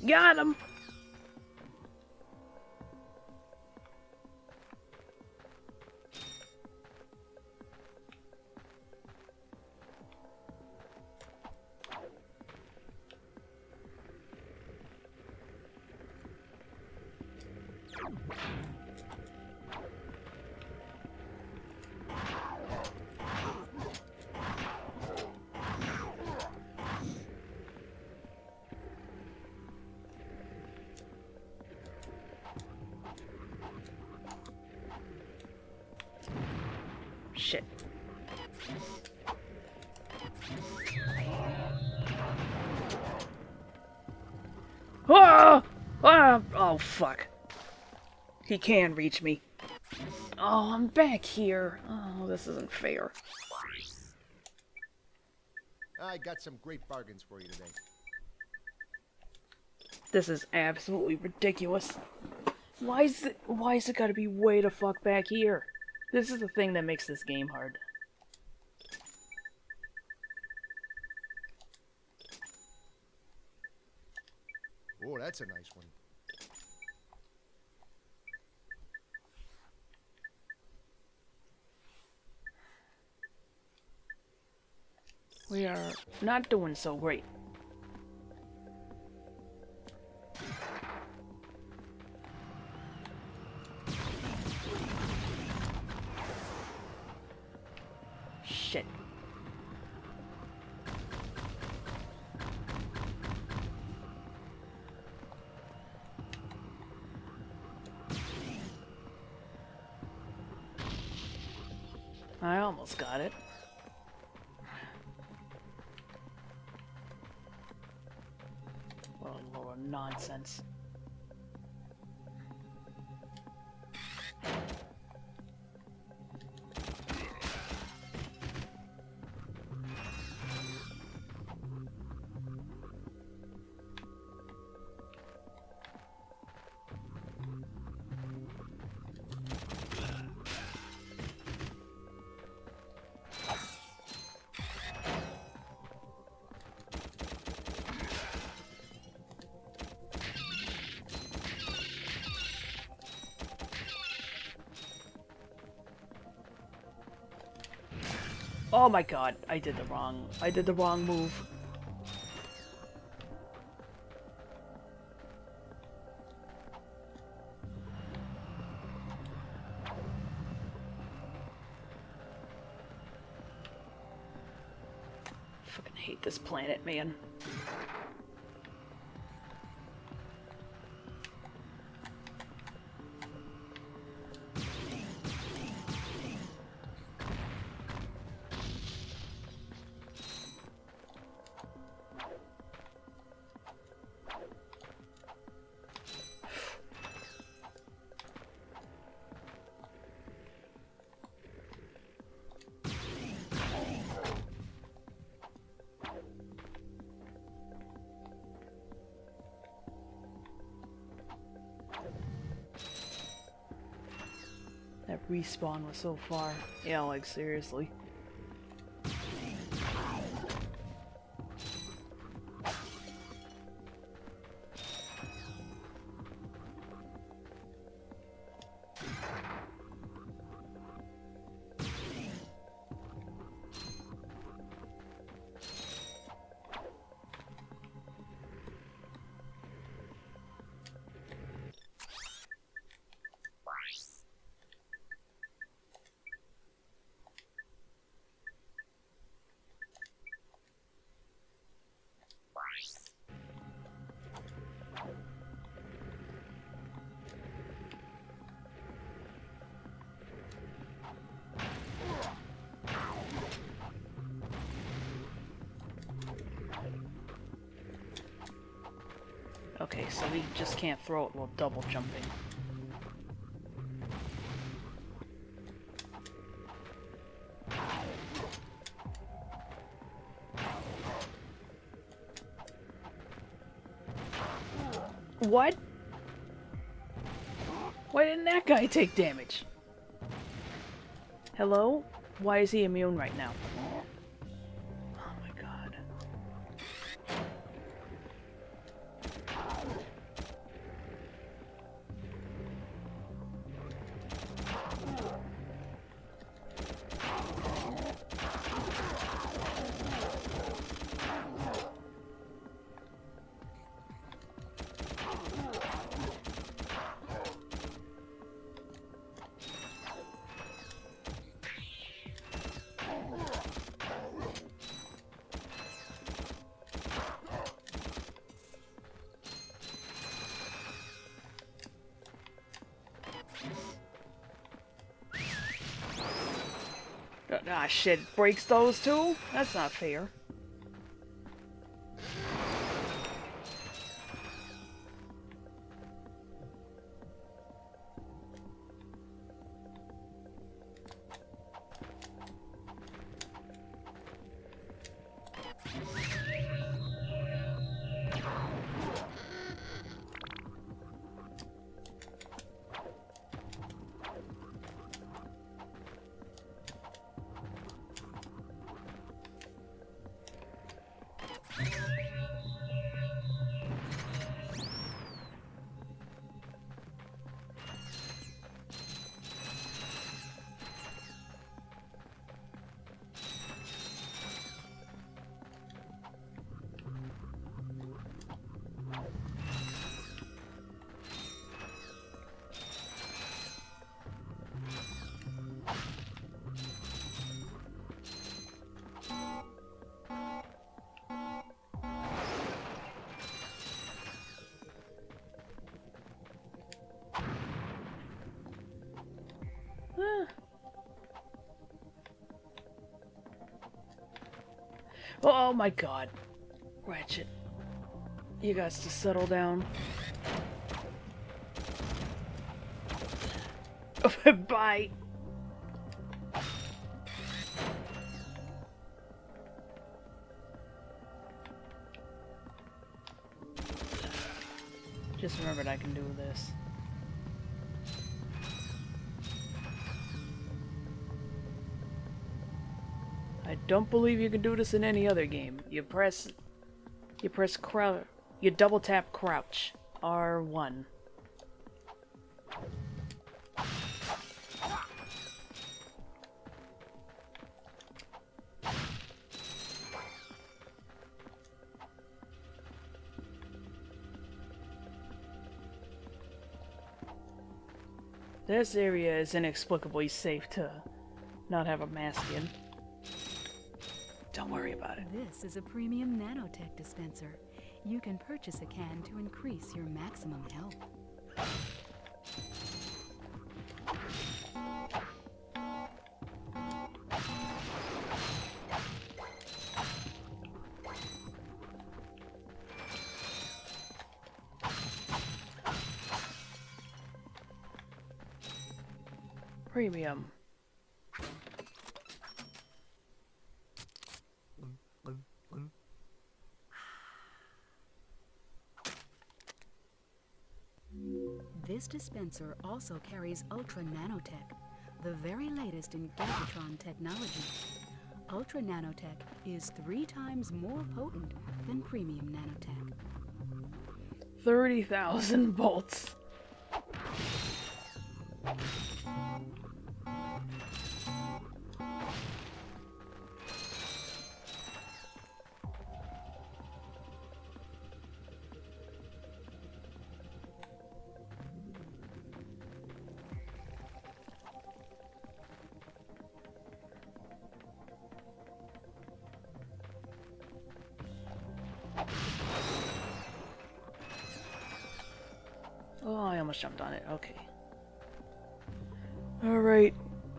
Got him! Oh, fuck. He can reach me. Oh, I'm back here. Oh, this isn't fair. I got some great bargains for you today. This is absolutely ridiculous. Why is it gotta be way the fuck back here? This is the thing that makes this game hard. Oh, that's a nice one. We are not doing so great. Shit. I almost got it. What a load of nonsense. Oh my god, I did the wrong move. Fucking hate this planet, man. That respawn was so far. Yeah, like seriously. Okay, so we just can't throw it while double jumping. What? Why didn't that guy take damage? Hello? Why is he immune right now? Oh my god. Ah, shit. Breaks those too? That's not fair. Oh my god. Ratchet. You guys to settle down. Bye. Just remembered I can do this. I don't believe you can do this in any other game. You press crouch, you double tap crouch, R1. This area is inexplicably safe to not have a mask in. Don't worry about it. This is a premium nanotech dispenser. You can purchase a can to increase your maximum health. Premium. This dispenser also carries Ultra Nanotech, the very latest in Gadgetron technology. Ultra Nanotech is 3 times more potent than Premium Nanotech. 30,000 bolts. Oh, I almost jumped on it. Okay. Alright.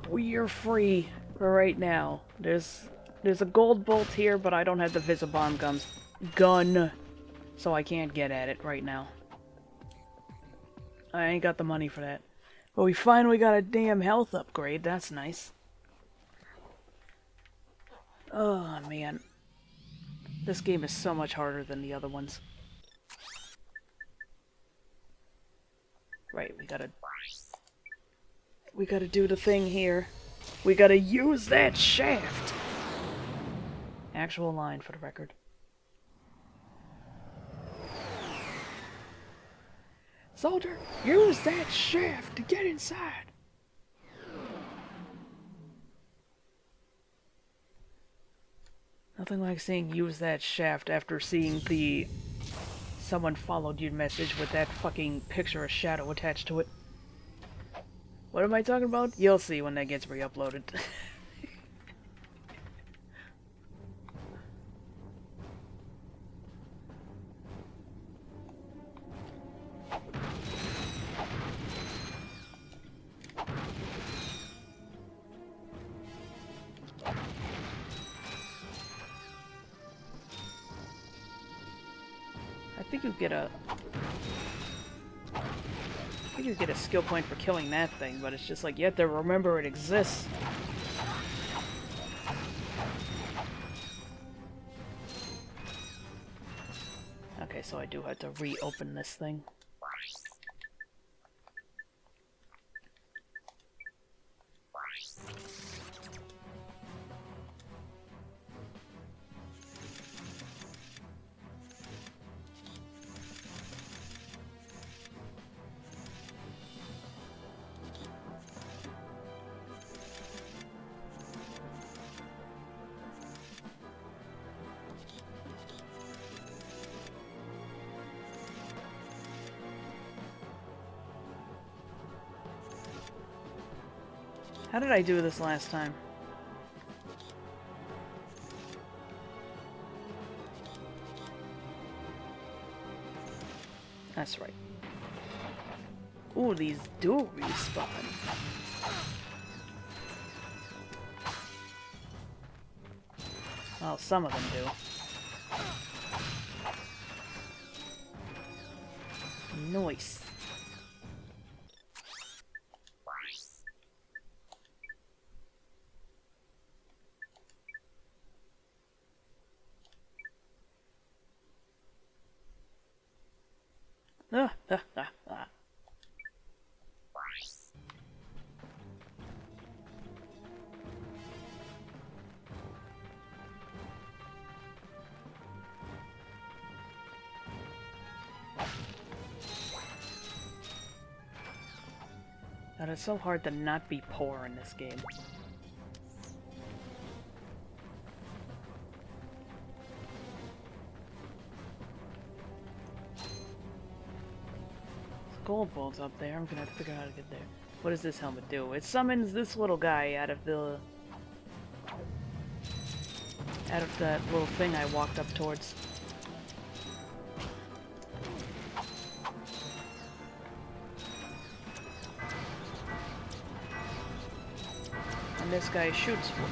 We are free for right now. There's a gold bolt here, but I don't have the Visibomb gun, so I can't get at it right now. I ain't got the money for that. But we finally got a damn health upgrade. That's nice. Oh, man. This game is so much harder than the other ones. Right, we gotta do the thing here. We gotta use that shaft! Actual line for the record. Soldier, use that shaft to get inside! Nothing like saying use that shaft after seeing the someone followed you message with that fucking picture of Shadow attached to it. What am I talking about? You'll see when that gets re-uploaded. I think you get a skill point for killing that thing, but it's just like you have to remember it exists. Okay, so I do have to reopen this thing. How did I do this last time? That's right. Ooh, these do respawn. Well, some of them do. Nice. Ah, ah, ah, ah. God, it's so hard to not be poor in this game. Gold bolts up there. I'm gonna have to figure out how to get there. What does this helmet do? It summons this little guy out of that little thing I walked up towards. And this guy shoots for you.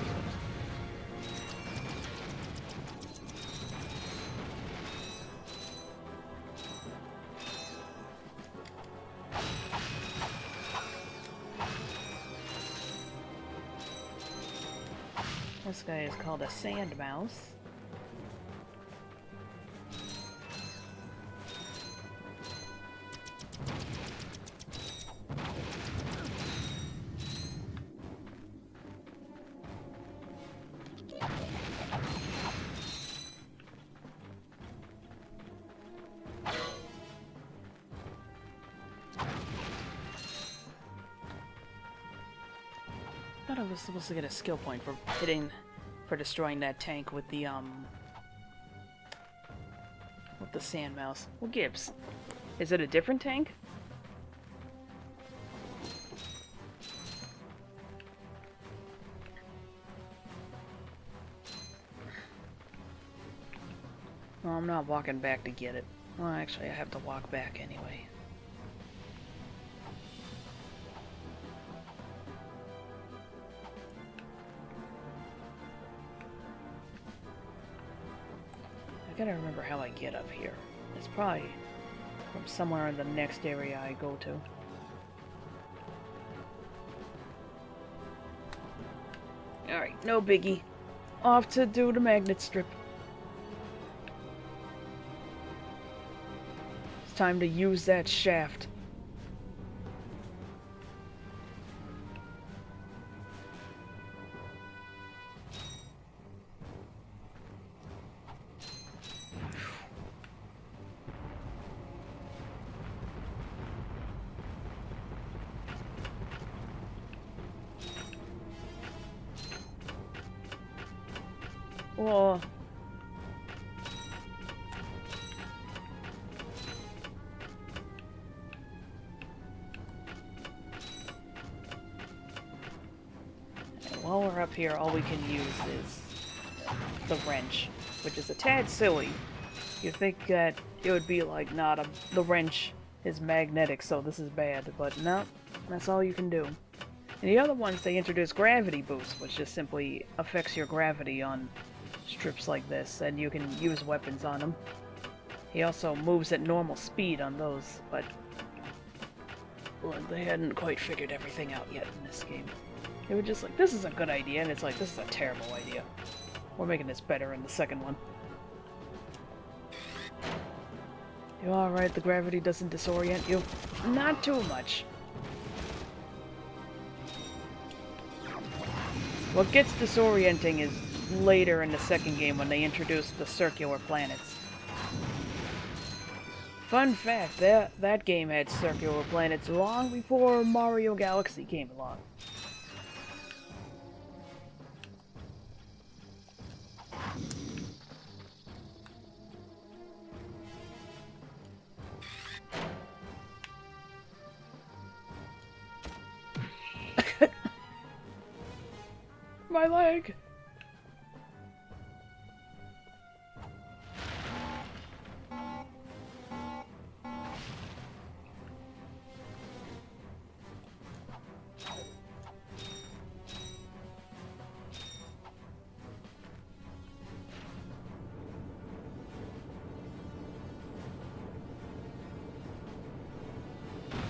This guy is called a sand mouse. I thought I was supposed to get a skill point for destroying that tank with the sand mouse. Well, gives. Is it a different tank? Well, I'm not walking back to get it. Well, actually, I have to walk back anyway. I gotta remember how I get up here. It's probably from somewhere in the next area I go to. Alright, no biggie. Off to do the magnet strip. It's time to use that shaft. Whoa. And while we're up here, all we can use is the wrench, which is a tad silly. You'd think that it would be like, nah, the wrench is magnetic, so this is bad, but no, that's all you can do. And the other ones, they introduce gravity boost, which just simply affects your gravity on strips like this, and you can use weapons on them. He also moves at normal speed on those, but well, they hadn't quite figured everything out yet in this game. They were just like, this is a good idea, and it's like, this is a terrible idea. We're making this better in the second one. You alright? The gravity doesn't disorient you? Not too much. What gets disorienting is later in the second game when they introduce the circular planets. Fun fact, that game had circular planets long before Mario Galaxy came along. My leg!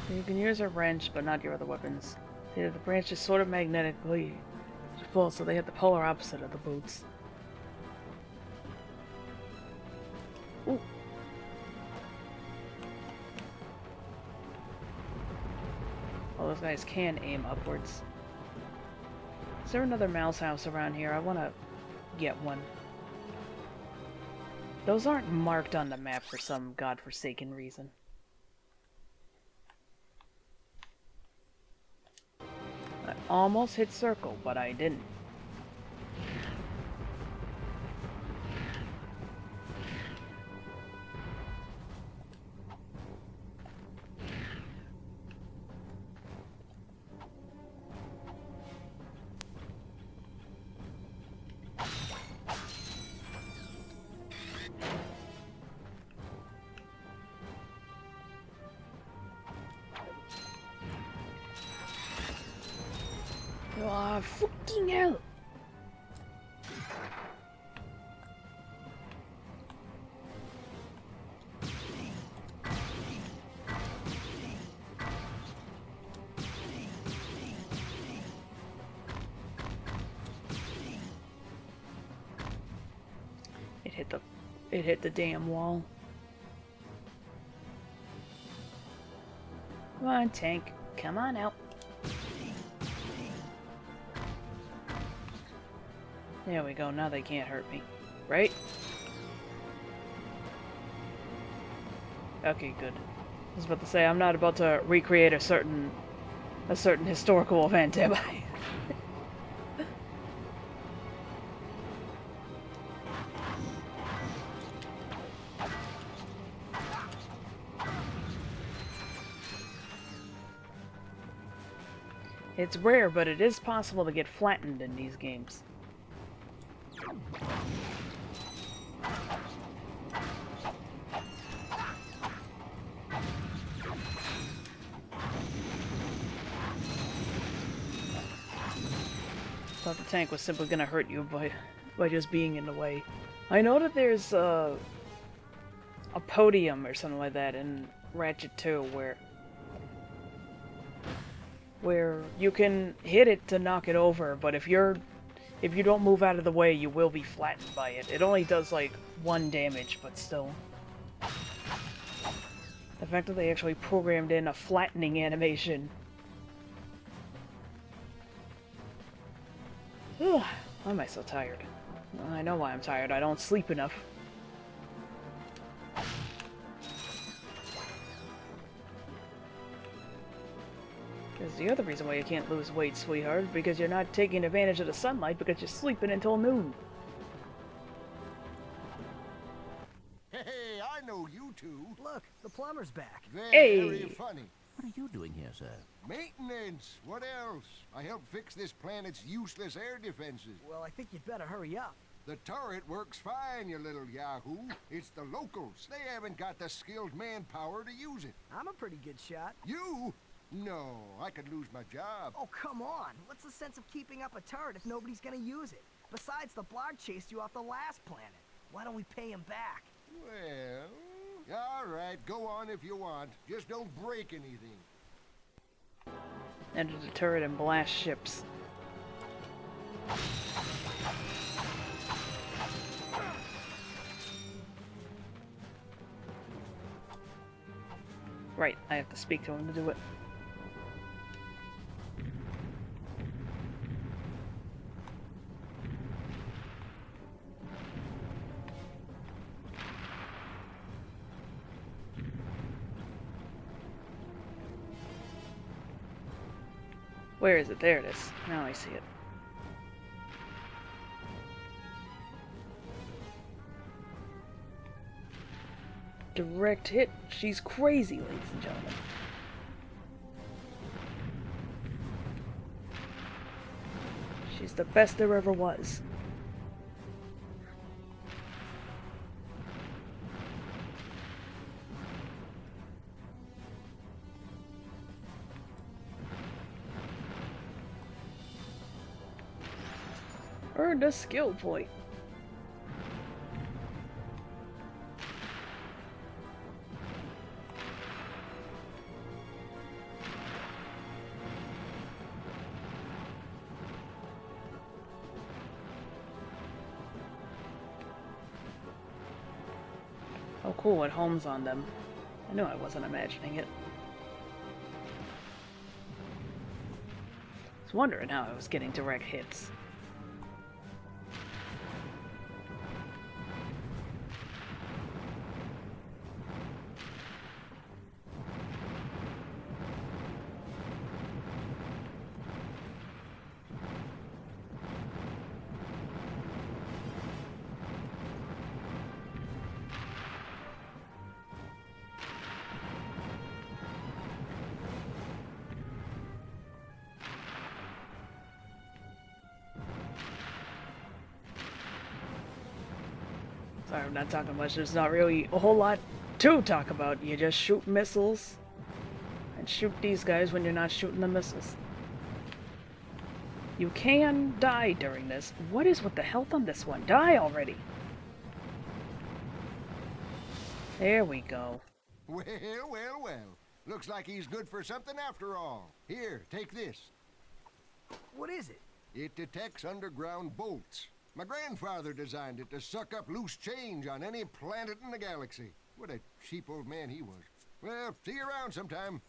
You can use a wrench, but not your other weapons. The branch is sort of magnetically full, so they have the polar opposite of the boots. Ooh. Well, those guys can aim upwards. Is there another mouse house around here? I want to get one. Those aren't marked on the map for some godforsaken reason. I almost hit circle, but I didn't. Oh, fucking hell! It hit the damn wall. Come on, tank. Come on out. There we go, now they can't hurt me. Right? Okay, good. I was about to say, I'm not about to recreate a certain historical event, am I? It's rare, but it is possible to get flattened in these games. Thought the tank was simply gonna hurt you by just being in the way. I know that there's a podium or something like that in Ratchet 2 where you can hit it to knock it over, but if you don't move out of the way, you will be flattened by it. It only does like 1 damage, but still. The fact that they actually programmed in a flattening animation. Why am I so tired? I know why I'm tired. I don't sleep enough. Because the other reason why you can't lose weight, sweetheart, is because you're not taking advantage of the sunlight because you're sleeping until noon. Hey, I know you two. Look, the plumber's back. Very funny. What are you doing here, sir? Maintenance. What else? I helped fix this planet's useless air defenses. Well, I think you'd better hurry up. The turret works fine, you little yahoo. It's the locals. They haven't got the skilled manpower to use it. I'm a pretty good shot. You? No, I could lose my job. Oh, come on. What's the sense of keeping up a turret if nobody's gonna use it? Besides, the Blarg chased you off the last planet. Why don't we pay him back? Well, all right, go on if you want. Just don't break anything. Enter the turret and blast ships. Right, I have to speak to him to do it. Where is it? There it is. Now I see it. Direct hit. She's crazy, ladies and gentlemen. She's the best there ever was. Earned a skill point. Oh cool, it homes on them. I knew I wasn't imagining it. I was wondering how I was getting direct hits. Sorry, I'm not talking much. There's not really a whole lot to talk about. You just shoot missiles and shoot these guys when you're not shooting the missiles. You can die during this. What is with the health on this one? Die already! There we go. Well, well, well. Looks like he's good for something after all. Here, take this. What is it? It detects underground bolts. My grandfather designed it to suck up loose change on any planet in the galaxy. What a cheap old man he was. Well, see you around sometime.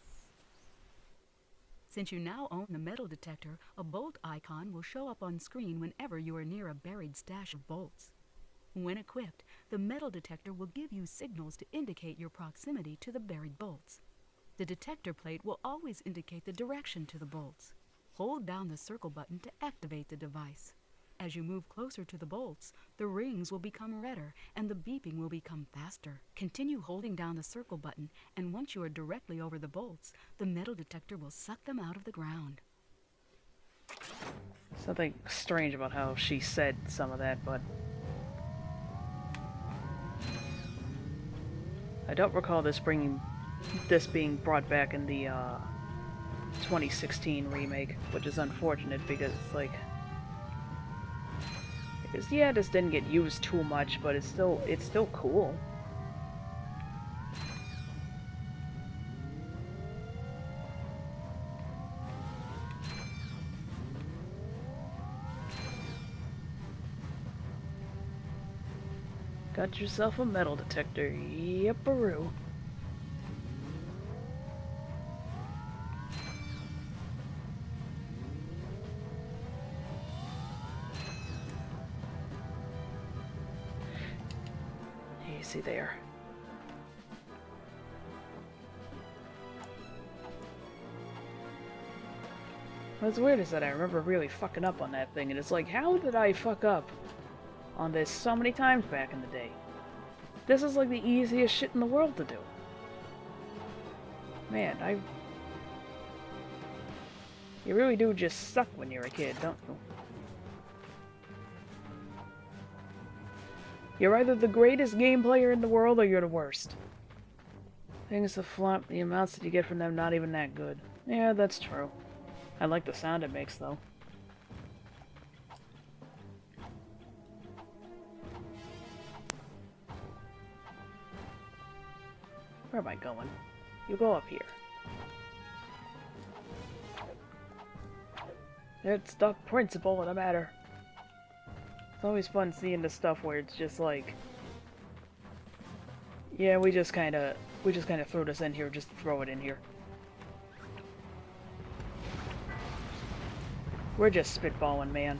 Since you now own the metal detector, a bolt icon will show up on screen whenever you are near a buried stash of bolts. When equipped, the metal detector will give you signals to indicate your proximity to the buried bolts. The detector plate will always indicate the direction to the bolts. Hold down the circle button to activate the device. As you move closer to the bolts, the rings will become redder and the beeping will become faster. Continue holding down the circle button, and once you are directly over the bolts, the metal detector will suck them out of the ground. Something strange about how she said some of that, but I don't recall this being brought back in the 2016 remake, which is unfortunate because it's like, because yeah, this didn't get used too much, but it's still cool. Got yourself a metal detector, yep-a-roo. Easy there. What's weird is that I remember really fucking up on that thing, and it's like, how did I fuck up on this so many times back in the day? This is like the easiest shit in the world to do. Man, you really do just suck when you're a kid, don't you? You're either the greatest game player in the world or you're the worst. Things to flop, the amounts that you get from them not even that good. Yeah, that's true. I like the sound it makes, though. Where am I going? You go up here. It's the principle of the matter. It's always fun seeing the stuff where it's just like, Yeah, we just kind of threw this in here. Just throw it in here. We're just spitballing, man.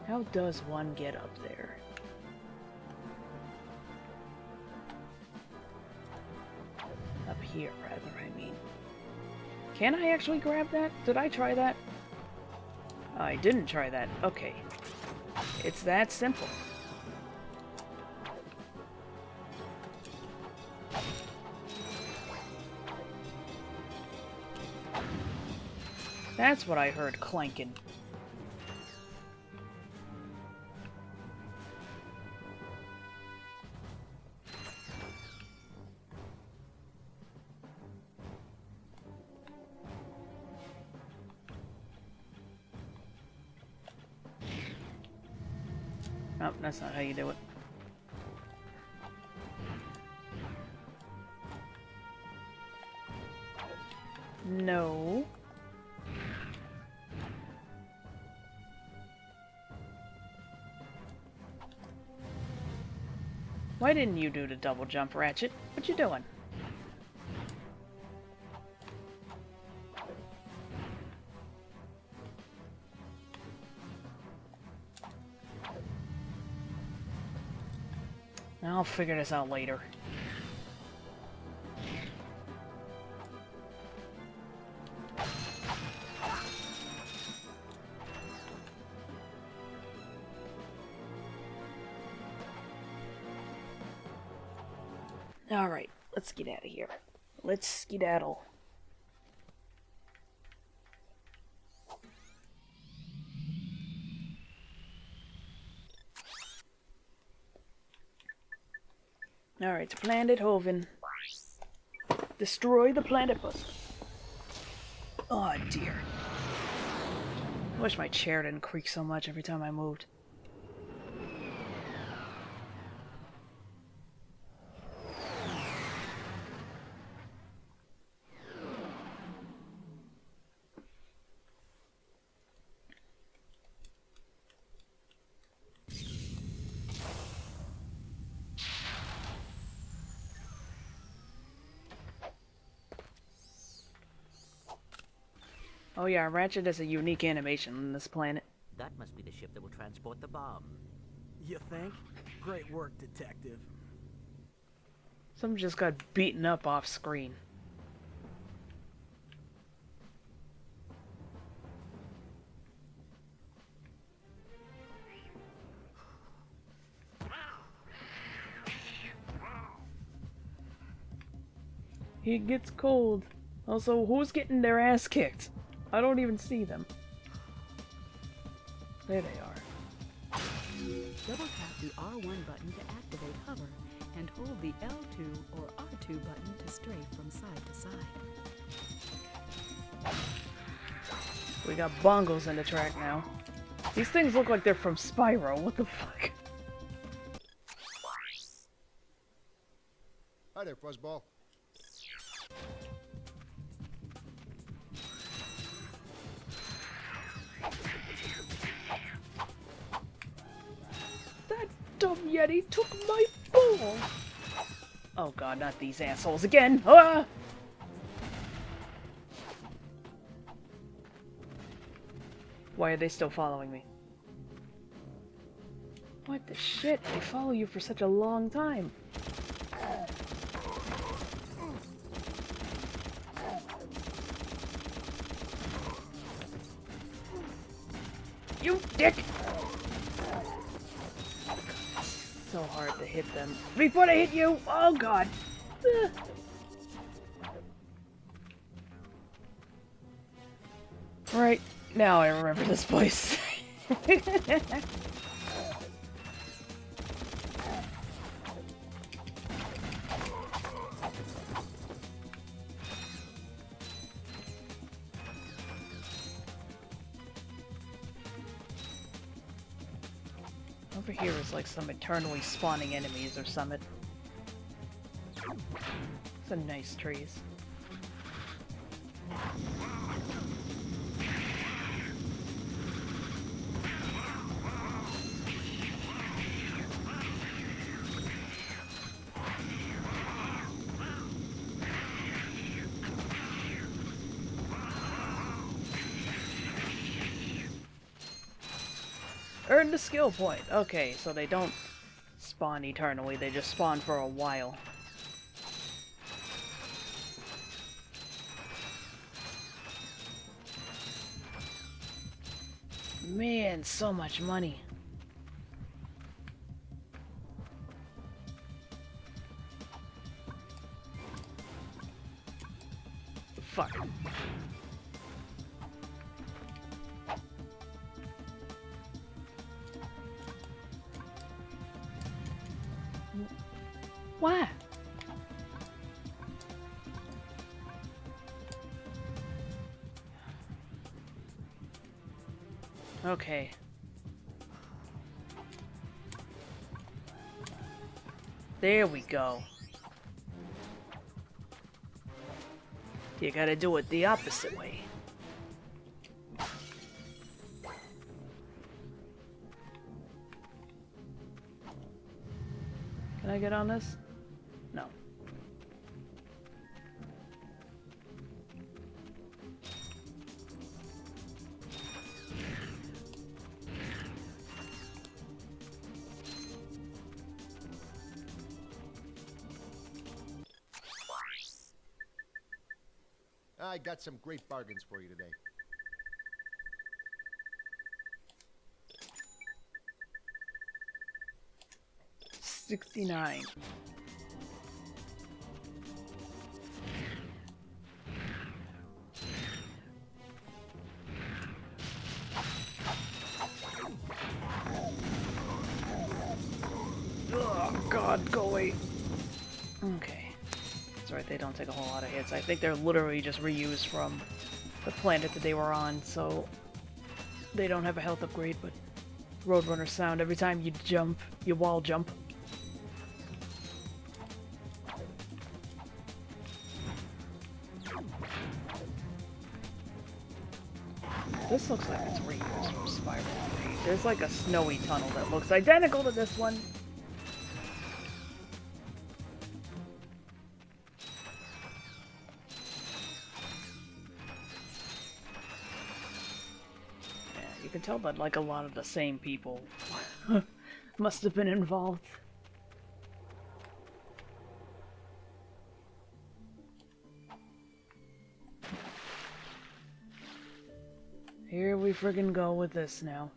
How does one get up there? Up here, rather, I mean. Can I actually grab that? Did I try that? I didn't try that. Okay. It's that simple. That's what I heard clanking. Oh, that's not how you do it. No. Why didn't you do the double jump, Ratchet? What you doing? I'll figure this out later. Alright, let's get out of here. Let's skedaddle. Alright, to Planet Hoven. Destroy the planet bus. Oh dear. I wish my chair didn't creak so much every time I moved. Oh yeah, Ratchet has a unique animation on this planet. That must be the ship that will transport the bomb. You think? Great work, Detective. Someone just got beaten up off screen. He gets cold. Also, who's getting their ass kicked? I don't even see them. There they are. Double tap the R1 button to activate hover, and hold the L2 or R2 button to strafe from side to side. We got bongos in the track now. These things look like they're from Spyro. What the fuck? Hi there, Fuzzball. Dumb Yeti took my ball! Oh god, not these assholes again! Ah! Why are they still following me? What the shit? They follow you for such a long time. You dick! So hard to hit them. Before they hit you! Oh god! Right, now I remember this place. Over here is like some eternally spawning enemies or something. Some nice trees. Earn the skill point. Okay, so they don't spawn eternally, they just spawn for a while. Man, so much money. Fuck. Why? Okay. There we go. You gotta do it the opposite way. Can I get on this? No. I got some great bargains for you today. $69. Oh God, go away. Okay. That's right, they don't take a whole lot of hits. I think they're literally just reused from the planet that they were on, so they don't have a health upgrade, but Roadrunner sound every time you jump, you wall jump. This looks like it's reused from Spiral 3. There's like a snowy tunnel that looks identical to this one. You can tell that like a lot of the same people must have been involved. Here we friggin' go with this now.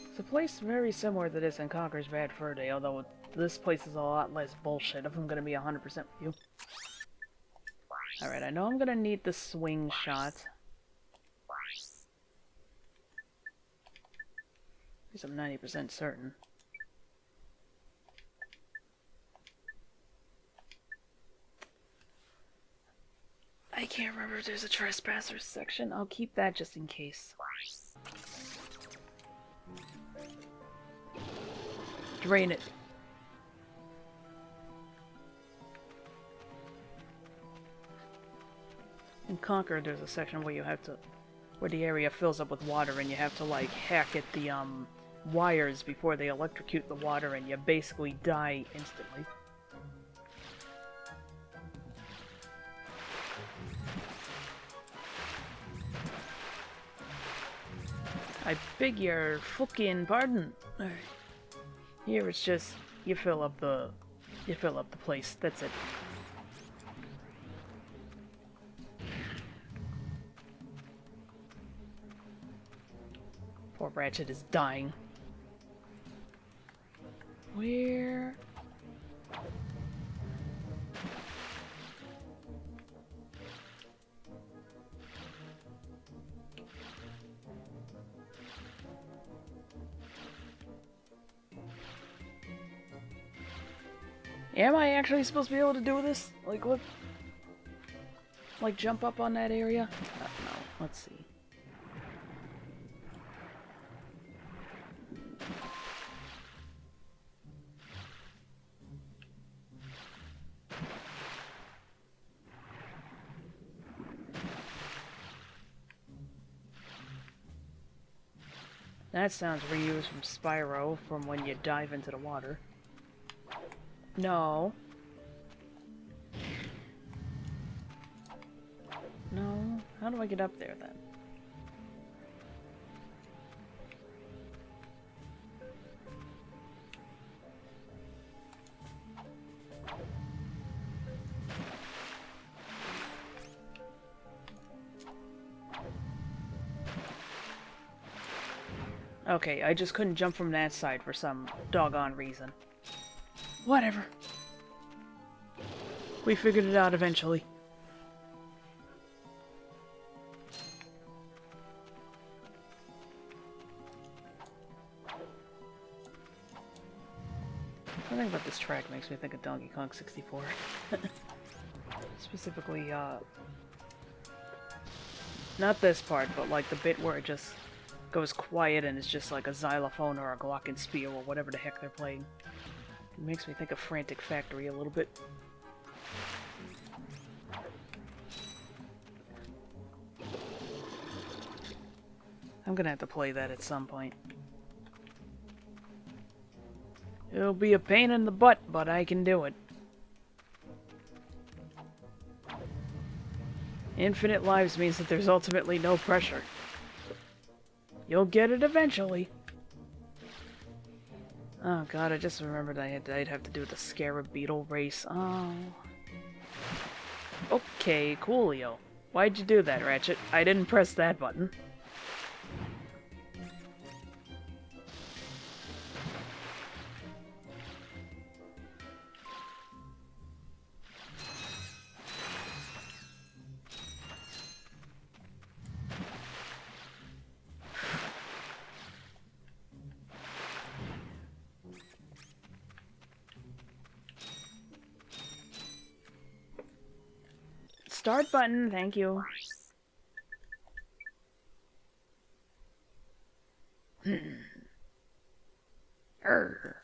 It's a place very similar to this in Conker's Bad Fur Day, although this place is a lot less bullshit if I'm gonna be 100% with you. Alright, I know I'm gonna need the swing shot. At least I'm 90% certain. I can't remember if there's a trespassers section. I'll keep that just in case. Drain it. In Conquer, there's a section where you have to, where the area fills up with water and you have to like hack at the wires before they electrocute the water and you basically die instantly. I beg your fucking pardon. Alright. Here it's just you fill up the place. That's it. Poor Ratchet is dying. Where? Am I actually supposed to be able to do this? Like, what? Like, jump up on that area? No. Let's see. That sounds reused from Spyro, from when you dive into the water. No. No? How do I get up there, then? Okay, I just couldn't jump from that side for some doggone reason. Whatever. We figured it out eventually. Something about this track makes me think of Donkey Kong 64. Specifically, not this part, but like the bit where it just goes quiet and it's just like a xylophone or a glockenspiel or whatever the heck they're playing. It makes me think of Frantic Factory a little bit. I'm gonna have to play that at some point. It'll be a pain in the butt, but I can do it. Infinite lives means that there's ultimately no pressure. You'll get it eventually. Oh god, I just remembered I'd have to do the Scarab Beetle race. Oh. Okay, coolio. Why'd you do that, Ratchet? I didn't press that button. Start button, thank you. Err.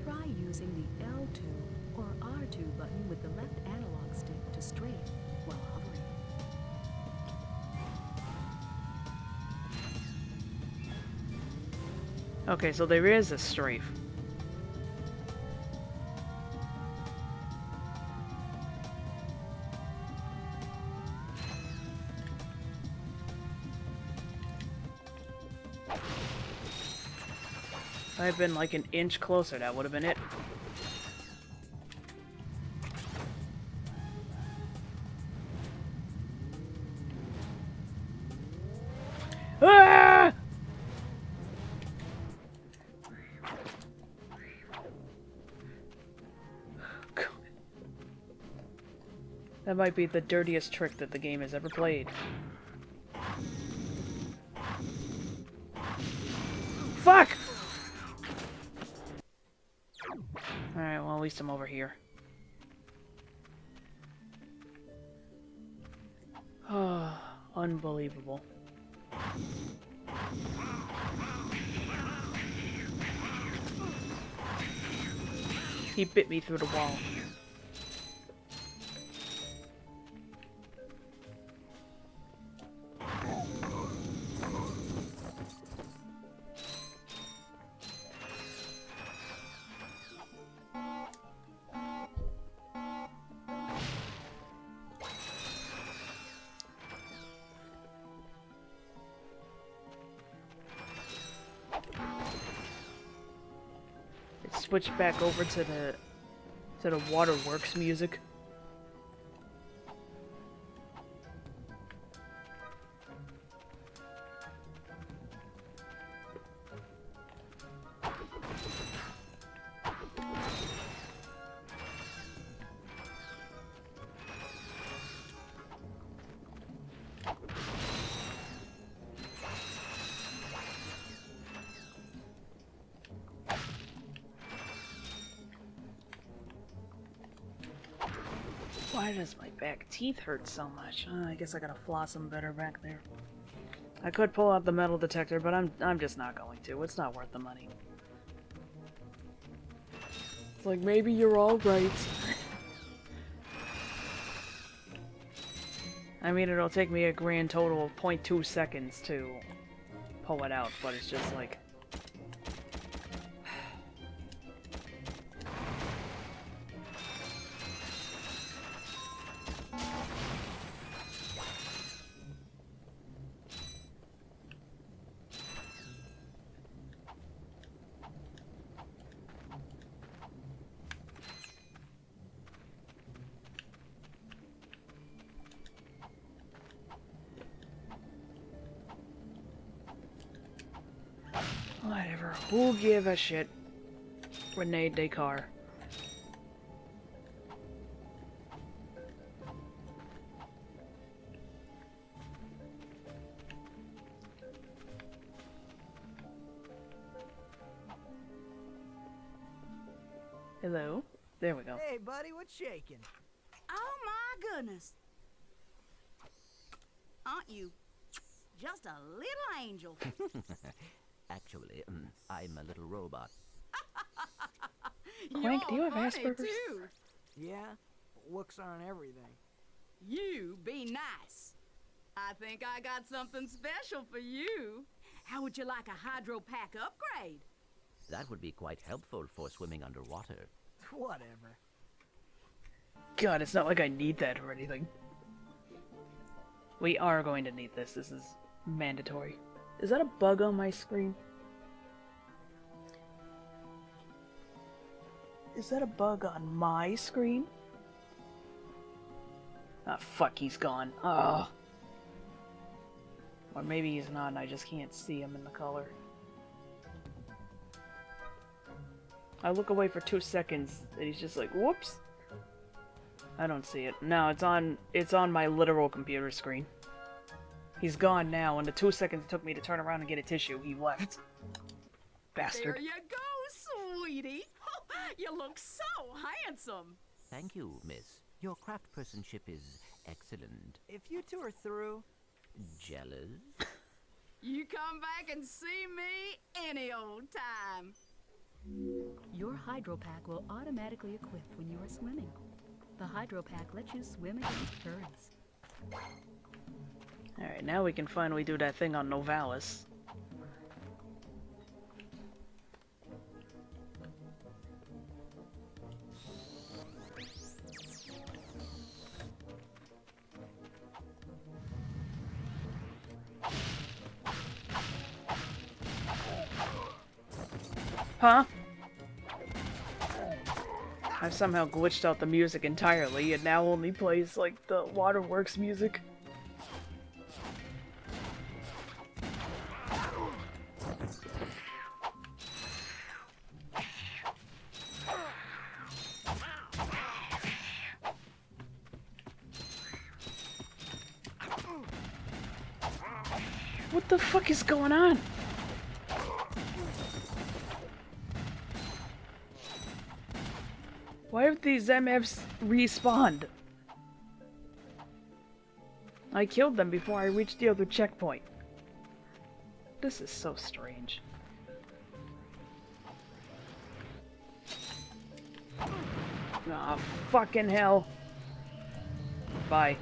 Try using the L2 or R2 button with the left analog stick to strafe while hovering. Okay, so there is a strafe. If I had been like an inch closer, that would have been it. Ah! God. That might be the dirtiest trick that the game has ever played. Fuck! Alright, well at least I'm over here. Oh, unbelievable. He bit me through the wall. Switch back over to the Waterworks music. Why does my back teeth hurt so much? I guess I gotta floss them better back there. I could pull out the metal detector, but I'm just not going to. It's not worth the money. It's like, maybe you're all right. I mean, it'll take me a grand total of 0.2 seconds to pull it out, but it's just like... Whatever. Who give a shit? Rene Descartes. Hello? There we go. Hey, buddy, what's shaking? Oh my goodness. Aren't you just a little angel? Actually, I'm a little robot. Clank, do you have You're Asperger's? funny, too. Yeah, looks aren't everything. You be nice. I think I got something special for you. How would you like a hydro pack upgrade? That would be quite helpful for swimming underwater. Whatever. God, it's not like I need that or anything. We are going to need this. This is mandatory. Is that a bug on my screen? Is that a bug on my screen? Ah, fuck, he's gone. Ugh. Or maybe he's not and I just can't see him in the color. I look away for 2 seconds and he's just like, whoops. I don't see it. No, it's on my literal computer screen. He's gone now, and the 2 seconds it took me to turn around and get a tissue, he left. Bastard. There you go, sweetie. You look so handsome. Thank you, miss. Your craftspersonship is excellent. If you two are through... Jealous? You come back and see me any old time. Your hydro pack will automatically equip when you are swimming. The hydro pack lets you swim against currents. Alright, now we can finally do that thing on Novalis. Huh? I've somehow glitched out the music entirely and now only plays like the Waterworks music. What the fuck is going on? Why have these MFs respawned? I killed them before I reached the other checkpoint. This is so strange. Aw, fucking hell. Bye.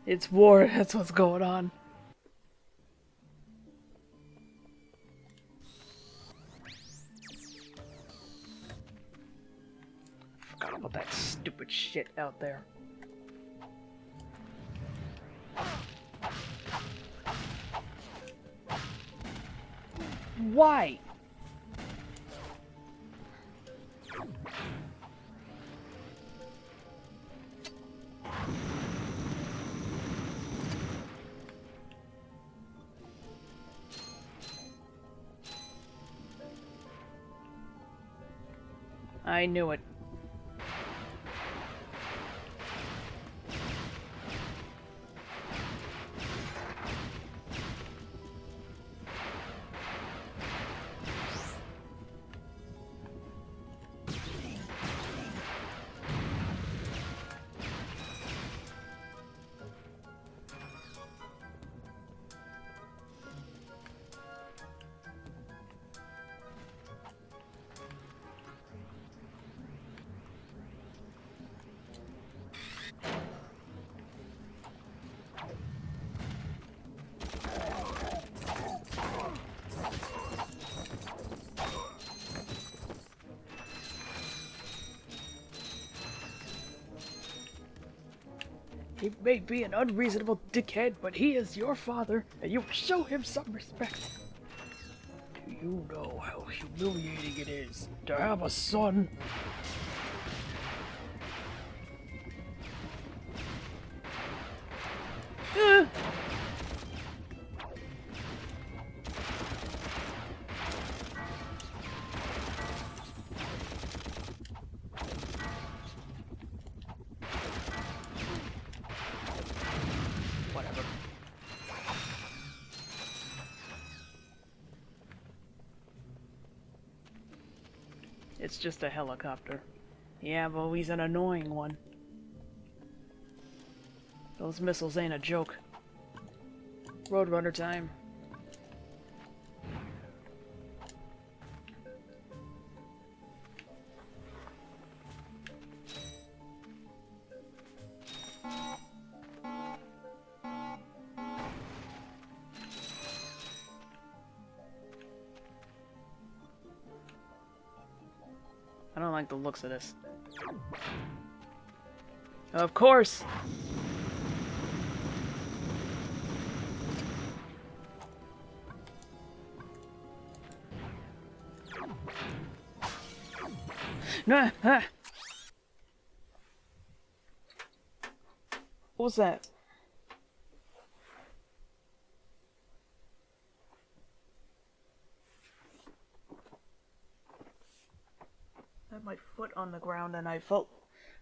It's war, that's what's going on. Forgot about that stupid shit out there. Why? I knew it. He may be an unreasonable dickhead, but he is your father, and you show him some respect. Do you know how humiliating it is to have a son? Whatever. It's just a helicopter. Yeah, but he's an annoying one. Those missiles ain't a joke. Roadrunner time. I don't like the looks of this. Of course! Nah, ah. What was that? I had my foot on the ground and I felt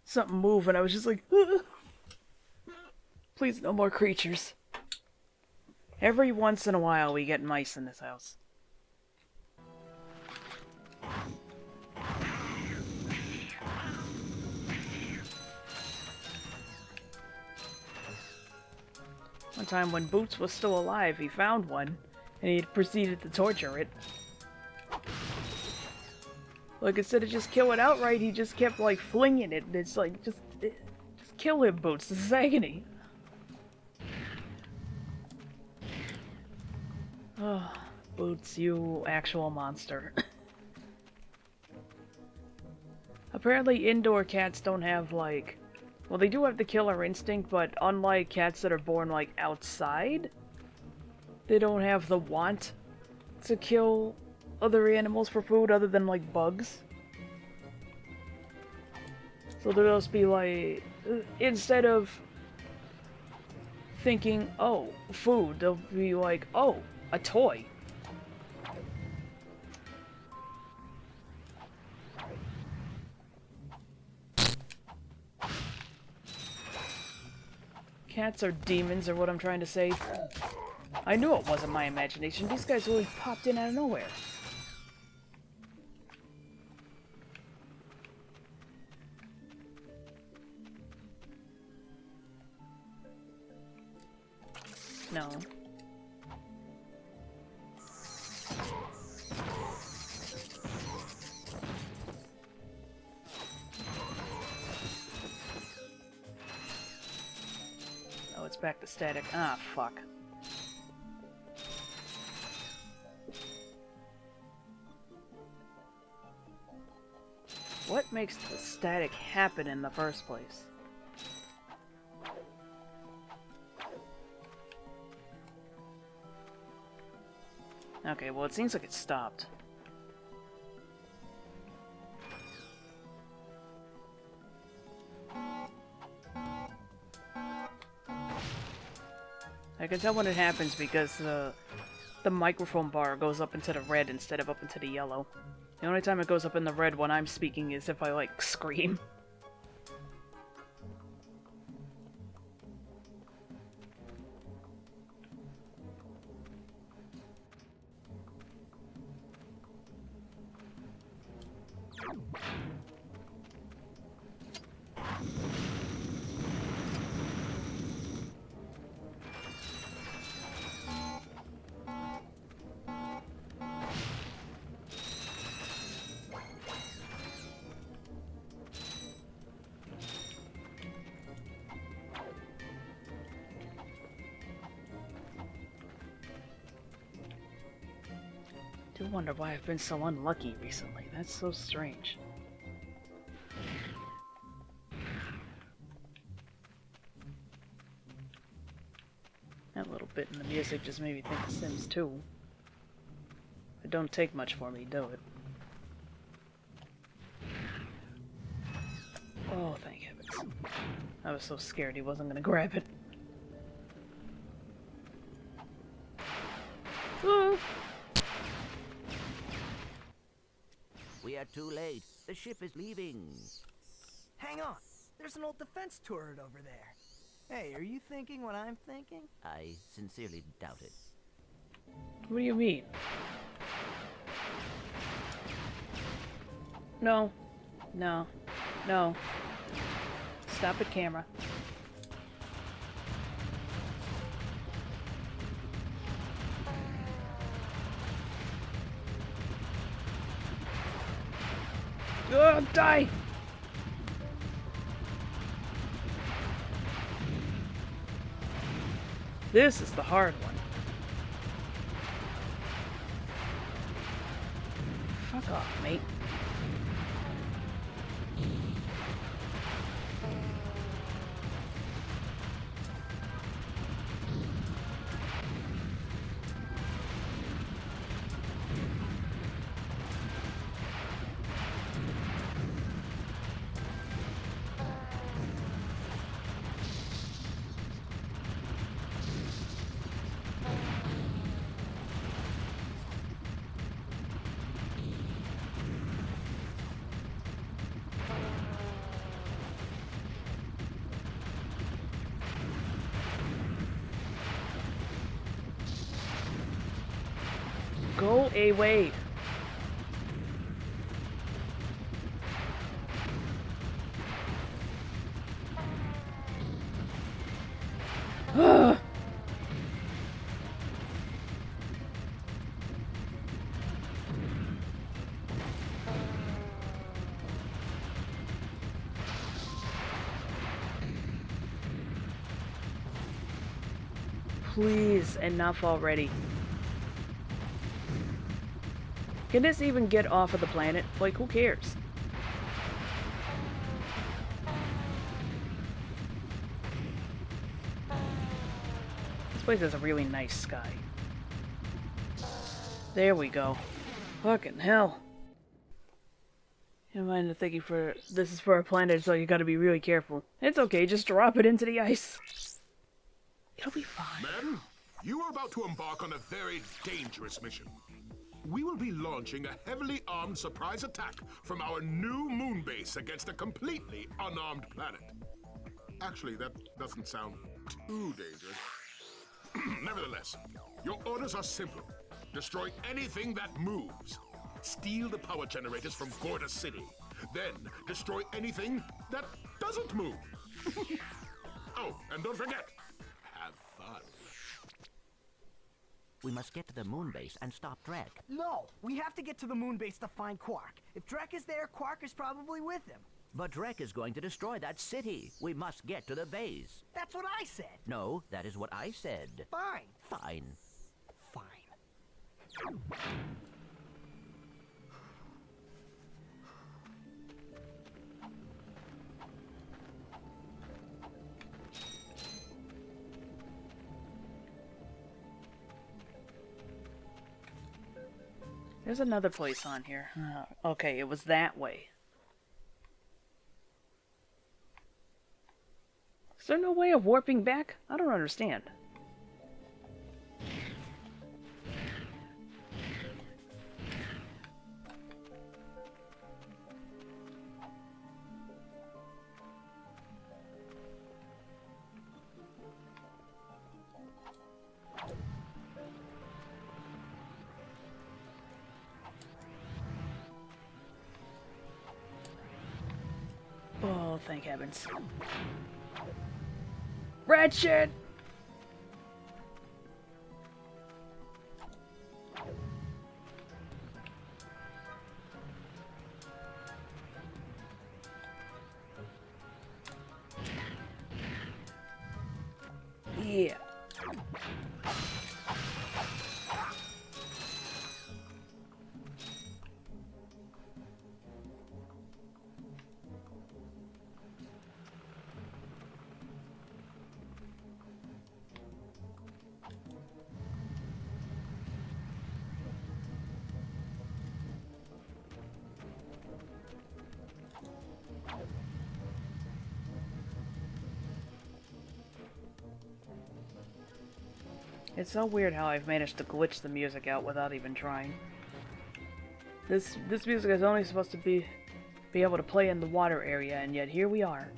something move and I was just like, ah. Please, no more creatures. Every once in a while we get mice in this house. One time when Boots was still alive, he found one, and he proceeded to torture it. Like, instead of just kill it outright, he just kept, like, flinging it, and it's like, just kill him, Boots, this is agony. Oh, Boots, you actual monster. Apparently indoor cats don't have, like... Well, they do have the killer instinct, but unlike cats that are born, like, outside, they don't have the want to kill other animals for food other than, like, bugs. So they'll just be like, instead of thinking, oh, food, they'll be like, oh, a toy. Cats are demons, or what I'm trying to say. I knew it wasn't my imagination. These guys really popped in out of nowhere. No. Oh, it's back to static. Ah, fuck. What makes the static happen in the first place? Okay, well, it seems like it stopped. I can tell when it happens because the microphone bar goes up into the red instead of up into the yellow. The only time it goes up in the red when I'm speaking is if I, like, scream. I do wonder why I've been so unlucky recently. That's so strange. That little bit in the music just made me think of Sims 2. It don't take much for me to do it. Oh, thank heavens. I was so scared he wasn't gonna grab it. Oh. We are too late. The ship is leaving. Hang on. There's an old defense turret over there. Hey, are you thinking what I'm thinking? I sincerely doubt it. What do you mean? No. No. No. Stop it, camera. Ugh, die! This is the hard one. Fuck off, mate. Go away. Ugh. Please, enough already. Can this even get off of the planet? Like, who cares? This place has a really nice sky. There we go. Fucking hell. You mind thinking for this is for a planet, so you gotta be really careful. It's okay, just drop it into the ice. It'll be fine. Men, you are about to embark on a very dangerous mission. We will be launching a heavily armed surprise attack from our new moon base against a completely unarmed planet. Actually, that doesn't sound too dangerous. Nevertheless, your orders are simple. Destroy anything that moves. Steal the power generators from Gorda City. Then destroy anything that doesn't move. Oh, and don't forget, have fun. We must get to the moon base and stop Drek. No, we have to get to the moon base to find Qwark. If Drek is there, Qwark is probably with him. But Drek is going to destroy that city. We must get to the base. That's what I said. No, that is what I said. Fine. Fine. Fine. There's another place on here. Okay, it was that way. Is there no way of warping back? I don't understand. Oh, thank heavens. Ratchet! Yeah. It's so weird how I've managed to glitch the music out without even trying. This music is only supposed to be able to play in the water area, and yet here we are.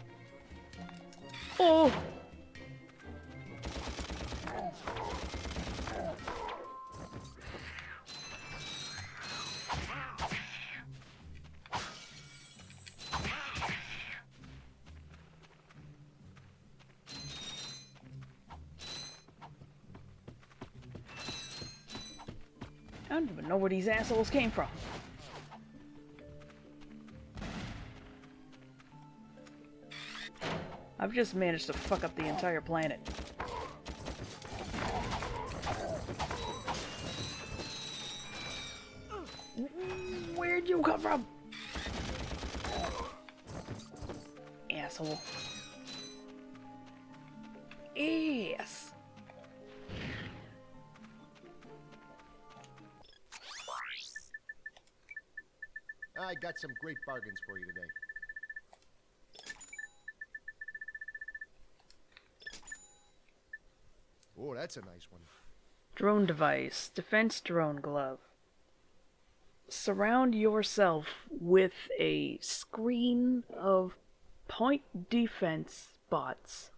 Oh! I don't even know where these assholes came from. I've just managed to fuck up the entire planet. Where'd you come from? Asshole. Yes. I got some great bargains for you today. Oh, that's a nice one. Drone device. Defense drone glove. Surround yourself with a screen of point defense bots.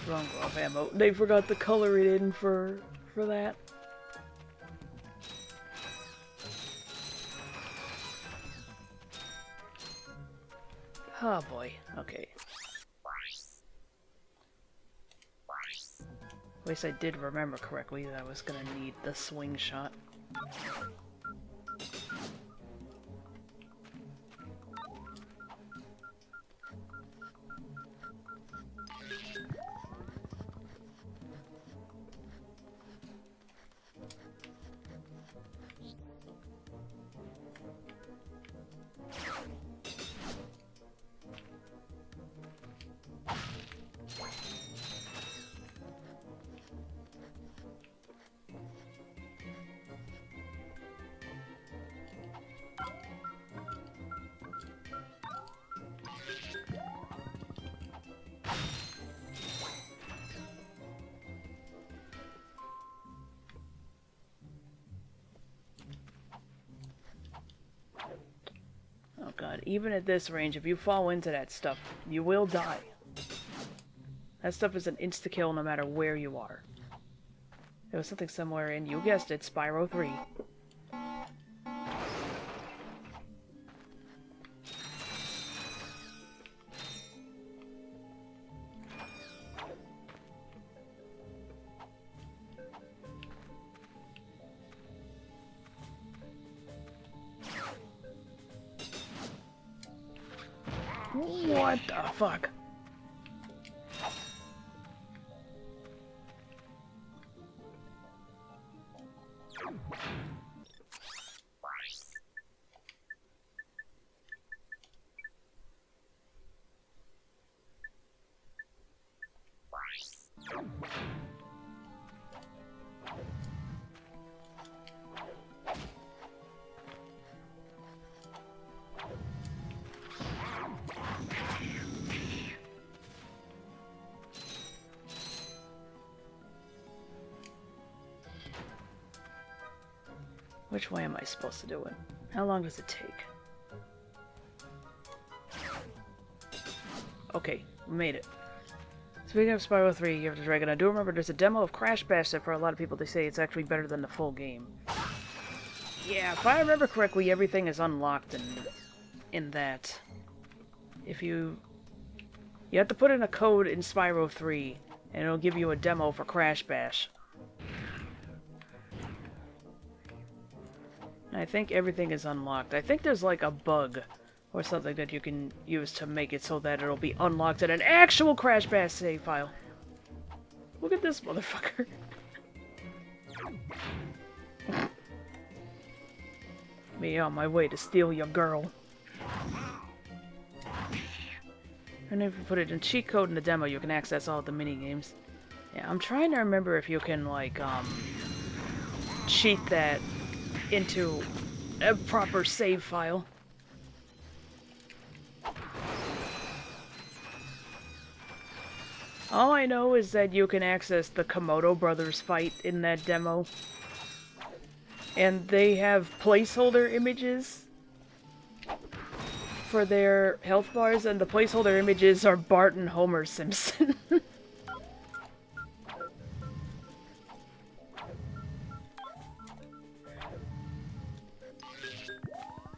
Drone glove ammo. They forgot to color it in for that. Oh boy. Okay. At least I did remember correctly that I was gonna need the swing shot. Oh god, even at this range, if you fall into that stuff, you will die. That stuff is an insta-kill no matter where you are. There was something somewhere in, you guessed it, Spyro 3. What the fuck? Which way am I supposed to do it? How long does it take? Okay, we made it. Speaking of Spyro 3, Year of the Dragon, I do remember there's a demo of Crash Bash that for a lot of people they say it's actually better than the full game. Yeah, if I remember correctly, everything is unlocked in that. If you have to put in a code in Spyro 3, and it'll give you a demo for Crash Bash. I think everything is unlocked. I think there's like a bug or something that you can use to make it so that it'll be unlocked in an actual Crash Bash save file. Look at this motherfucker. Me on my way to steal your girl. And if you put it in cheat code in the demo, you can access all the mini games. Yeah, I'm trying to remember if you can, like, cheat that into a proper save file. All I know is that you can access the Komodo brothers fight in that demo. And they have placeholder images for their health bars, and the placeholder images are Bart and Homer Simpson.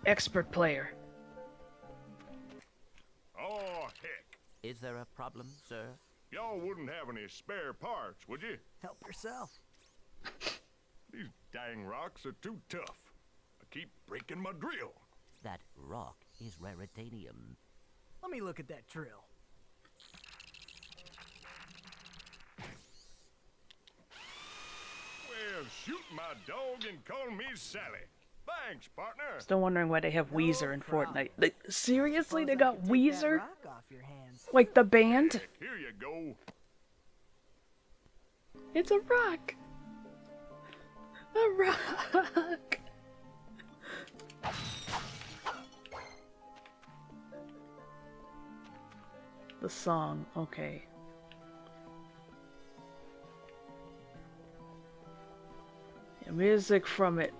Expert player. Oh, heck. Is there a problem, sir? Y'all wouldn't have any spare parts, would you? Help yourself. These dang rocks are too tough. I keep breaking my drill. That rock is Raritanium. Let me look at that drill. Well, shoot my dog and call me Sally. Thanks, partner. Still wondering why they have Weezer in Fortnite. Like, seriously, they got Weezer? Rock off your hands. Like the band? Here you go. It's a rock. A rock. The song, okay. Yeah, music from it.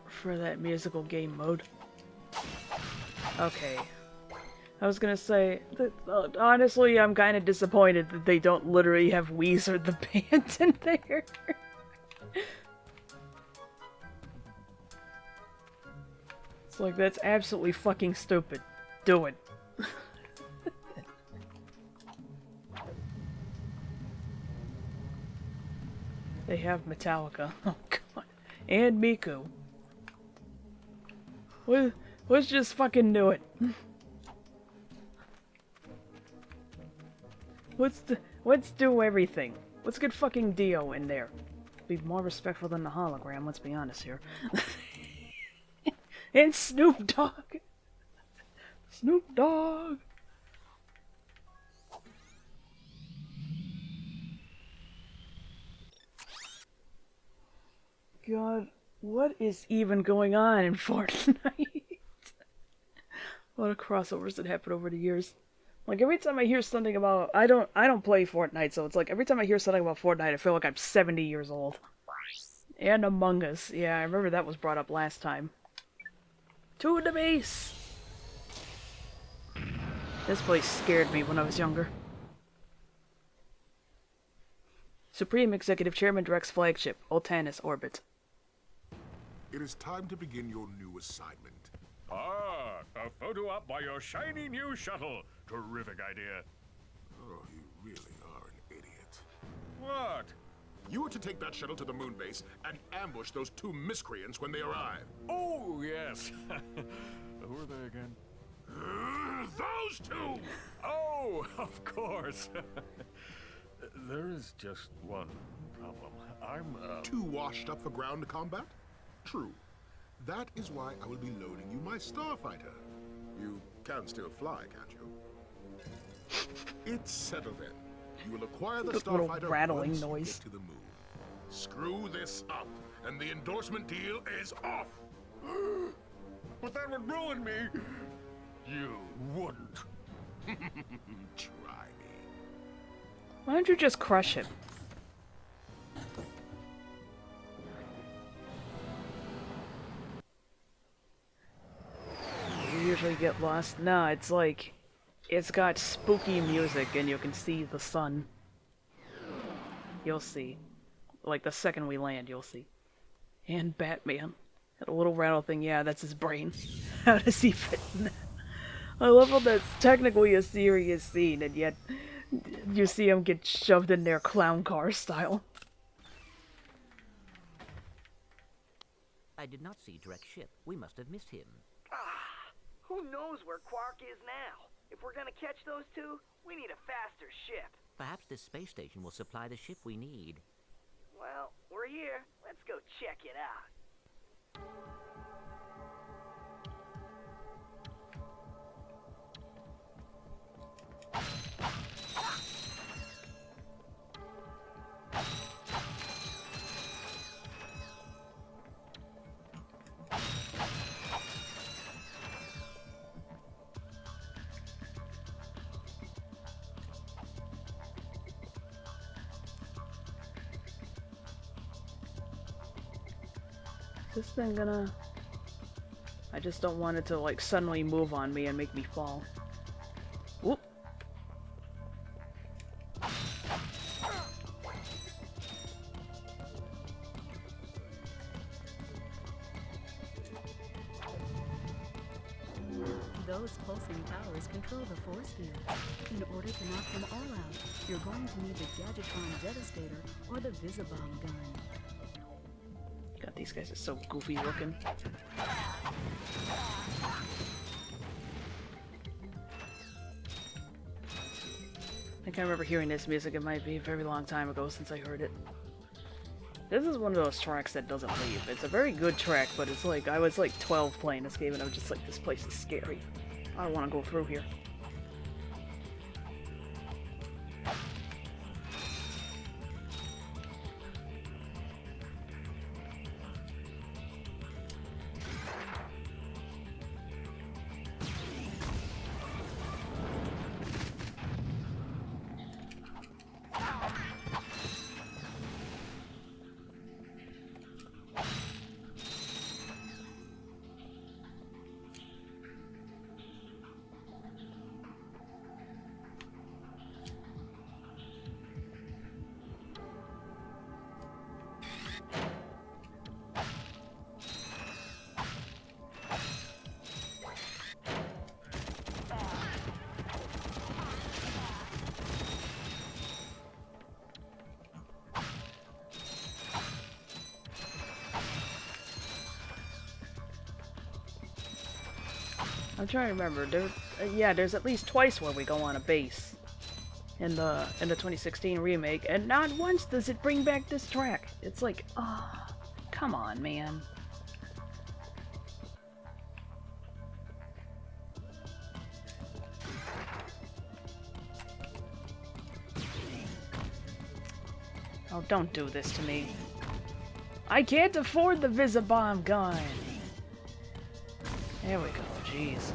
For that musical game mode. Okay. I was gonna say, that, honestly, I'm kind of disappointed that they don't literally have Weezer the band in there. It's like, that's absolutely fucking stupid. Do it. They have Metallica. Oh god. And Miku. Let's just fucking do it. Let's do everything. Let's get fucking Dio in there. Be more respectful than the hologram, let's be honest here. And Snoop Dogg. Snoop Dogg. God, what is even going on in Fortnite? A lot of crossovers that happen over the years. Like, every time I hear something about... I don't play Fortnite, so it's like, every time I hear something about Fortnite, I feel like I'm 70 years old. And Among Us. Yeah, I remember that was brought up last time. To the base! This place scared me when I was younger. Supreme Executive Chairman directs flagship, Oltanis Orbit. It is time to begin your new assignment. Ah, a photo op by your shiny new shuttle. Terrific idea. Oh, you really are an idiot. What? You are to take that shuttle to the moon base and ambush those two miscreants when they arrive. Oh, yes. Who are they again? Those two! Oh, of course. There is just one problem. I'm, Too washed up for ground combat? True. That is why I will be loaning you my starfighter. You can still fly, can't you? It's settled then. You will acquire the starfighter rattling once noise. you get to the moon. Screw this up, and the endorsement deal is off. But that would ruin me. You wouldn't. Try me. Why don't you just crush him? You usually get lost. No, it's like... It's got spooky music and you can see the sun. You'll see. Like, the second we land, you'll see. And Batman. That little rattle thing, yeah, that's his brain. How does he fit in that? I love how that's technically a serious scene, and yet you see him get shoved in there clown car style. I did not see direct ship. We must have missed him. Who knows where Qwark is now? If we're gonna catch those two, we need a faster ship. Perhaps this space station will supply the ship we need. Well, we're here. Let's go check it out. this thing gonna... I just don't want it to, like, suddenly move on me and make me fall. Whoop! Those pulsing towers control the force field. In order to knock them all out, you're going to need the Gadgetron Devastator or the Visibomb gun. God, these guys are so goofy looking. I think I remember hearing this music. It might be a very long time ago since I heard it. This is one of those tracks that doesn't leave. It's a very good track, but it's like, I was like 12 playing this game and I was just like, this place is scary. I don't want to go through here. I'm trying to remember. Yeah, there's at least twice where we go on a base in the 2016 remake, and not once does it bring back this track. It's like, oh, come on, man. Oh, don't do this to me. I can't afford the Visibomb gun. There we go, jeez.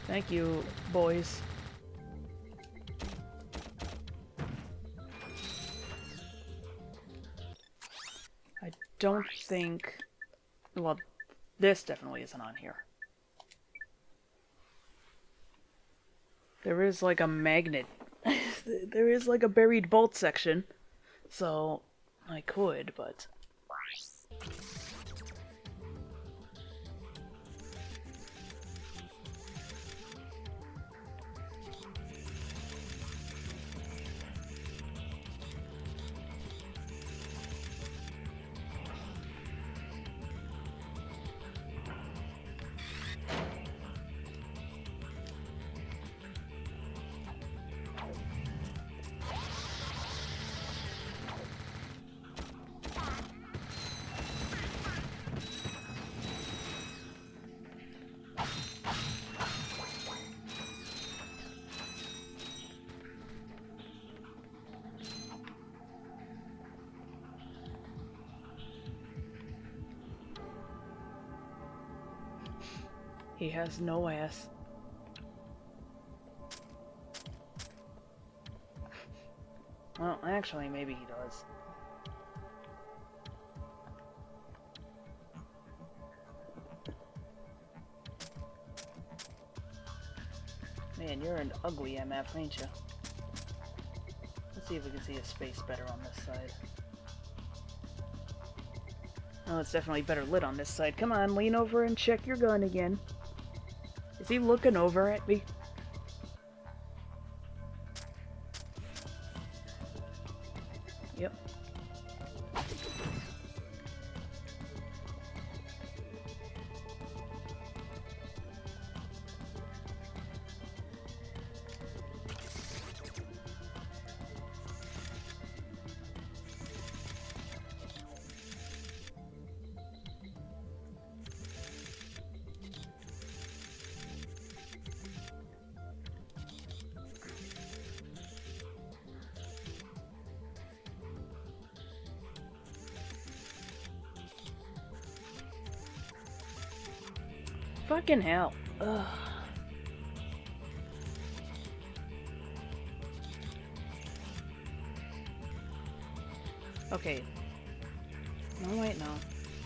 Thank you, boys. I don't think... Well, this definitely isn't on here. There is like a magnet. There is like a buried bolt section. So, I could, but... He has no ass. Well, actually, maybe he does. Man, you're an ugly MF, ain't you? Let's see if we can see his face better on this side. Oh, it's definitely better lit on this side. Come on, lean over and check your gun again. Is he looking over at me? Yep. Fucking hell. Ugh. Okay. No, wait, no.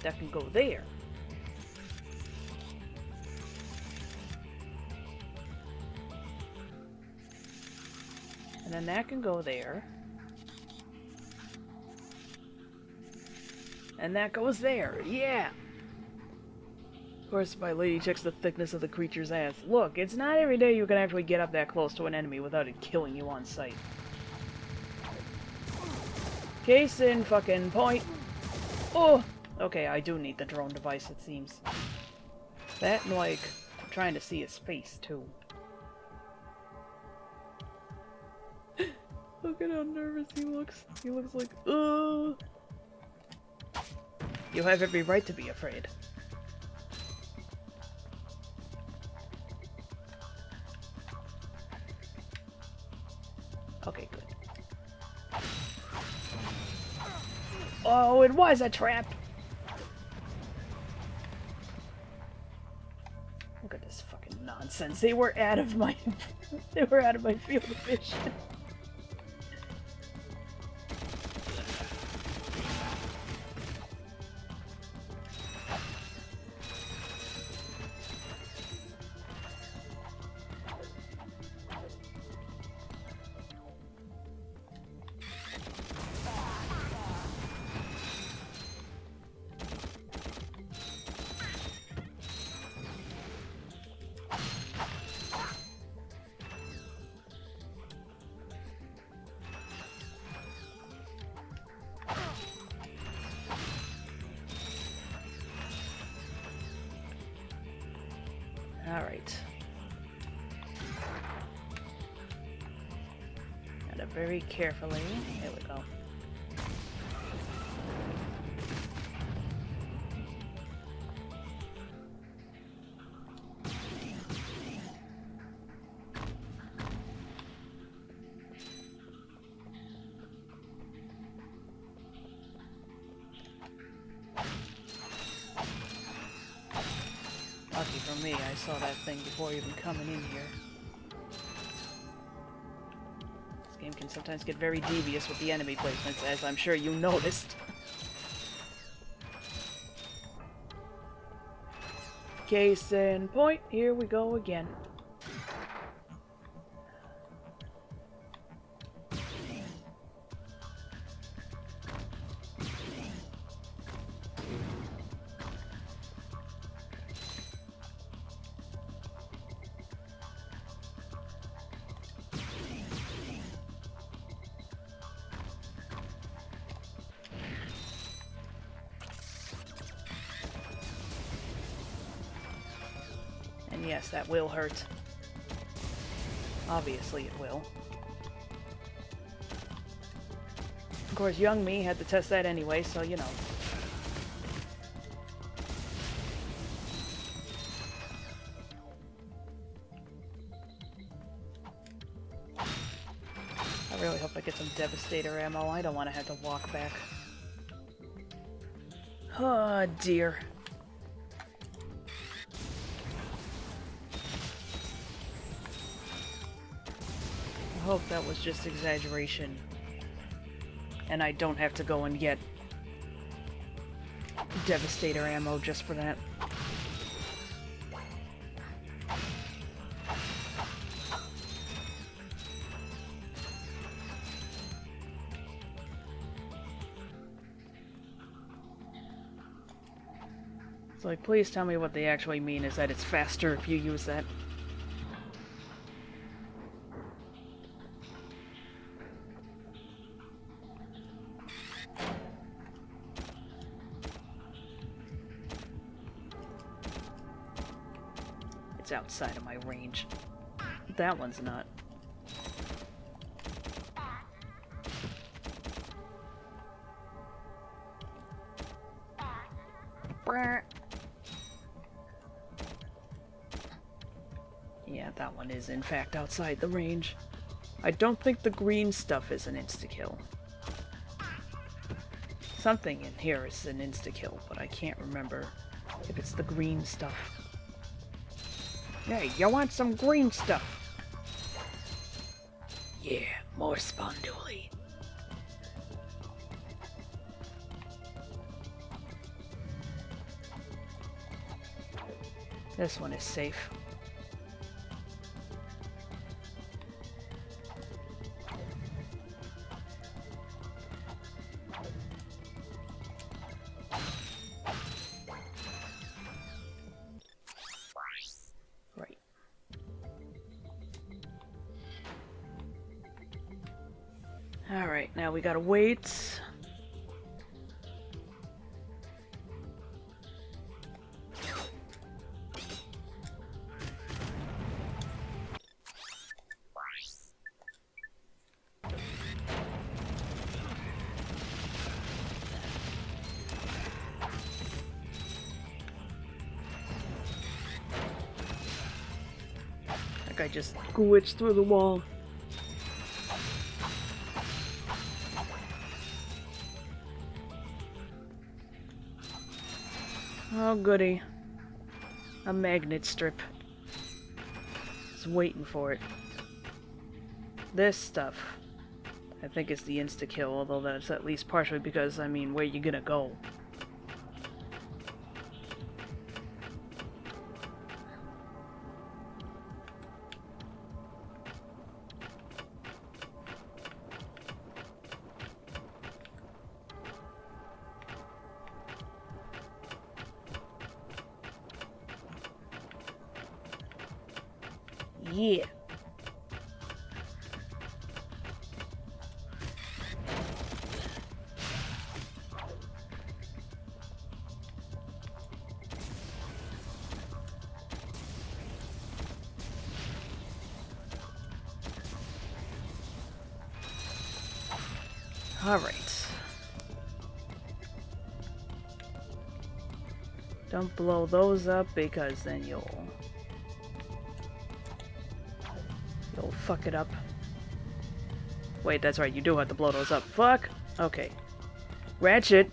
That can go there. And then that can go there. And that goes there. Yeah! Of course, my lady checks the thickness of the creature's ass. Look, it's not every day you can actually get up that close to an enemy without it killing you on sight. Case in fucking point. Oh! Okay, I do need the drone device, it seems. That and, like, I'm trying to see his face, too. Look at how nervous he looks. He looks like, ugh! You have every right to be afraid. Okay, good. Oh, it was a trap! Look at this fucking nonsense. They were out of my field of vision. Alright. Gotta very carefully. There we go. Lucky for me, I saw that thing before even coming in here. This game can sometimes get very devious with the enemy placements, as I'm sure you noticed. Case in point, here we go again. And yes, that will hurt. Obviously it will. Of course, young me had to test that anyway, so you know. I really hope I get some Devastator ammo. I don't want to have to walk back. Oh dear. I hope that was just exaggeration. And I don't have to go and get Devastator ammo just for that. So, like, please tell me what they actually mean is that it's faster if you use that. It's outside of my range. That one's not. Yeah, that one is in fact outside the range. I don't think the green stuff is an insta-kill. Something in here is an insta-kill, but I can't remember if it's the green stuff. Hey, you want some green stuff? Yeah, more Sponduli. This one is safe. Right. Alright, now we gotta wait. That guy just glitched through the wall. Oh goody. A magnet strip. Just waiting for it. This stuff, I think is the insta-kill, although that's at least partially because, I mean, where you gonna go? Yeah. All right. Don't blow those up because then you'll fuck it up. Wait, that's right, you do have to blow those up. Fuck! Okay. Ratchet!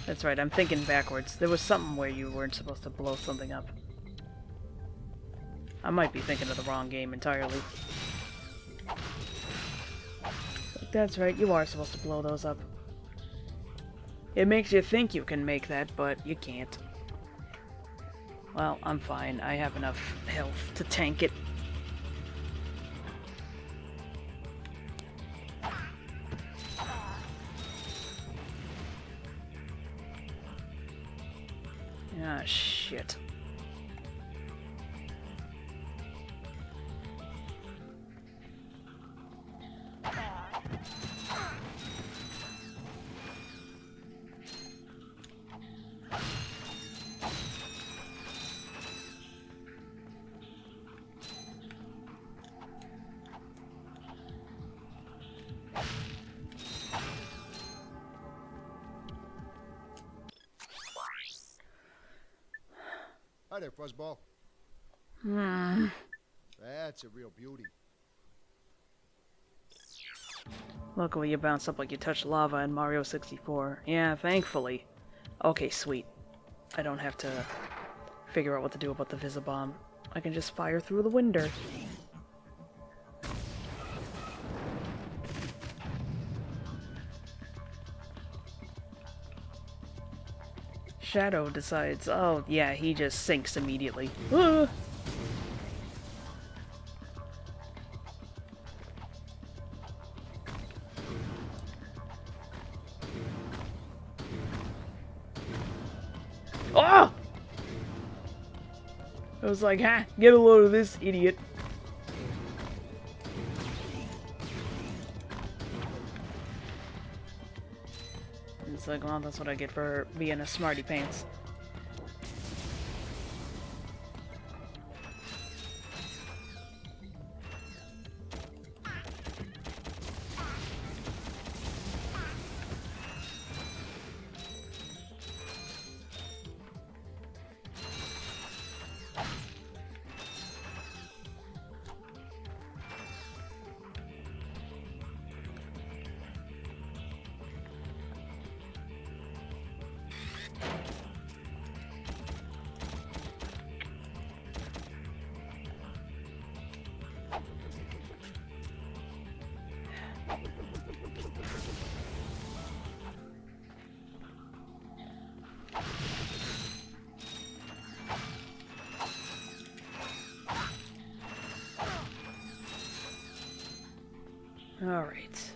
That's right, I'm thinking backwards. There was something where you weren't supposed to blow something up. I might be thinking of the wrong game entirely. That's right, you are supposed to blow those up. It makes you think you can make that, but you can't. Well, I'm fine. I have enough health to tank it. Ah, shit. Hi there, Fuzzball. Hmm. That's a real beauty. Luckily you bounce up like you touched lava in Mario 64. Yeah, thankfully. Okay, sweet. I don't have to figure out what to do about the Visibomb. I can just fire through the window. Shadow decides, oh yeah, he just sinks immediately. Ah! Oh! I was like, ha, get a load of this idiot. It's like, well, that's what I get for being a smarty pants. Alright.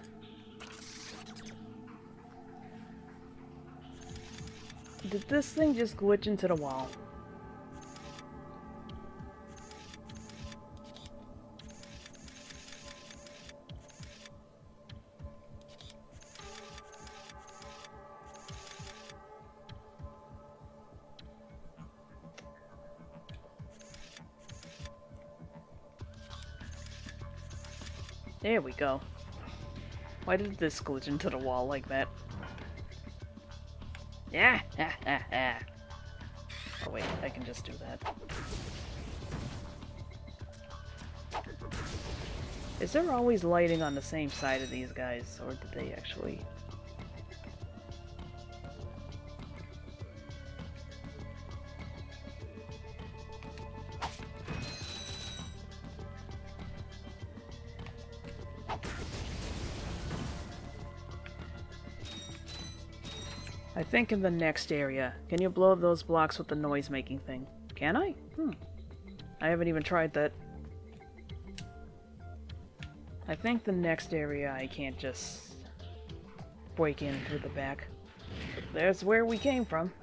Did this thing just glitch into the wall? There we go. Why did this glitch into the wall like that? Yeah, ha ha ha. Oh wait, I can just do that. Is there always lighting on the same side of these guys, or did they actually... I think in the next area. Can you blow up those blocks with the noise-making thing? Can I? I haven't even tried that. I think the next area I can't just break in through the back. There's where we came from.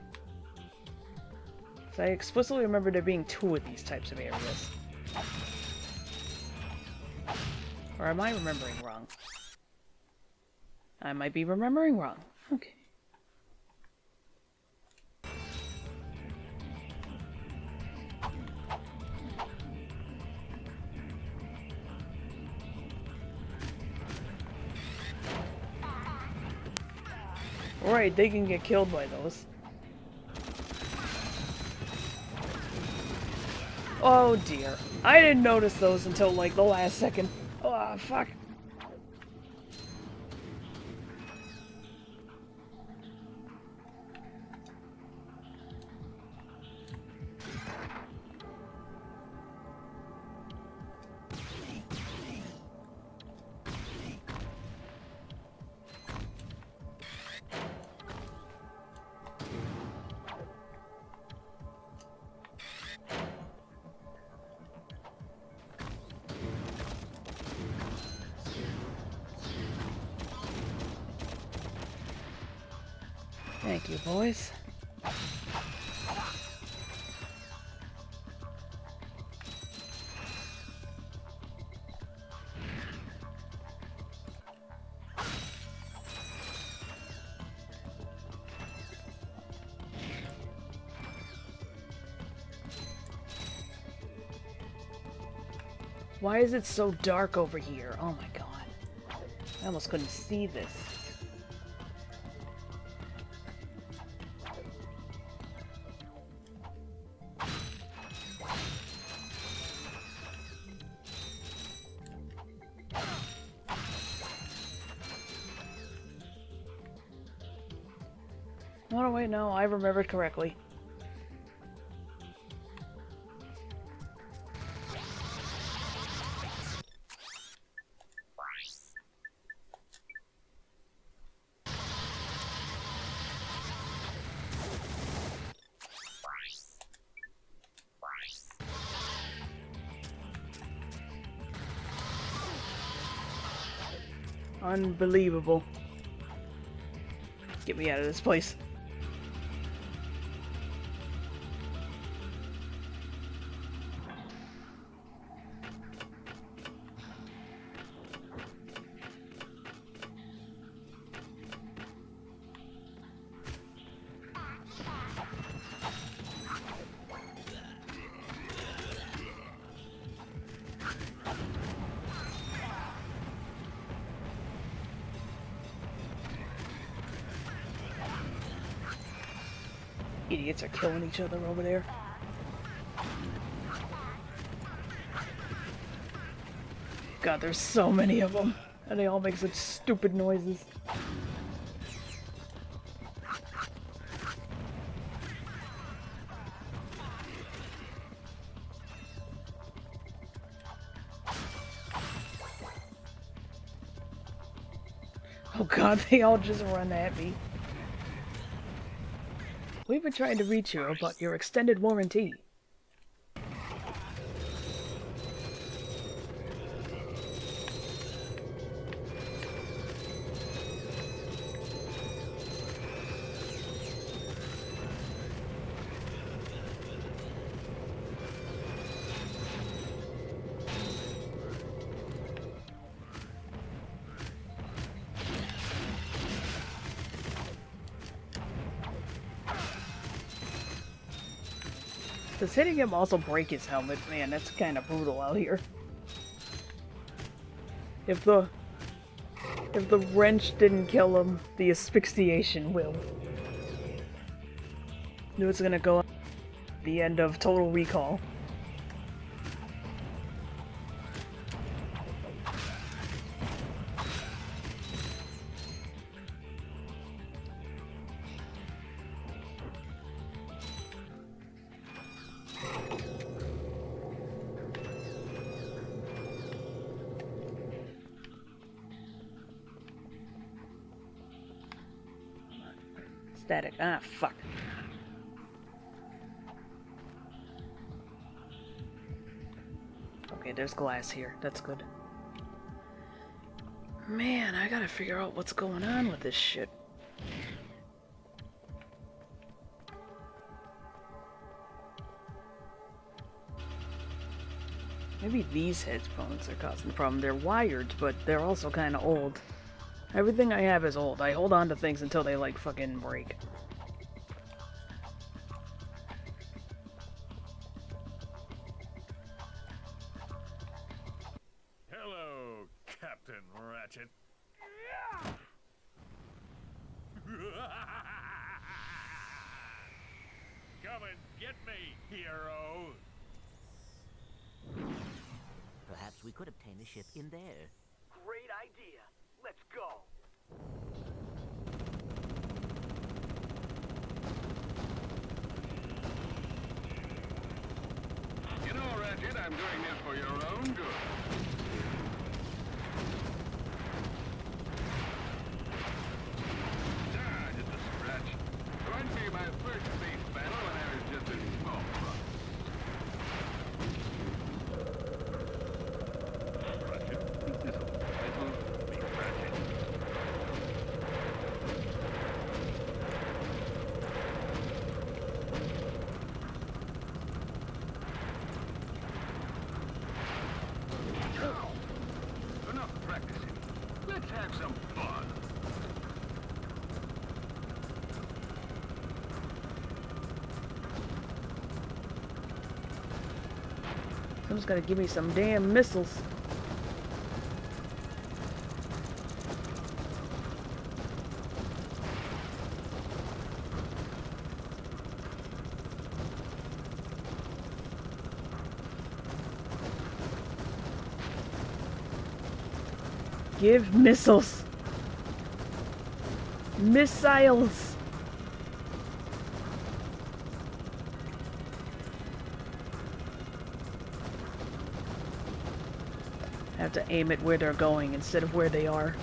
So I explicitly remember there being 2 of these types of areas. Or am I remembering wrong? I might be remembering wrong. Okay. Right, they can get killed by those. Oh dear. I didn't notice those until like the last second. Oh, fuck. Thank you, boys. Why is it so dark over here? Oh my god. I almost couldn't see this. Oh wait, no, I remembered correctly. Unbelievable. Get me out of this place. Idiots are killing each other over there. God, there's so many of them, and they all make such stupid noises. Oh god, they all just run at me. We've been trying to reach you about your extended warranty. Does hitting him also break his helmet? Man, that's kind of brutal out here. If the wrench didn't kill him, the asphyxiation will. Knew it's gonna go at the end of Total Recall. Static. Ah, fuck. Okay, there's glass here. That's good. Man, I gotta figure out what's going on with this shit. Maybe these headphones are causing the problem. They're wired, but they're also kind of old. Everything I have is old. I hold on to things until they, like, fucking break. Hello, Captain Ratchet. Come and get me, hero. Perhaps we could obtain a ship in there. Great idea. Let's go. You know, Ratchet, I'm doing this for your own good. Ah, just a scratch. Reminds me of my first space battle when I was just a small rock. Ratchet, this will be Ratchet. Enough practicing. Let's have some fun. Someone's gotta give me some damn missiles. Give missiles. Missiles. I have to aim it where they're going instead of where they are.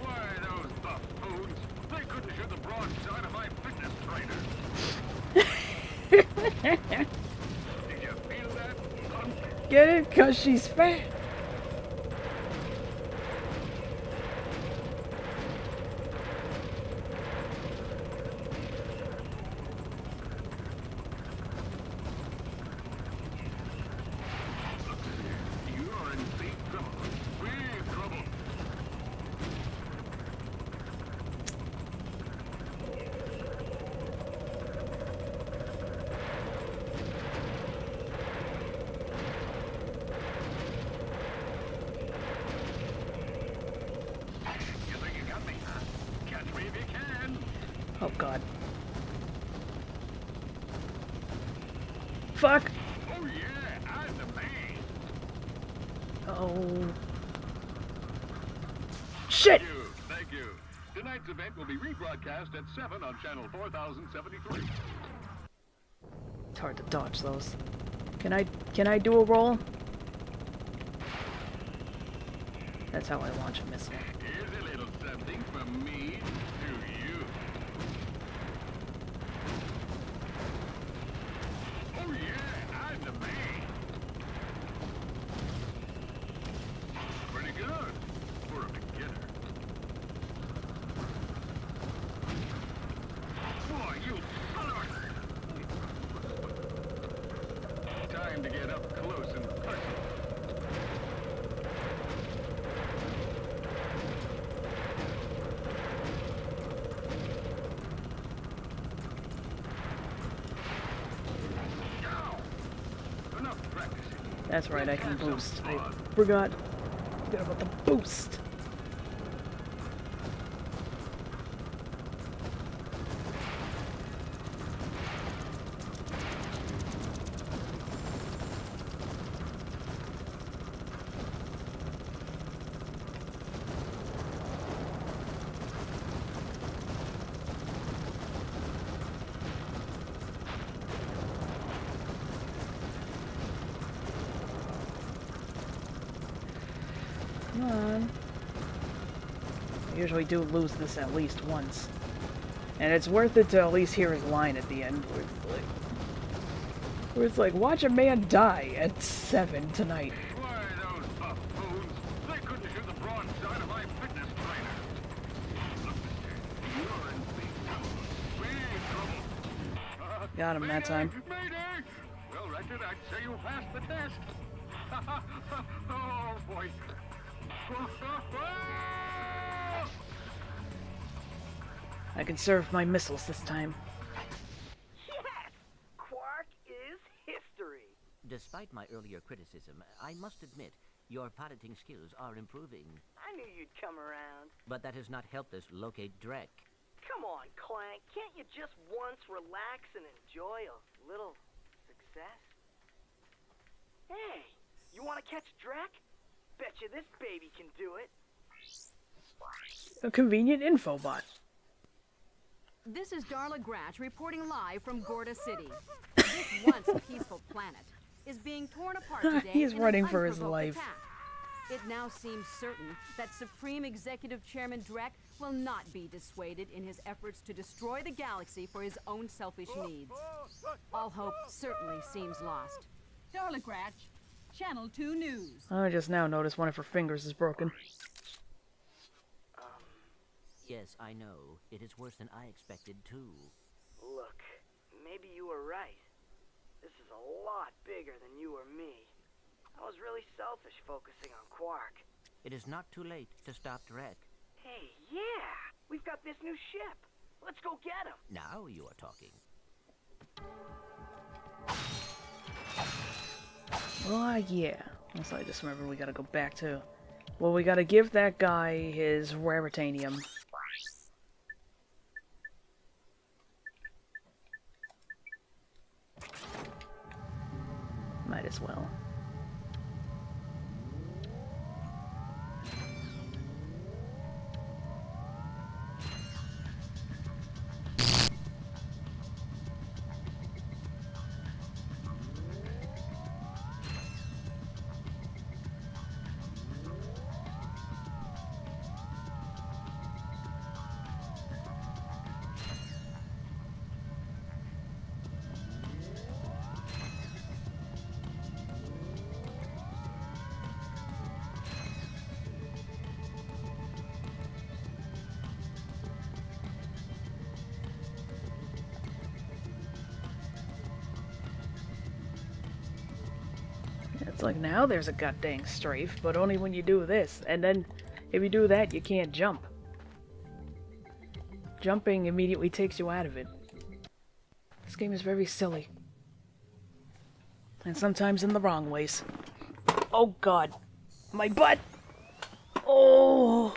Why, those buffoons? They couldn't shoot the broadside of my fitness trainer. Did you feel that? Get it? 'Cause she's fat. You're in big trouble. Big trouble. You think you got me, huh? Catch me if you can. Oh god. Fuck. Oh yeah, I'm the man. Oh. Shit! Thank you. Tonight's event will be rebroadcast at 7 on channel 4073. It's hard to dodge those. Can I do a roll? That's how I launch a missile. Here's a little something from me to you. Oh yeah, I'm the man. Pretty good for a beginner. Boy, you son of a... Time to get up close and personal. That's right, I can boost. I forgot about the boost. Come on. I usually do lose this at least once. And it's worth it to at least hear his line at the end where it's like, watch a man die at 7 tonight. Why, those buffoons, they couldn't shoot the broadside of my fitness trainer. Look, mister, you're in big trouble. Got him that time. Mayday! Well, Ratchet, I'd say you passed the test. Oh, boy. I conserved my missiles this time. Yes! Qwark is history! Despite my earlier criticism, I must admit, your piloting skills are improving. I knew you'd come around. But that has not helped us locate Drek. Come on, Clank. Can't you just once relax and enjoy a little success? Hey, you want to catch Drek? Betcha this baby can do it. A convenient infobot. This is Darla Gratch reporting live from Gorda City. This once peaceful planet is being torn apart today. He's in running an for his unprovoked life. attack. It now seems certain that Supreme Executive Chairman Drek will not be dissuaded in his efforts to destroy the galaxy for his own selfish needs. All hope certainly seems lost. Darla Gratch, Channel 2 News. I just now noticed one of her fingers is broken. Yes, I know. It is worse than I expected, too. Look, maybe you were right. This is a lot bigger than you or me. I was really selfish focusing on Qwark. It is not too late to stop Drek. Hey, yeah! We've got this new ship. Let's go get him. Now you are talking. Yeah. Also, I just remember we gotta go back to... Well, we gotta give that guy his Raritanium. Might as well. It's like, now there's a goddamn strafe, but only when you do this. And then, if you do that, you can't jump. Jumping immediately takes you out of it. This game is very silly. And sometimes in the wrong ways. Oh god. My butt! Oh!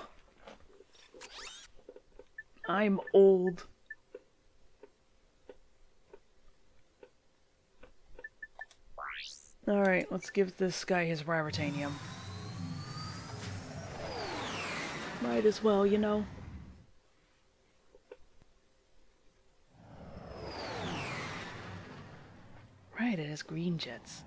I'm old. Alright, let's give this guy his Raritanium. Might as well, you know. Right, it has green jets.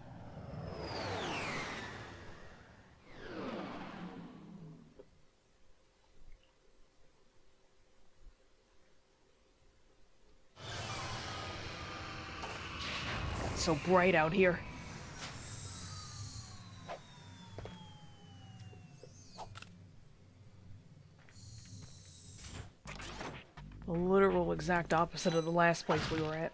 It's so bright out here. The literal exact opposite of the last place we were at.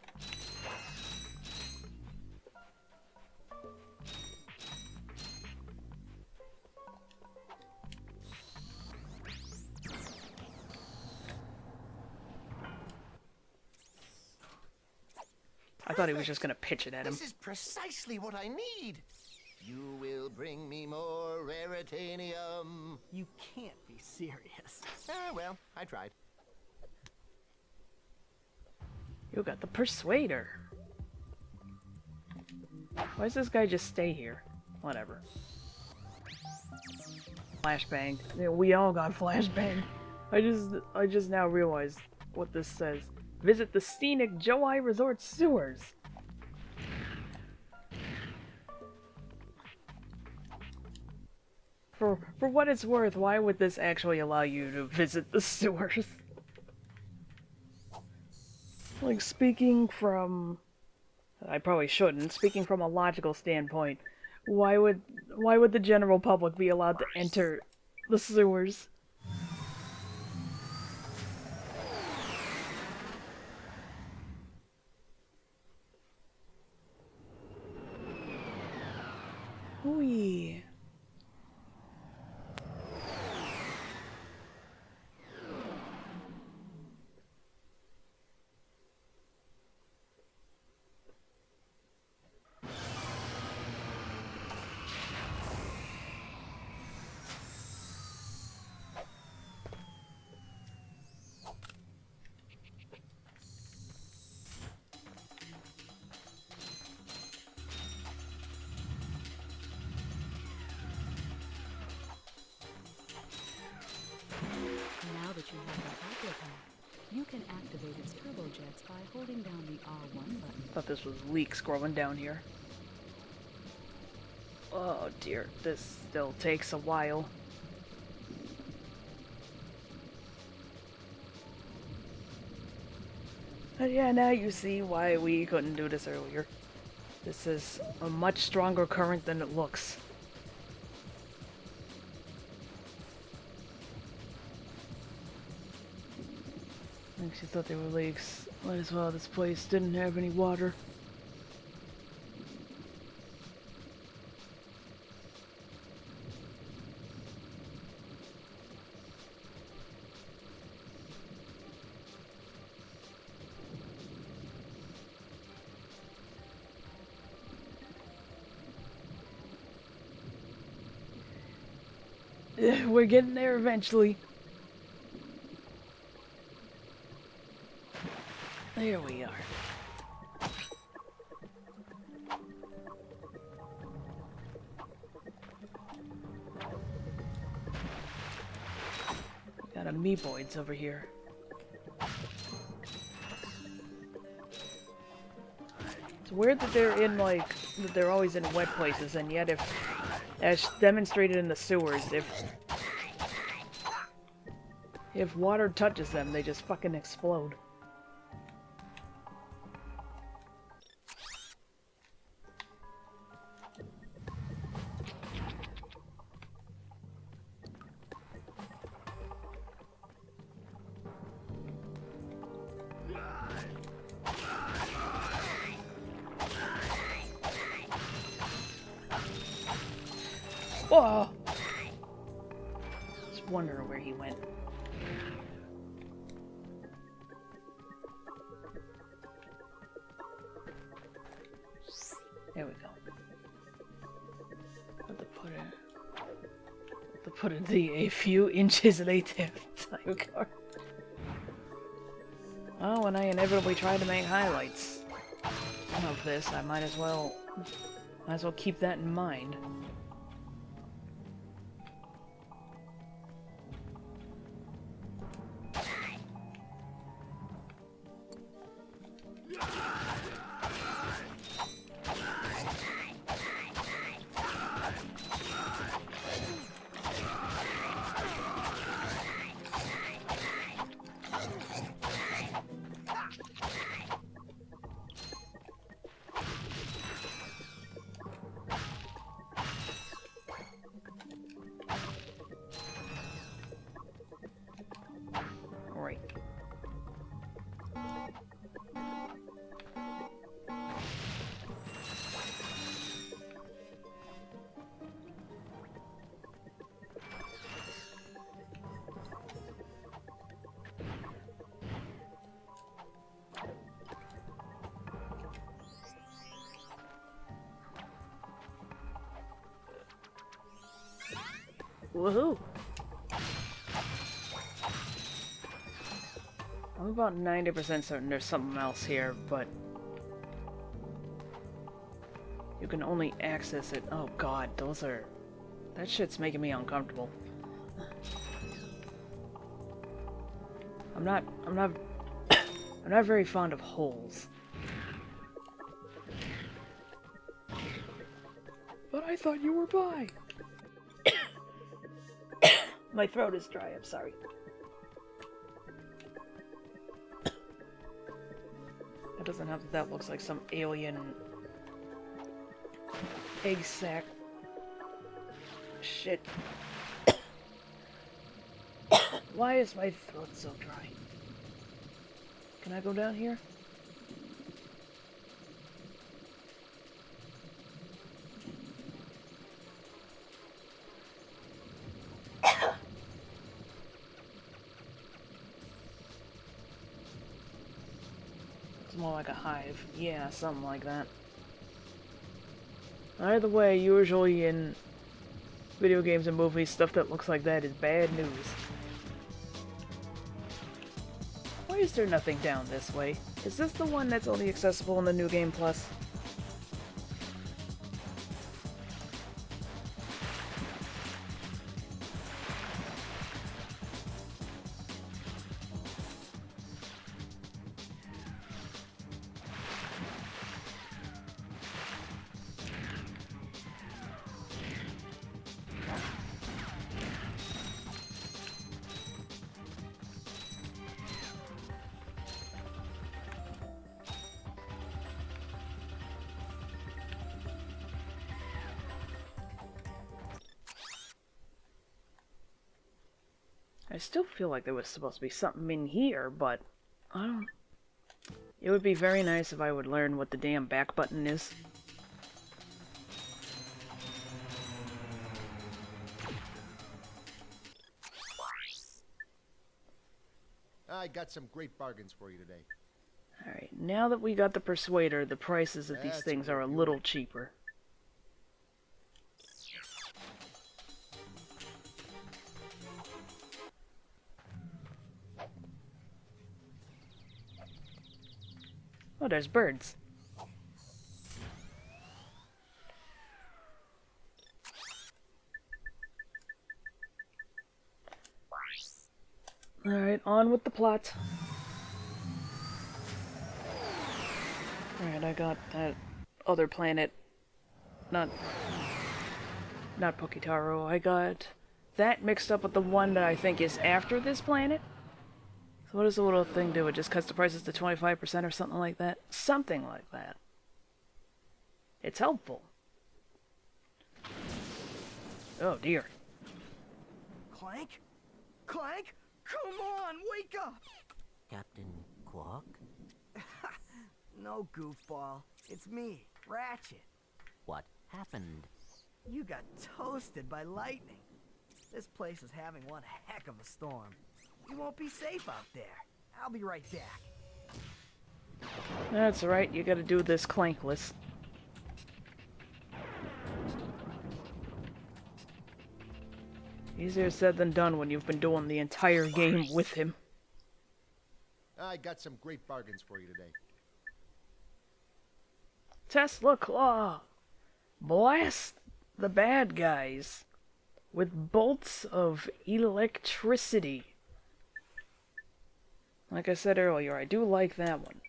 I thought he was just gonna pitch it at him. This is precisely what I need. You will bring me more Raritanium. You can't be serious. Well, I tried. You got the Persuader. Why does this guy just stay here? Whatever. Flashbang. Yeah, we all got flashbang. I just now realized what this says. Visit the scenic Joai Resort sewers. For what it's worth, why would this actually allow you to visit the sewers? Like, speaking from... I probably shouldn't. Speaking from a logical standpoint, why would the general public be allowed to enter the sewers? Whee. Now that you have the Hyper Pack, you can activate its turbojets by holding down the R1 button. Thought this was Leak scrolling down here. Oh dear, this still takes a while. But yeah, now you see why we couldn't do this earlier. This is a much stronger current than it looks. I think she thought they were leaks. Might as well, this place didn't have any water. We're getting there eventually. There we are. Got amoeboids over here. It's weird that they're in, like, that they're always in wet places, and yet if, as demonstrated in the sewers, if water touches them, they just fucking explode. Whoa! Just wondering where he went. There we go. Have to put it a few inches later. Time card. Well, when I inevitably try to make highlights of this, I might as well keep that in mind. Woohoo! I'm about 90% certain there's something else here, but you can only access it. Oh god, those are... That shit's making me uncomfortable. I'm not very fond of holes. But I thought you were bi. My throat is dry, I'm sorry. That doesn't help that looks like some alien egg sack. Shit. Why is my throat so dry? Can I go down here? It's more like a hive. Yeah, something like that. Either way, usually in video games and movies, stuff that looks like that is bad news. Why is there nothing down this way? Is this the one that's only accessible in the New Game Plus? I still feel like there was supposed to be something in here, but I don't... It would be very nice if I would learn what the damn back button is. I got some great bargains for you today. Alright, now that we got the Persuader, the prices of these things are a little cheaper. Oh, there's birds. Alright, on with the plot. Alright, I got that other planet. Not Pokitaru. I got that mixed up with the one that I think is after this planet. So what does the little thing do? It just cuts the prices to 25% or something like that? Something like that. It's helpful. Oh dear. Clank? Clank? Come on, wake up! Captain Qwark? No, goofball. It's me, Ratchet. What happened? You got toasted by lightning. This place is having one heck of a storm. You won't be safe out there. I'll be right back. That's right, you gotta do this clankless. Easier said than done when you've been doing the entire game with him. I got some great bargains for you today. Tesla Claw! Blast the bad guys with bolts of electricity. Like I said earlier, I do like that one.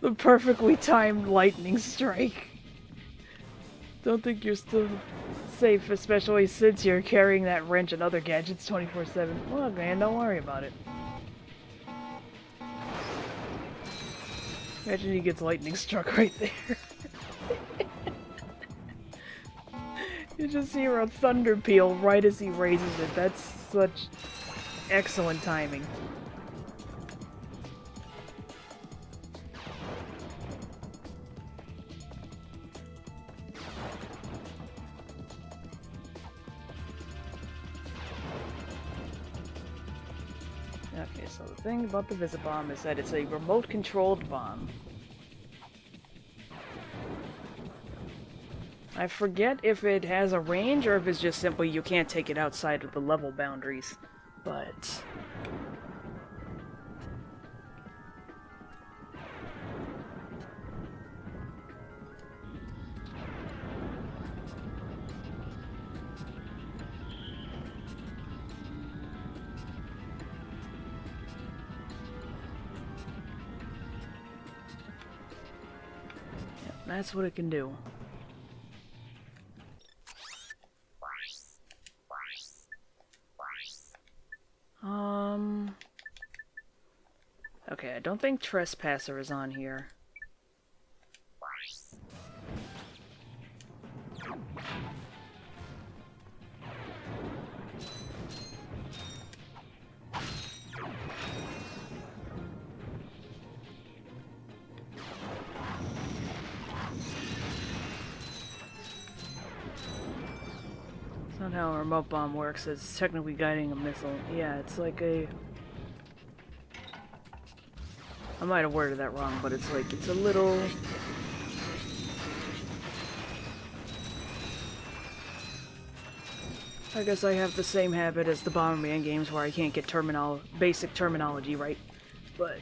The perfectly timed lightning strike. Don't think you're still safe, especially since you're carrying that wrench and other gadgets 24/7. Look, man, don't worry about it. Imagine he gets lightning struck right there. You just hear a thunder peal right as he raises it. That's such excellent timing. Okay, so the thing about the Visibomb is that it's a remote-controlled bomb. I forget if it has a range or if it's just simply you can't take it outside of the level boundaries, but... yeah, that's what it can do. Okay, I don't think Trespasser is on here. That's not how a remote bomb works. It's technically guiding a missile. Yeah, it's like a... I might have worded that wrong, but it's like, it's a little... I guess I have the same habit as the Bomberman games where I can't get basic terminology right. But,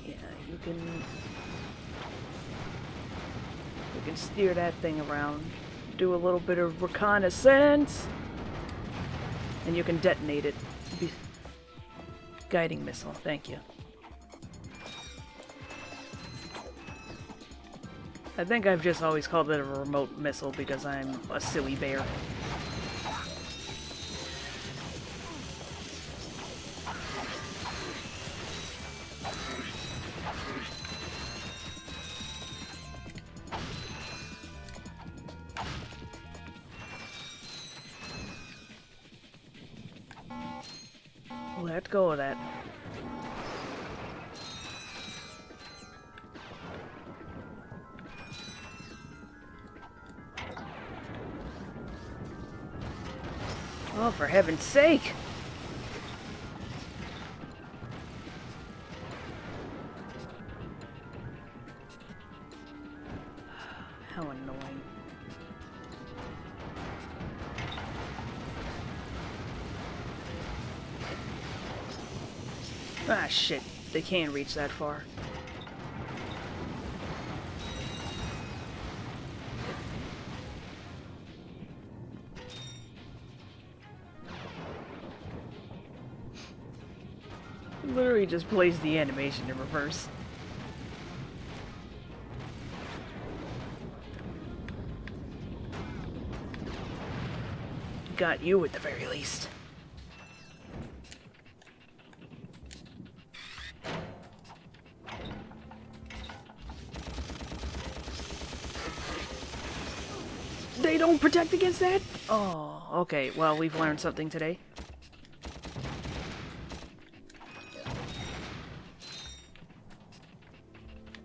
yeah, you can steer that thing around, do a little bit of reconnaissance, and you can detonate it. Guiding missile, thank you. I think I've just always called it a remote missile because I'm a silly bear. Let go of that. Oh, for heaven's sake! How annoying. Ah, shit. They can't reach that far. Literally just plays the animation in reverse. Got you at the very least. They don't protect against that? Oh, okay. Well, we've learned something today.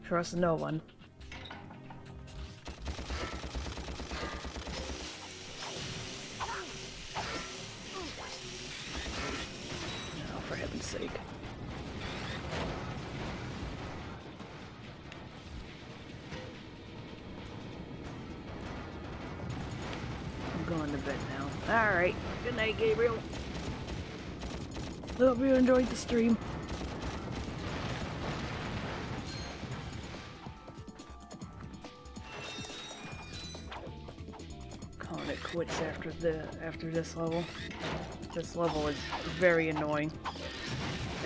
Trust no one. Oh, for heaven's sake. I'm going to bed now. Alright. Good night, Gabriel. Hope you enjoyed the stream. Quits after this level. This level is very annoying.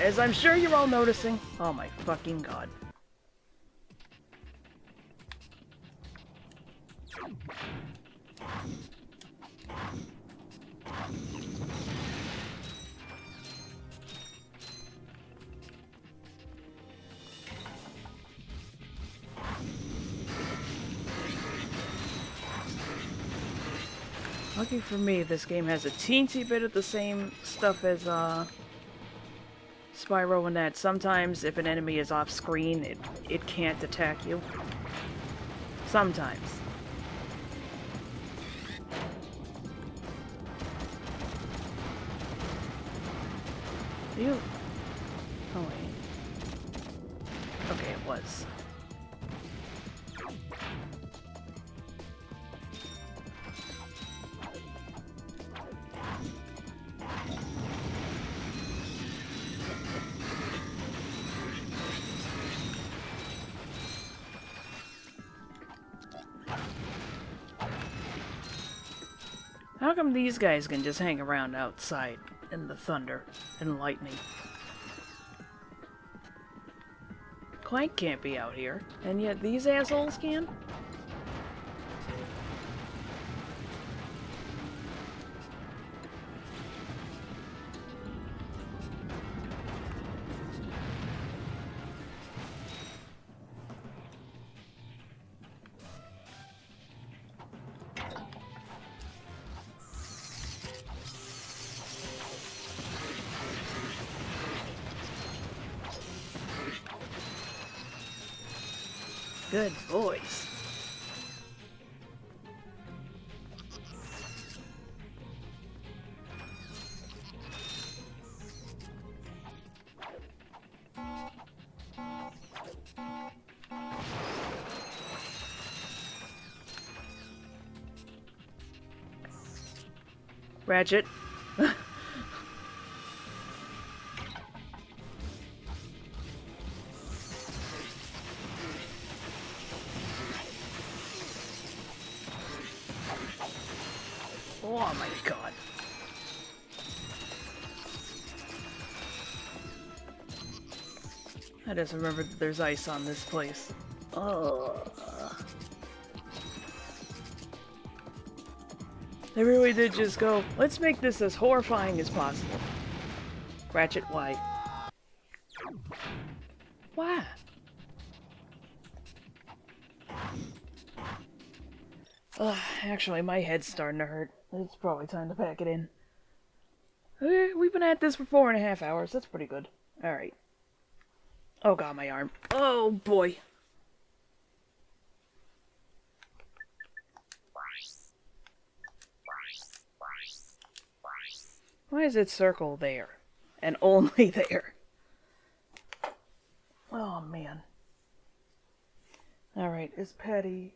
As I'm sure you're all noticing. Oh my fucking god. Lucky for me, this game has a teensy bit of the same stuff as Spyro in that sometimes if an enemy is off screen, it can't attack you. Sometimes. You... Oh, wait. Okay, it was. How come these guys can just hang around outside in the thunder and lightning? Clank can't be out here, and yet these assholes can? Good boys. Ratchet. Oh my god. I just remembered that there's ice on this place. Ugh. They really did just go, let's make this as horrifying as possible. Ratchet, why? Why? Actually, my head's starting to hurt. It's probably time to pack it in. We've been at this for 4.5 hours. That's pretty good. Alright. Oh god, my arm. Oh boy. Why is it circle there? And only there? Oh man. Alright, is Patty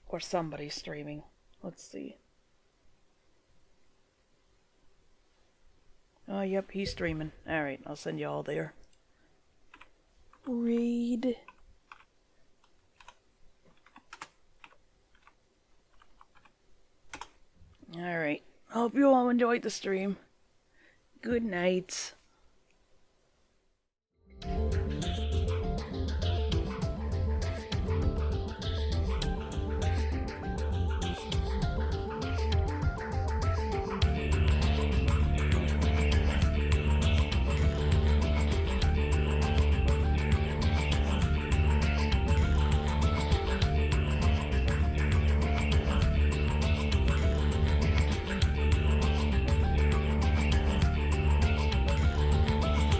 or somebody streaming? Let's see. Oh, yep, he's streaming. Alright, I'll send you all there. Read. Alright. Hope you all enjoyed the stream. Good night.